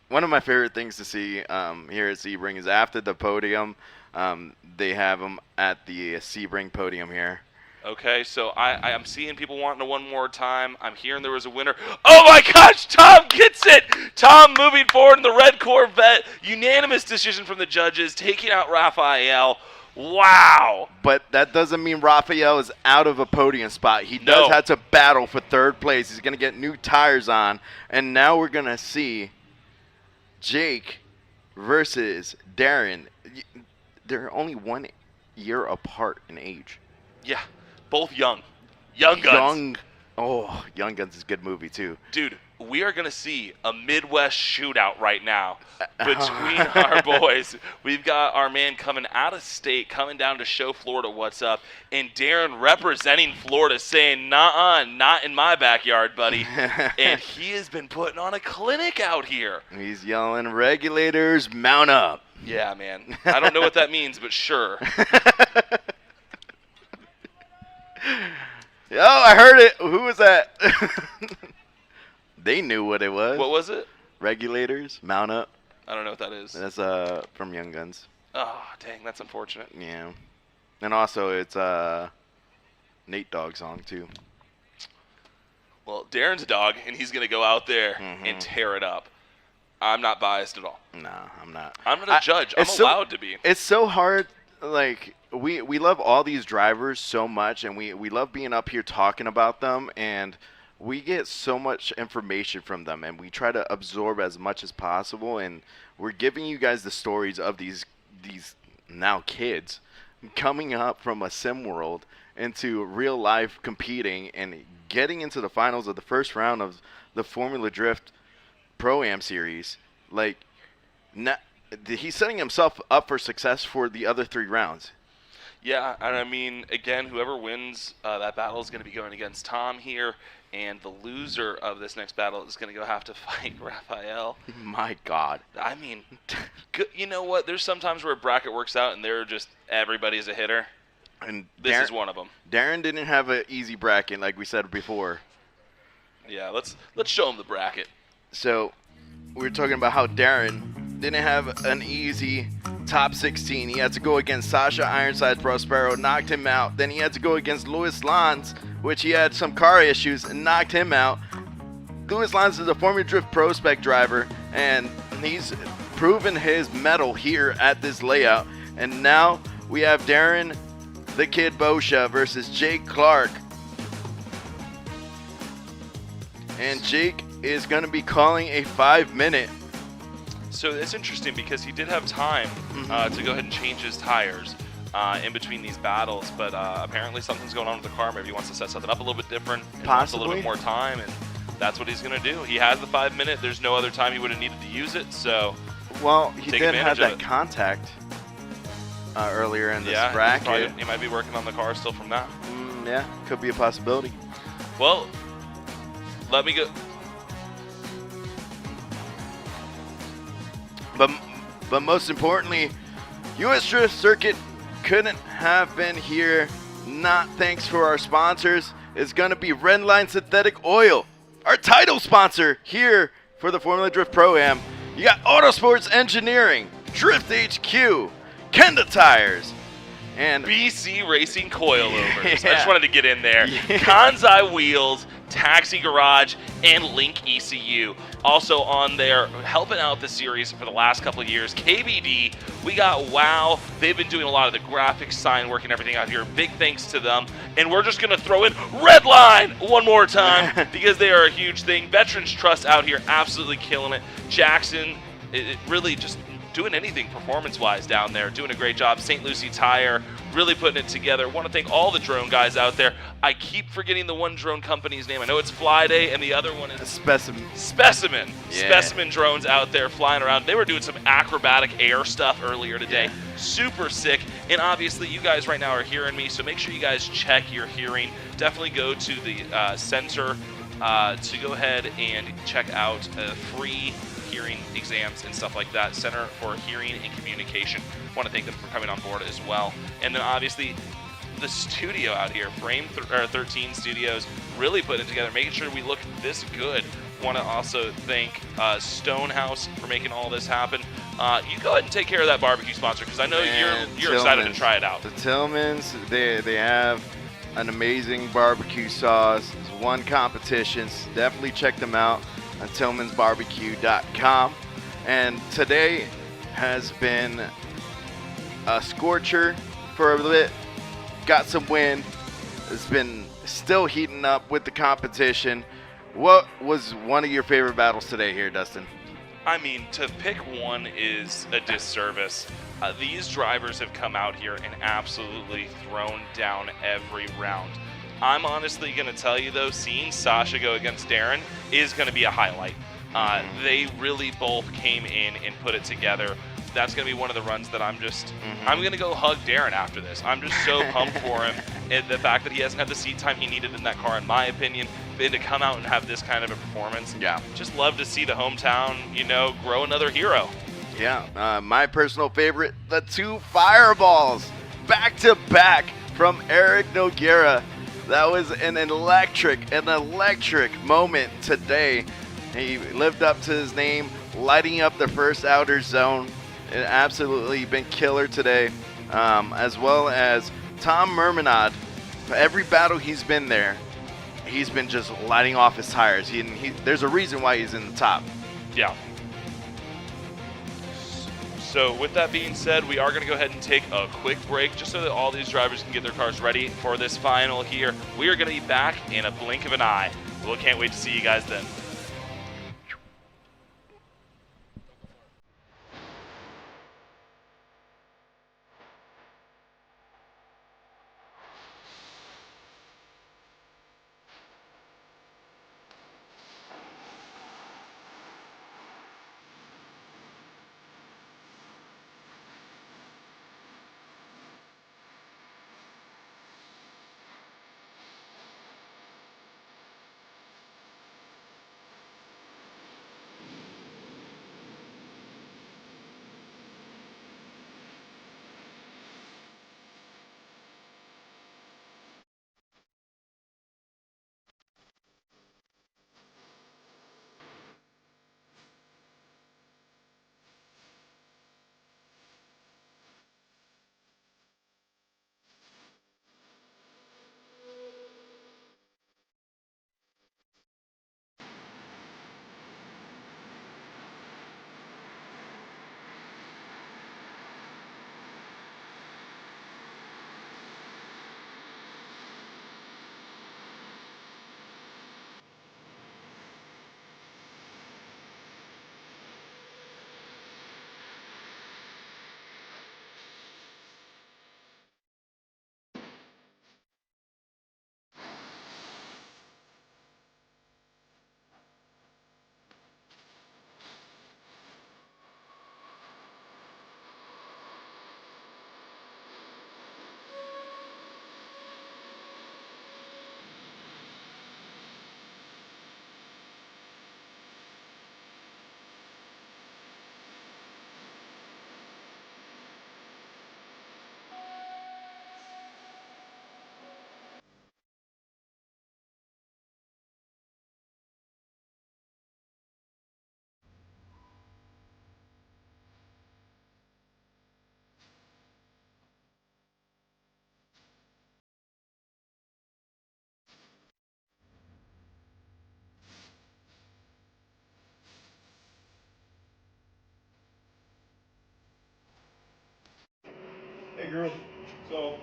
One of my favorite things to see here at Sebring is after the podium, they have them at the Sebring podium here. Okay, so I'm seeing people wanting to one more time. I'm hearing there was a winner. Oh my gosh, Tom gets it! Tom moving forward in the red Corvette. Unanimous decision from the judges, taking out Raphael. Wow. But that doesn't mean Raphael is out of a podium spot. He does have to battle for 3rd place. He's going to get new tires on. And now we're going to see Jake versus Darren. They're only 1 year apart in age. Yeah. Both young. Young Guns. Young Guns is a good movie, too. Dude, we are going to see a Midwest shootout right now between our boys. We've got our man coming out of state, coming down to show Florida what's up, and Darren representing Florida saying, "Nuh-uh, not in my backyard, buddy." And he has been putting on a clinic out here. He's yelling, "Regulators, mount up." Yeah, man. I don't know what that means, but sure. Oh, I heard it. Who was that? They knew what it was. What was it? Regulators, mount up. I don't know what that is. That's from Young Guns. Oh, dang, that's unfortunate. Yeah. And also it's Nate Dogg song too. Well, Darren's a dog, and he's going to go out there and tear it up. I'm not biased at all. No, I'm not. I'm not a judge. I'm allowed to be. It's so hard. Like, we love all these drivers so much, and we love being up here talking about them, and we get so much information from them, and we try to absorb as much as possible, and we're giving you guys the stories of these now kids coming up from a sim world into real life competing and getting into the finals of the first round of the Formula Drift ProAm series. Like, he's setting himself up for success for the other 3 rounds. Yeah, and I mean, again, whoever wins that battle is going to be going against Tom here, and the loser of this next battle is going to have to fight Raphael. My God. I mean, you know what? There's sometimes where a bracket works out and they're just everybody's a hitter. And this is one of them. Darren didn't have an easy bracket like we said before. Yeah, let's show him the bracket. So, we were talking about how Darren didn't have an easy top 16. He had to go against Sasha Ironsides Prospero, knocked him out. Then he had to go against Luis Lanz, which he had some car issues, and knocked him out. Luis Lanz is a Formula Drift Pro Spec driver, and he's proven his mettle here at this layout. And now we have Darren the Kid Boscia versus Jake Clark. And Jake is going to be calling a 5-minute. So it's interesting because he did have time to go ahead and change his tires in between these battles, but apparently something's going on with the car. Maybe he wants to set something up a little bit different. And wants a little bit more time, and that's what he's going to do. He has the 5 minute. There's no other time he would have needed to use it, so well, he did have that it. contact earlier in this bracket. He might be working on the car still from that. Yeah, could be a possibility. Well, let me go. But most importantly, US Drift Circuit couldn't have been here not thanks for our sponsors. It's going to be Redline Synthetic Oil, our title sponsor here for the Formula Drift Pro-Am. You got Autosports Engineering, Drift HQ, Kenda Tires, and BC Racing Coilovers. I Yeah. just wanted to get in there. Kansei Wheels, Taxi Garage, and Link ECU. Also on there, helping out the series for the last couple of years. KBD, we got WOW. They've been doing a lot of the graphics, sign work, and everything out here. Big thanks to them. And we're just going to throw in Redline one more time because they are a huge thing. Veterans Trust out here, absolutely killing it. Jackson, it really just doing anything performance-wise down there, doing a great job. St. Lucie Tire, really putting it together. Want to thank all the drone guys out there. I keep forgetting the one drone company's name. I know it's FLYDAY, and the other one is Specimen. Yeah. Specimen drones out there flying around. They were doing some acrobatic air stuff earlier today. Yeah. Super sick. And obviously, you guys right now are hearing me, so make sure you guys check your hearing. Definitely go to the center to go ahead and check out free hearing exams and stuff like that. Center for Hearing and Communication. Want to thank them for coming on board as well. And then obviously the studio out here, Frame 13 Studios, really putting it together, making sure we look this good. Want to also thank Stonehouse for making all this happen. You go ahead and take care of that barbecue sponsor because I know you're excited to try it out. The Tillmans, they have an amazing barbecue sauce. It's won competitions. Definitely check them out on tillmansbarbecue.com. And today has been a scorcher for a bit. Got some wind. It's been still heating up with the competition. What was one of your favorite battles today here, Dustin? I mean, to pick one is a disservice. These drivers have come out here and absolutely thrown down every round. I'm honestly going to tell you, though, seeing Sasha go against Darren is going to be a highlight. They really both came in and put it together. That's going to be one of the runs that I'm going to go hug Darren after this. I'm just so pumped for him. And the fact that he hasn't had the seat time he needed in that car, in my opinion, and to come out and have this kind of a performance. Yeah. Just love to see the hometown, grow another hero. Yeah, my personal favorite, the two fireballs back to back from Eric Noguera. That was an electric moment today. He lived up to his name, lighting up the first outer zone. It absolutely been killer today, as well as Tom Mermanod. Every battle he's been there, he's been just lighting off his tires. There's a reason why he's in the top. Yeah. So with that being said, we are going to go ahead and take a quick break just so that all these drivers can get their cars ready for this final here. We are going to be back in a blink of an eye. We can't wait to see you guys then. girl. So.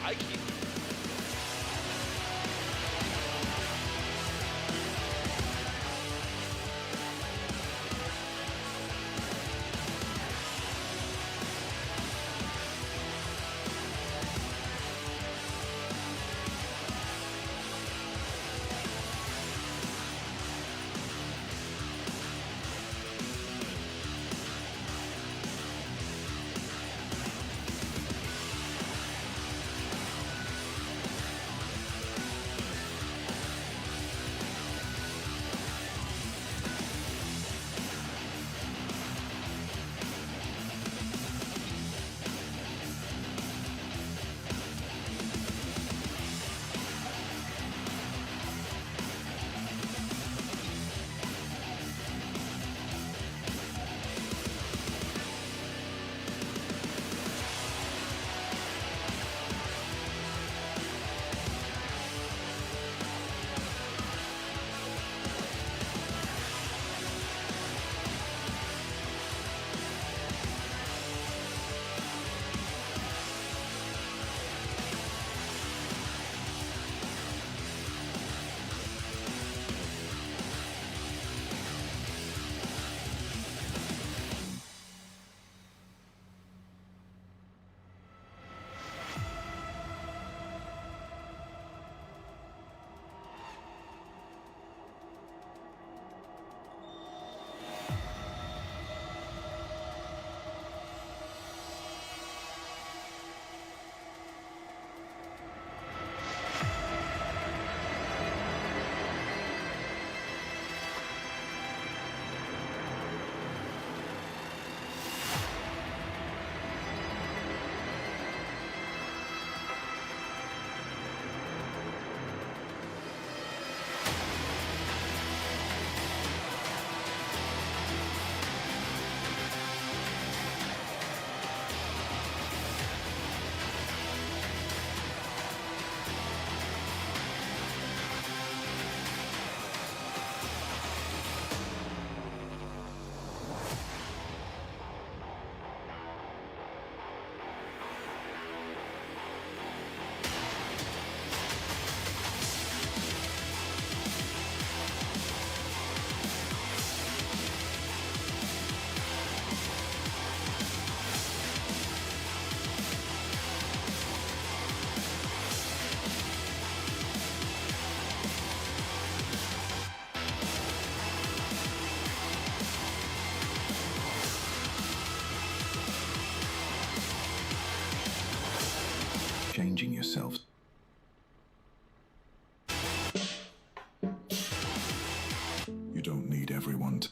I keep. Changing yourself. You don't need everyone to.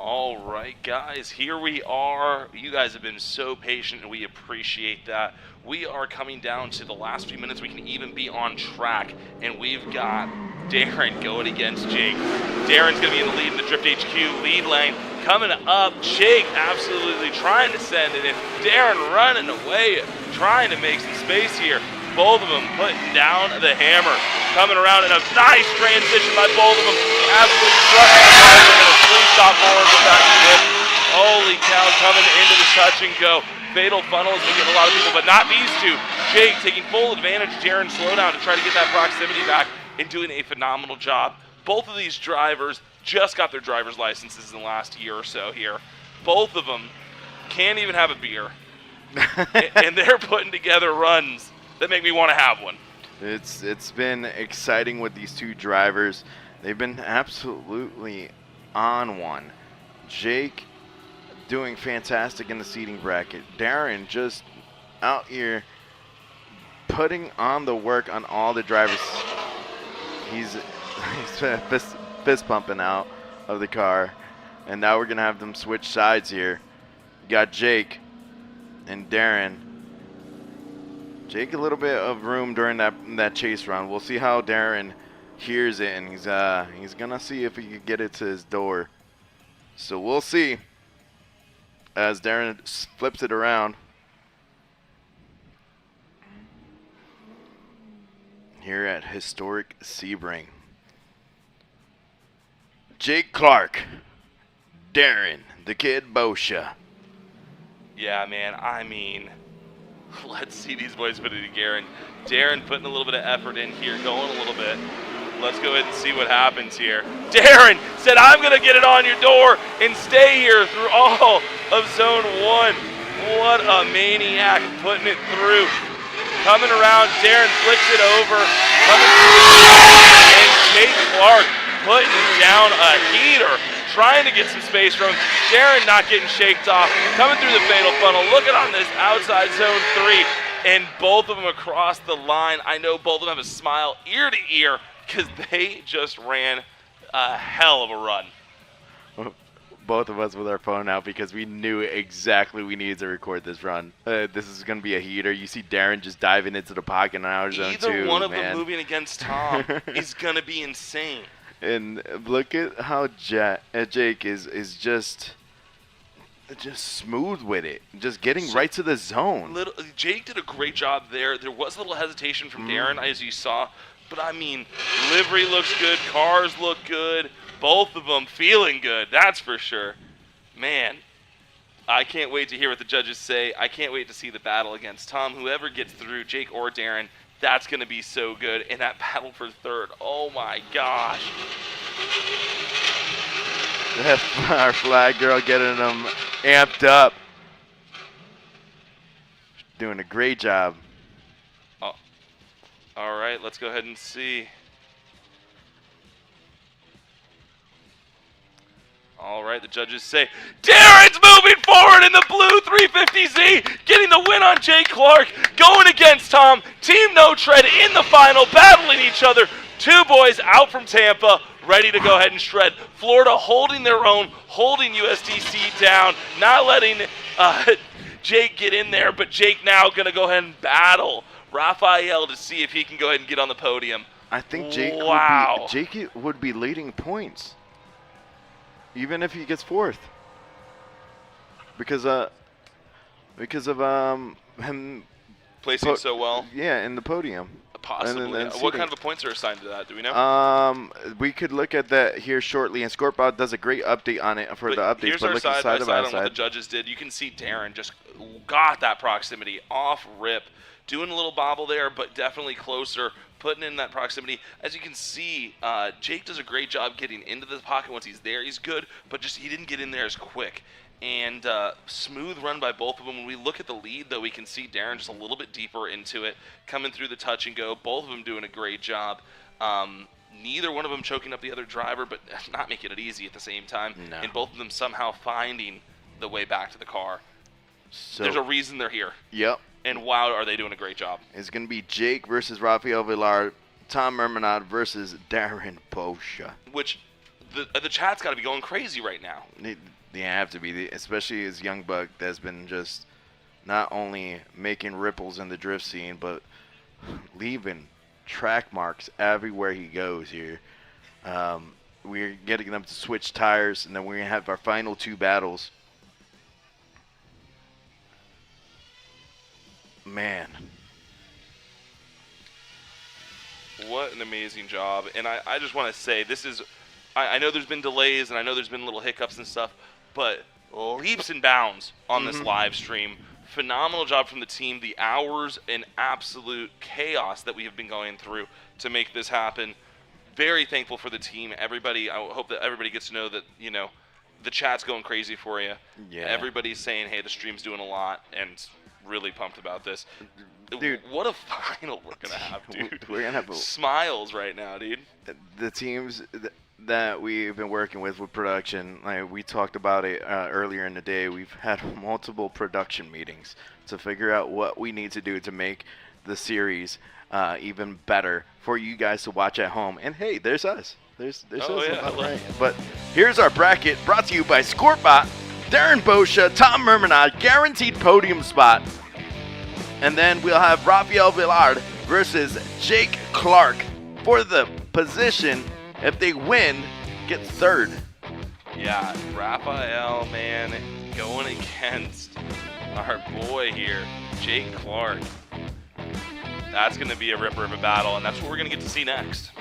All right, guys, here we are. You guys have been so patient, and we appreciate that. We are coming down to the last few minutes. We can even be on track, and we've got Darren going against Jake. Darren's going to be in the lead in the Drift HQ lead lane. Coming up, Jake absolutely trying to send it in. Darren running away, trying to make some space here. Both of them putting down the hammer. Coming around in a nice transition by both of them. Absolutely crushing the driver and a slingshot forward with that whip. Holy cow, coming into the touch and go. Fatal funnel is making a lot of people, but not these two. Jake taking full advantage of Darren's slowdown to try to get that proximity back and doing a phenomenal job. Both of these drivers just got their driver's licenses in the last year or so here. Both of them can't even have a beer. And they're putting together runs that make me want to have one. It's been exciting with these two drivers. They've been absolutely on one. Jake doing fantastic in the seating bracket. Darren just out here putting on the work on all the drivers. He's fist pumping out of the car. And now we're going to have them switch sides here. Got Jake and Darren. Jake a little bit of room during that chase run. We'll see how Darren hears it, and he's gonna see if he can get it to his door. So we'll see as Darren flips it around. Here at historic Sebring. Jake Clark, Darren, the Kid Boscia. Yeah, man, I mean, let's see these boys put it together. Darren putting a little bit of effort in here, going a little bit. Let's go ahead and see what happens here. Darren said, I'm going to get it on your door and stay here through all of Zone 1. What a maniac putting it through. Coming around, Darren flicks it over. Coming through, and Jake Clark putting down a heater. Trying to get some space from Darren, not getting shaked off. Coming through the fatal funnel. Looking on this outside Zone 3. And both of them across the line. I know both of them have a smile ear to ear because they just ran a hell of a run. Both of us with our phone out because we knew exactly we needed to record this run. This is going to be a heater. You see Darren just diving into the pocket in our Zone 2. Either one of them moving against Tom is going to be insane. And look at how Jake is just smooth with it, just getting right to the zone. Jake did a great job there. There was a little hesitation from Darren, as you saw, but I mean, livery looks good, cars look good, both of them feeling good, that's for sure. Man, I can't wait to hear what the judges say. I can't wait to see the battle against Tom. Whoever gets through, Jake or Darren, that's going to be so good. And that battle for third, oh my gosh. Our flag girl getting them amped up. Doing a great job. Oh. All right, let's go ahead and see. All right, the judges say, Darren's moving forward in the blue 350Z, getting the win on Jake Clark, going against Tom. Team No Tread in the final, battling each other. Two boys out from Tampa, ready to go ahead and shred. Florida holding their own, holding USDC down, not letting Jake get in there, but Jake now going to go ahead and battle Raphael to see if he can go ahead and get on the podium. I think Jake would be leading points. Even if he gets fourth, because of him placing so well. Yeah, in the podium. Possibly. And then What seating. kind of points are assigned to that? Do we know? We could look at that here shortly, and Scorpbot does a great update on it for the updates. Here's but our looking side by side on what the side. judges did. You can see Darren just got that proximity off rip, doing a little bobble there, but definitely closer, putting in that proximity. As you can see, Jake does a great job getting into the pocket once he's there. He's good, but just he didn't get in there as quick. And smooth run by both of them. When we look at the lead, though, we can see Darren just a little bit deeper into it, coming through the touch and go. Both of them doing a great job. Neither one of them choking up the other driver, but not making it easy at the same time. No. And both of them somehow finding the way back to the car. So, There's a reason they're here. Yep. And wow, are they doing a great job. It's going to be Jake versus Rafael Villar, Tom Mermanod versus Darren Boscia. Which the chat's got to be going crazy right now. They have to be, especially as Young Buck that's been just not only making ripples in the drift scene, but leaving track marks everywhere he goes here. We're getting them to switch tires, and then we're going to have our final 2 battles. Man. What an amazing job. And I just want to say, this is, I know there's been delays, and I know there's been little hiccups and stuff, but leaps and bounds on this live stream. Phenomenal job from the team. The hours and absolute chaos that we have been going through to make this happen. Very thankful for the team. Everybody, I hope that everybody gets to know that, you know, the chat's going crazy for you. Yeah. Everybody's saying, hey, the stream's doing a lot, and really pumped about this. Dude. What a final we're going to have, dude. We're going to have smiles right now, dude. The teams that we've been working with production, like we talked about it earlier in the day, we've had multiple production meetings to figure out what we need to do to make the series even better for you guys to watch at home. And hey, there's us. There's us. Yeah, right. But here's our bracket brought to you by Scorpbot, Darren Boscia, Tom Mermanod, guaranteed podium spot. And then we'll have Rafael Villar versus Jake Clark for the position. If they win, get 3rd. Yeah, Rafael, man, going against our boy here, Jake Clark. That's going to be a ripper of a battle, and that's what we're going to get to see next.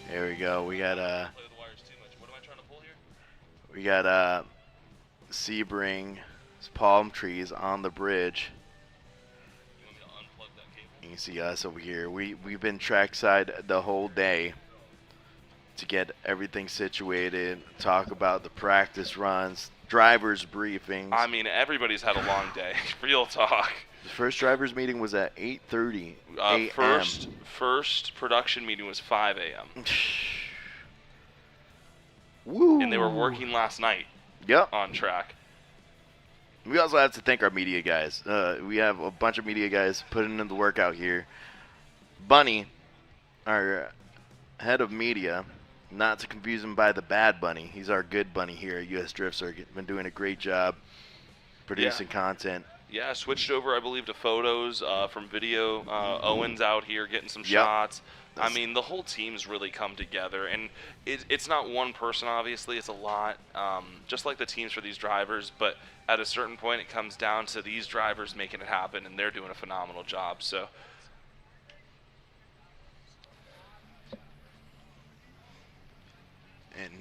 There we go. We got Sebring's palm trees on the bridge. You can see us over here. We've been trackside the whole day to get everything situated, talk about the practice runs, drivers briefings. I mean, everybody's had a long day. Real talk. The first drivers meeting was at 8:30 a.m. First production meeting was 5 a.m. Woo. And they were working last night. Yep. On track. We also have to thank our media guys. We have a bunch of media guys putting in the work out here. Bunny, our head of media, not to confuse him by the bad Bunny. He's our good Bunny here at US Drift Circuit. Been doing a great job producing content. Yeah, switched over, I believe, to photos from video. Owen's out here getting some shots. I mean, the whole team's really come together, and it's not one person, obviously. It's a lot, just like the teams for these drivers. But at a certain point, it comes down to these drivers making it happen, and they're doing a phenomenal job. So. And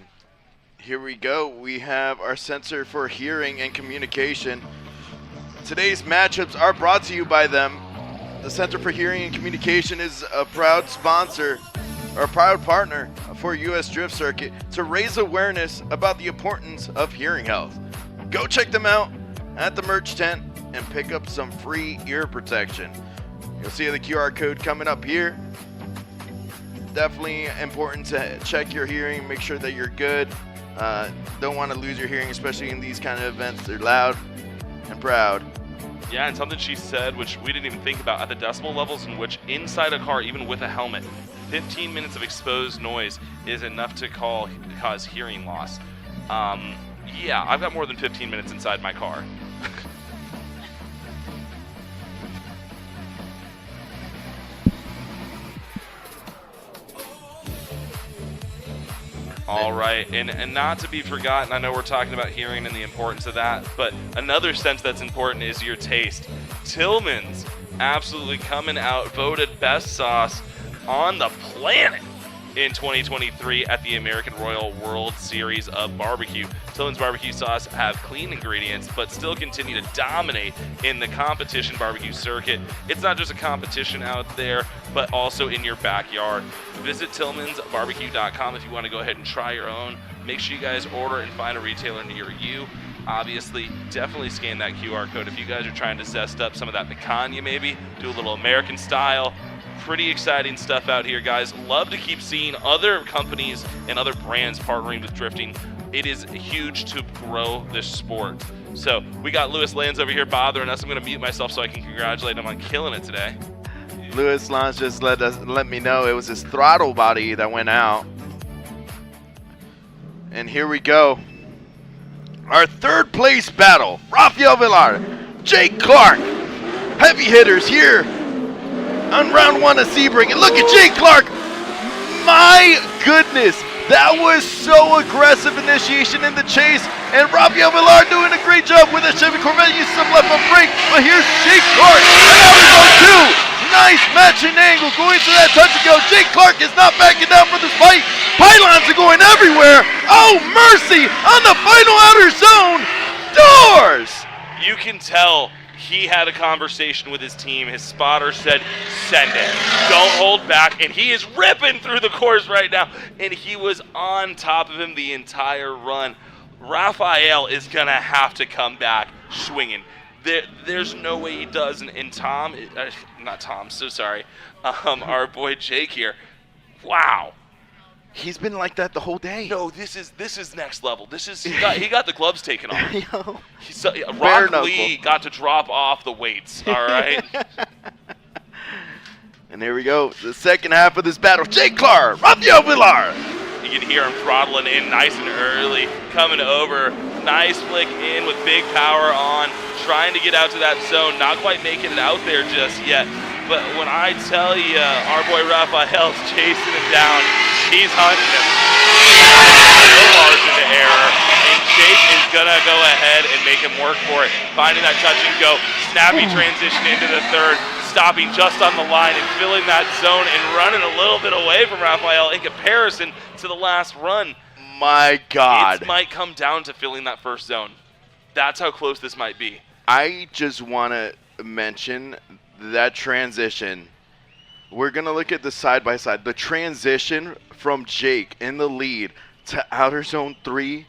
here we go. We have our Center for Hearing and Communication. Today's matchups are brought to you by them. The Center for Hearing and Communication is a proud sponsor, or a proud partner for US Drift Circuit to raise awareness about the importance of hearing health. Go check them out at the merch tent and pick up some free ear protection. You'll see the QR code coming up here. Definitely important to check your hearing, make sure that you're good. Don't want to lose your hearing, especially in these kind of events. They're loud and proud. Yeah, and something she said, which we didn't even think about, at the decibel levels in which inside a car, even with a helmet, 15 minutes of exposed noise is enough to cause hearing loss. Yeah, I've got more than 15 minutes inside my car. All right, and not to be forgotten, I know we're talking about hearing and the importance of that, but another sense that's important is your taste. Tillman's absolutely coming out, voted best sauce on the planet in 2023 at the American Royal World Series of Barbecue. Tillman's barbecue sauce have clean ingredients, but still continue to dominate in the competition barbecue circuit. It's not just a competition out there, but also in your backyard. Visit tillmansbarbecue.com if you want to go ahead and try your own. Make sure you guys order and find a retailer near you. Obviously, definitely scan that QR code if you guys are trying to zest up some of that picanha maybe, do a little American style. Pretty exciting stuff out here, guys. Love to keep seeing other companies and other brands partnering with drifting. It is huge to grow this sport. So we got Lewis Lands over here bothering us. I'm going to mute myself so I can congratulate him on killing it today. Lewis Lands just let me know it was his throttle body that went out. And here we go. Our third place battle. Rafael Villar, Jake Clark, heavy hitters here on round one of Sebring. And look at Jake Clark. My goodness, that was so aggressive initiation in the chase. And Rafael Villar doing a great job with a Chevy Corvette, using some left on brake. But here's Jake Clark. And now we go two. Nice matching angle going to that touch and go. Jake Clark is not backing down for this fight. Pylons are going everywhere. Oh, mercy on the final outer zone. Doors. You can tell he had a conversation with his team. His spotter said, send it. Don't hold back. And he is ripping through the course right now. And he was on top of him the entire run. Rafael is going to have to come back swinging. There's no way he does. And Tom, not Tom, so sorry. Our boy Jake here. Wow. He's been like that the whole day. No, this is next level. This is he got the gloves taken off. Yo. Rock Lee got to drop off the weights. All right. And here we go. The second half of this battle. Jake Clark, Rafael Villar. You can hear him throttling in nice and early, coming over. Nice flick in with big power on, trying to get out to that zone. Not quite making it out there just yet. But when I tell you, our boy Rafael's chasing him down, he's hunting him. No margin to error, and Jake is gonna go ahead and make him work for it. Finding that touch and go, snappy transition into the third, stopping just on the line and filling that zone and running a little bit away from Rafael in comparison to the last run. My God. It might come down to filling that first zone. That's how close this might be. I just want to mention that transition. We're going to look at the side-by-side. The transition from Jake in the lead to outer zone 3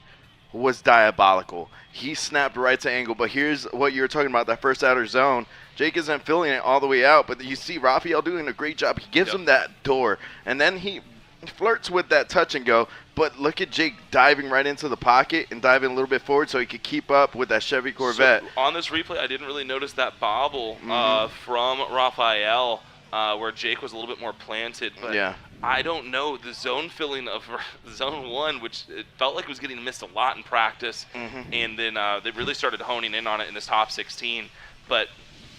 was diabolical. He snapped right to angle, but here's what you were talking about, that first outer zone. Jake isn't filling it all the way out, but you see Rafael doing a great job. He gives him that door, and then he flirts with that touch and go, but look at Jake diving right into the pocket and diving a little bit forward so he could keep up with that Chevy Corvette. So on this replay, I didn't really notice that bobble from Rafael where Jake was a little bit more planted, but yeah. I don't know. The zone filling of zone 1, which it felt like it was getting missed a lot in practice, and then they really started honing in on it in this top 16, but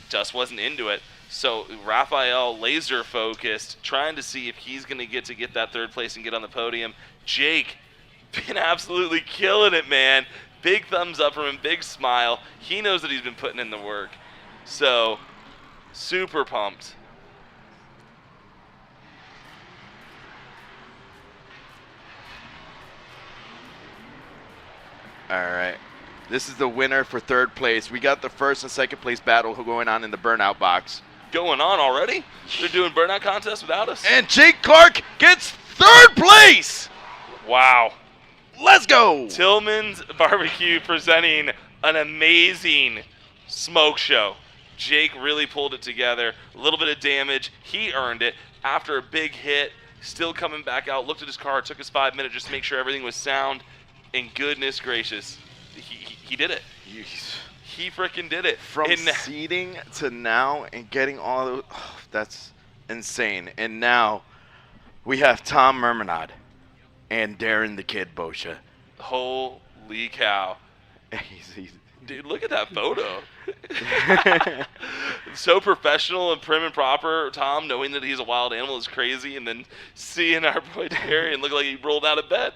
just wasn't into it. So Rafael laser focused, trying to see if he's going to get that third place and get on the podium. Jake been absolutely killing it, man. Big thumbs up from him, big smile. He knows that he's been putting in the work. So super pumped. All right. This is the winner for third place. We got the first and second place battle going on in the burnout box. Going on already? They're doing burnout contests without us? And Jake Clark gets third place. Wow. Let's go. Tillman's Barbecue presenting an amazing smoke show. Jake really pulled it together. A little bit of damage. He earned it after a big hit. Still coming back out. Looked at his car. Took his 5 minutes just to make sure everything was sound. And goodness gracious, he did it. He freaking did it. From seeding to now and getting all the that's insane. And now we have Tom Mermanod and Darren the Kid Boscia. Holy cow. Dude, look at that photo. So professional and prim and proper. Tom, knowing that he's a wild animal, is crazy, and then seeing our boy Darian look like he rolled out of bed.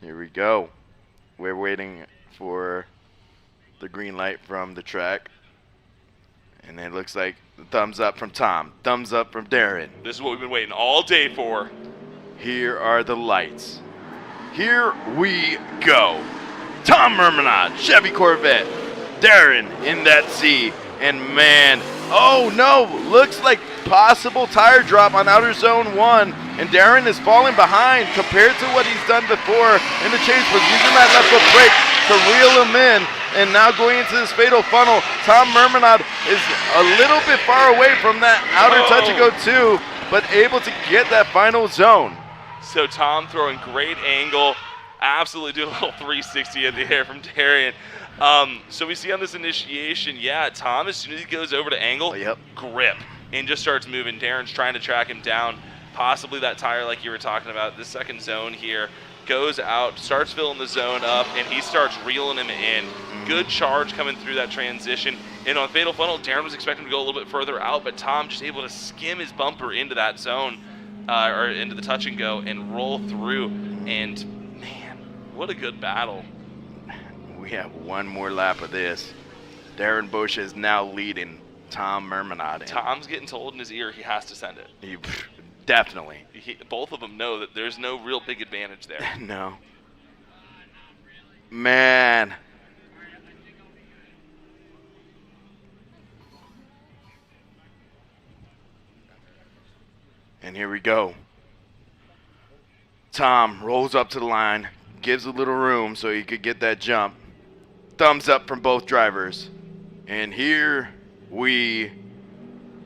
Here we go. We're waiting for the green light from the track. And it looks like the thumbs up from Tom, thumbs up from Darren. This is what we've been waiting all day for. Here are the lights. Here we go. Tom Mermanod, Chevy Corvette. Darren in that C. And man, oh no, looks like possible tire drop on outer zone 1. And Darren is falling behind compared to what he's done before in the chase, was using that left foot brake to reel him in. And now going into this fatal funnel, Tom Mermanod is a little bit far away from that outer touch and go 2, but able to get that final zone. So Tom throwing great angle, absolutely doing a little 360 in the air from Darian. So we see on this initiation, yeah, Tom, as soon as he goes over to angle, grip, and just starts moving. Darren's trying to track him down, possibly that tire like you were talking about. The second zone here goes out, starts filling the zone up, and he starts reeling him in. Good charge coming through that transition. And on fatal funnel, Darren was expecting to go a little bit further out, but Tom just able to skim his bumper into that zone, or into the touch and go, and roll through. And man, what a good battle. We have one more lap of this. Darren Bush is now leading Tom Mermanod. Tom's getting told in his ear he has to send it. Definitely. Both of them know that there's no real big advantage there. No. Man. And here we go. Tom rolls up to the line, gives a little room so he could get that jump. Thumbs up from both drivers. And here we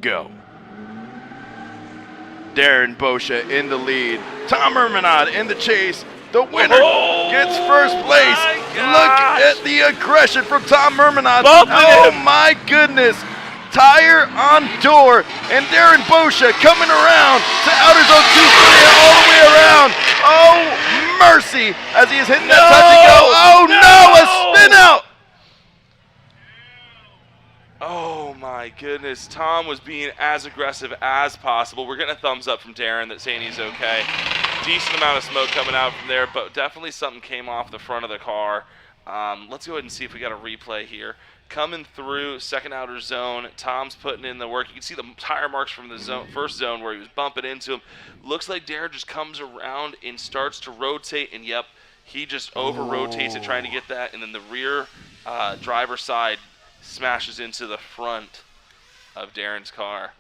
go. Darren Boscia in the lead. Tom Mermanod in the chase. The winner gets first place. Look at the aggression from Tom Mermanod. Oh my goodness. Tire on door, and Darren Boscia coming around to outer zone 2 all the way around. Oh, mercy, as he is hitting that touch and go. Oh no, a spin out. Oh my goodness, Tom was being as aggressive as possible. We're getting a thumbs up from Darren that's saying he's okay. Decent amount of smoke coming out from there, but definitely something came off the front of the car. Let's go ahead and see if we got a replay here. Coming through second outer zone, Tom's putting in the work. You can see the tire marks from the zone, first zone where he was bumping into him. Looks like Darren just comes around and starts to rotate, and yep, he just over-rotates it trying to get that, and then the rear driver's side smashes into the front of Darren's car.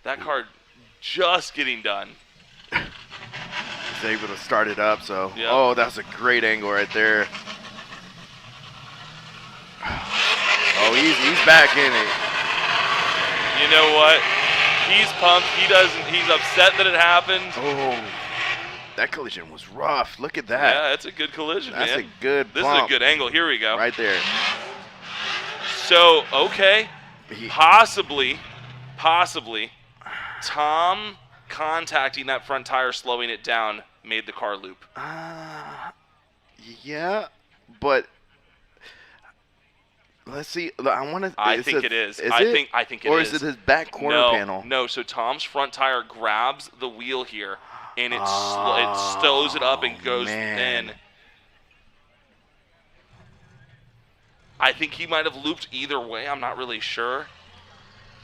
That car just getting done. He's able to start it up, so. Yep. Oh, that's a great angle right there. Oh, he's back in it. You know what? He's pumped. He's upset that it happened. Oh, that collision was rough. Look at that. Yeah, it's a good collision, man. That's a good This bump. is a good angle. Here we go. Right there. So, okay, possibly, Tom contacting that front tire, slowing it down, made the car loop. Yeah, but let's see. I want to. I think it is. I think it is. Or is it his back corner panel? No. So Tom's front tire grabs the wheel here, and it stows it up and goes in. I think he might have looped either way. I'm not really sure.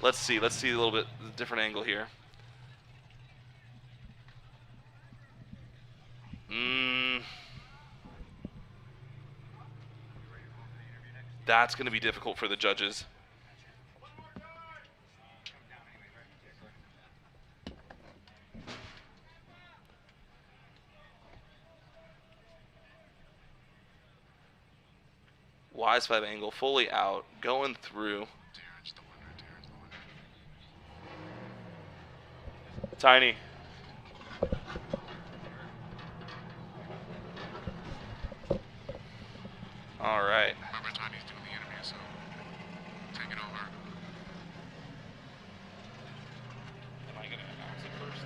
Let's see. Let's see a little bit different angle here. That's going to be difficult for the judges. Wise 5 angle, fully out, going through. Tiny. All right. Tiny's doing the interview, so take it over. Am I going to announce it first?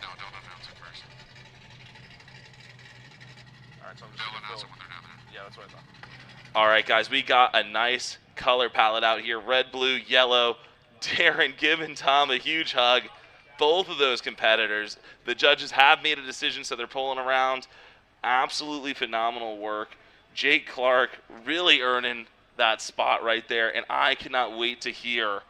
No, don't right, so I'm just They'll gonna announce pull. it when they're down there. Yeah, that's what I thought. All right, guys, we got a nice color palette out here. Red, blue, yellow. Darren, giving Tom a huge hug. Both of those competitors. The judges have made a decision, so they're pulling around. Absolutely phenomenal work. Jake Clark really earning that spot right there, and I cannot wait to hear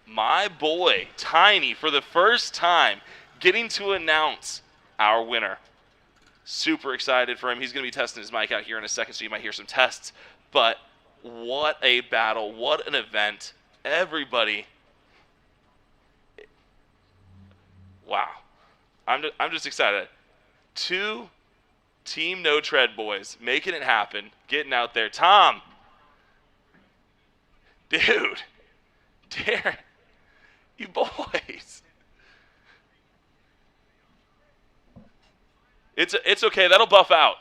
my boy, Tiny, for the first time, getting to announce our winner. Super excited for him. He's going to be testing his mic out here in a second, so you might hear some tests. But what a battle. What an event. Everybody. Wow. I'm just excited. 2 Team No Tread boys making it happen, getting out there. Tom. Dude. Darren. You boys. It's okay. That'll buff out.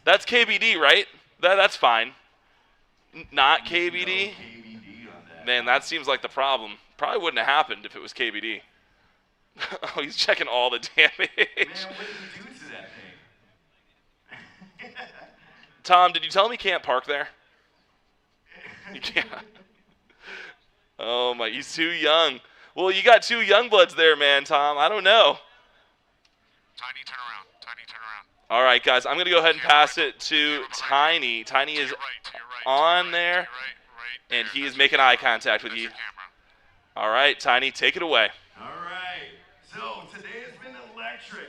That's KBD, right? That's fine. Not KBD? Man, that seems like the problem. Probably wouldn't have happened if it was KBD. Oh, he's checking all the damage. Man, what did you do to that thing? Tom, did you tell him he can't park there? You can't. Oh, my. He's too young. Well, you got 2 young bloods there, man, Tom. I don't know. Tiny, turn around. Tiny, turn around. All right, guys. I'm going to go ahead and pass it to Tiny. Tiny is on there, and he is making eye contact with you. All right, Tiny, take it away. All right. So today has been electric.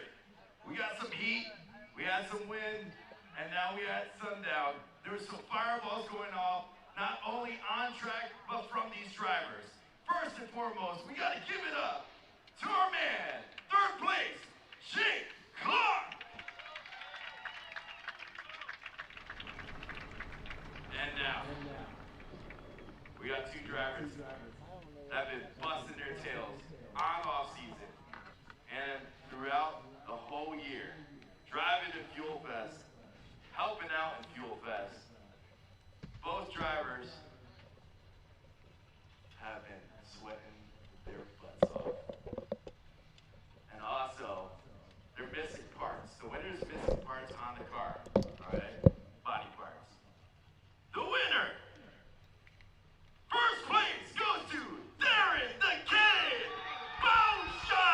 We got some heat, we had some wind, and now we had sundown. There was some fireballs going off, not only on track, but from these drivers. First and foremost, we got to give it up to our man, 3rd place, Jake Clark. And now, we got 2 drivers that have been busting their tails on off season and throughout the whole year, driving to Fuel Fest, helping out in Fuel Fest. Both drivers have been sweating their butts off. And also, they're missing parts. The winner's missing parts on the car, all right? Body parts. The winner, first place goes to Darren the Kid Bowsha!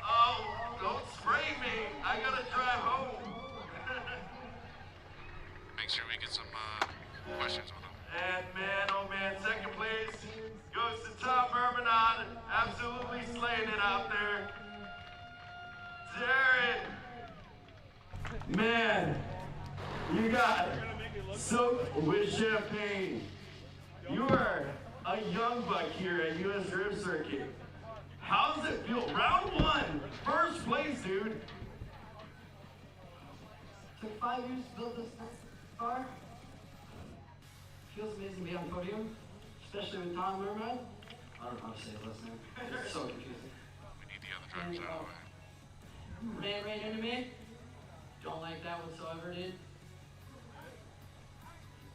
Oh, don't spray me. I gotta drive home. Make sure we get some questions with them. And man, oh man, 2nd place goes to Tom Mermanon. Absolutely slaying it out there. Darren. Man, you got soaked with champagne. You are a young buck here at US Drift Circuit. How does it feel? Round 1, first place, dude. Took 5 years to build this car. Feels amazing to be on the podium, especially with Tom Merman. I don't know how to say his name. It's so confusing. We need the other drivers out of the way. Ran right into me. Don't like that whatsoever, dude.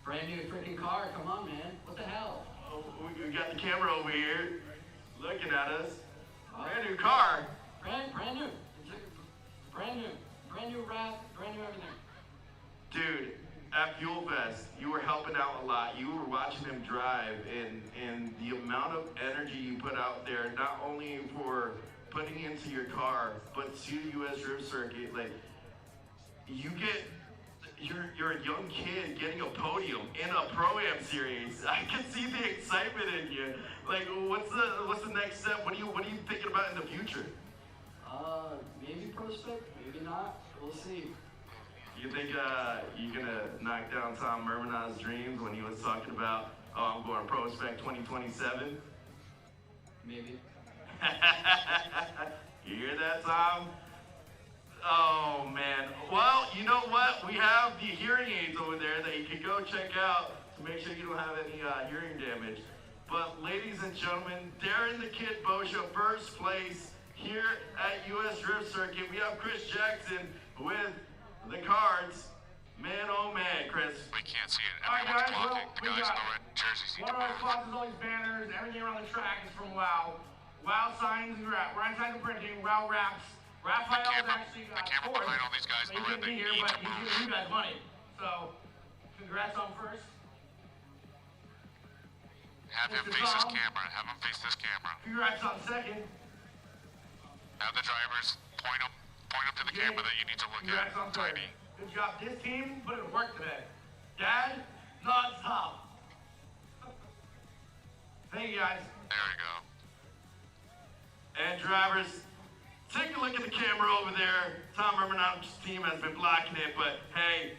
Brand new freaking car. Come on, man. What the hell? Oh, we got the camera over here looking at us. Brand new car. Brand new. Brand new wrap. Brand new everything. Dude, at Fuel Fest, you were helping out a lot. You were watching them drive, and the amount of energy you put out there, not only for putting into your car, but to US Drift Circuit, like, you're a young kid getting a podium in a Pro-Am series. I can see the excitement in you. Like, what's the next step? What are you thinking about in the future? Maybe prospect, maybe not. We'll see. You think you're gonna knock down Tom Mermanon's dreams when he was talking about, oh, I'm going prospect 2027? Maybe. You hear that, Tom? Oh, man. Well, you know what? We have the hearing aids over there that you can go check out to make sure you don't have any hearing damage. But ladies and gentlemen, Darren the Kid Bosha, first place here at US Drift Circuit. We have Chris Jackson with the cards. Man, oh man, Chris. We can't see it. All right, Everyone's guys, blocking. well, The guys in the red jerseys need one to of our move. sponsors, all these banners, everything around the track is from WOW. Wow signs, we're inside the printing, wow wraps. Raphael's actually the camera fourth. behind all these guys, He Maria, couldn't they be here, need but to he's move. giving you guys money. So, congrats on first. Have him Mr. face this Tom. camera. Have him face this camera. Congrats on second. Have the drivers point them to the camera that you need to look Congrats on at. third. Tiny. Good job. This team put in work today. Dad, non-stop. Thank you guys. There we go. And drivers, take a look at the camera over there. Tom Hermanow's team has been blocking it, but hey,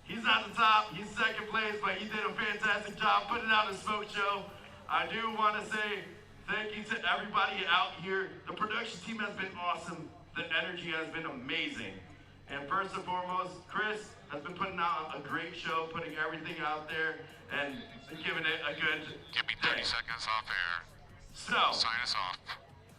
he's not the top. He's second place, but he did a fantastic job putting out a smoke show. I do want to say thank you to everybody out here. The production team has been awesome. The energy has been amazing. And first and foremost, Chris has been putting out a great show, putting everything out there, and giving it a good Give me 30 day. seconds off air. So, Sign us off.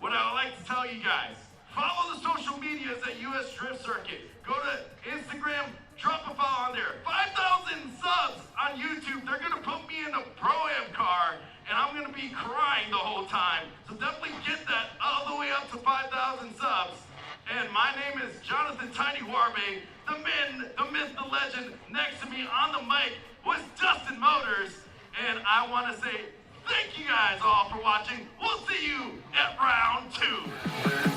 what I would like to tell you guys, follow the social medias at US Drift Circuit. Go to Instagram, drop a follow on there. 5,000 subs on YouTube. They're gonna put me in a ProAm car, and I'm gonna be crying the whole time. So definitely get that all the way up to 5,000 subs. And my name is Jonathan Tiny Warbe. The myth, the legend. Next to me on the mic was Dustin Motors. And I want to say thank you guys all for watching. We'll see you at round 2.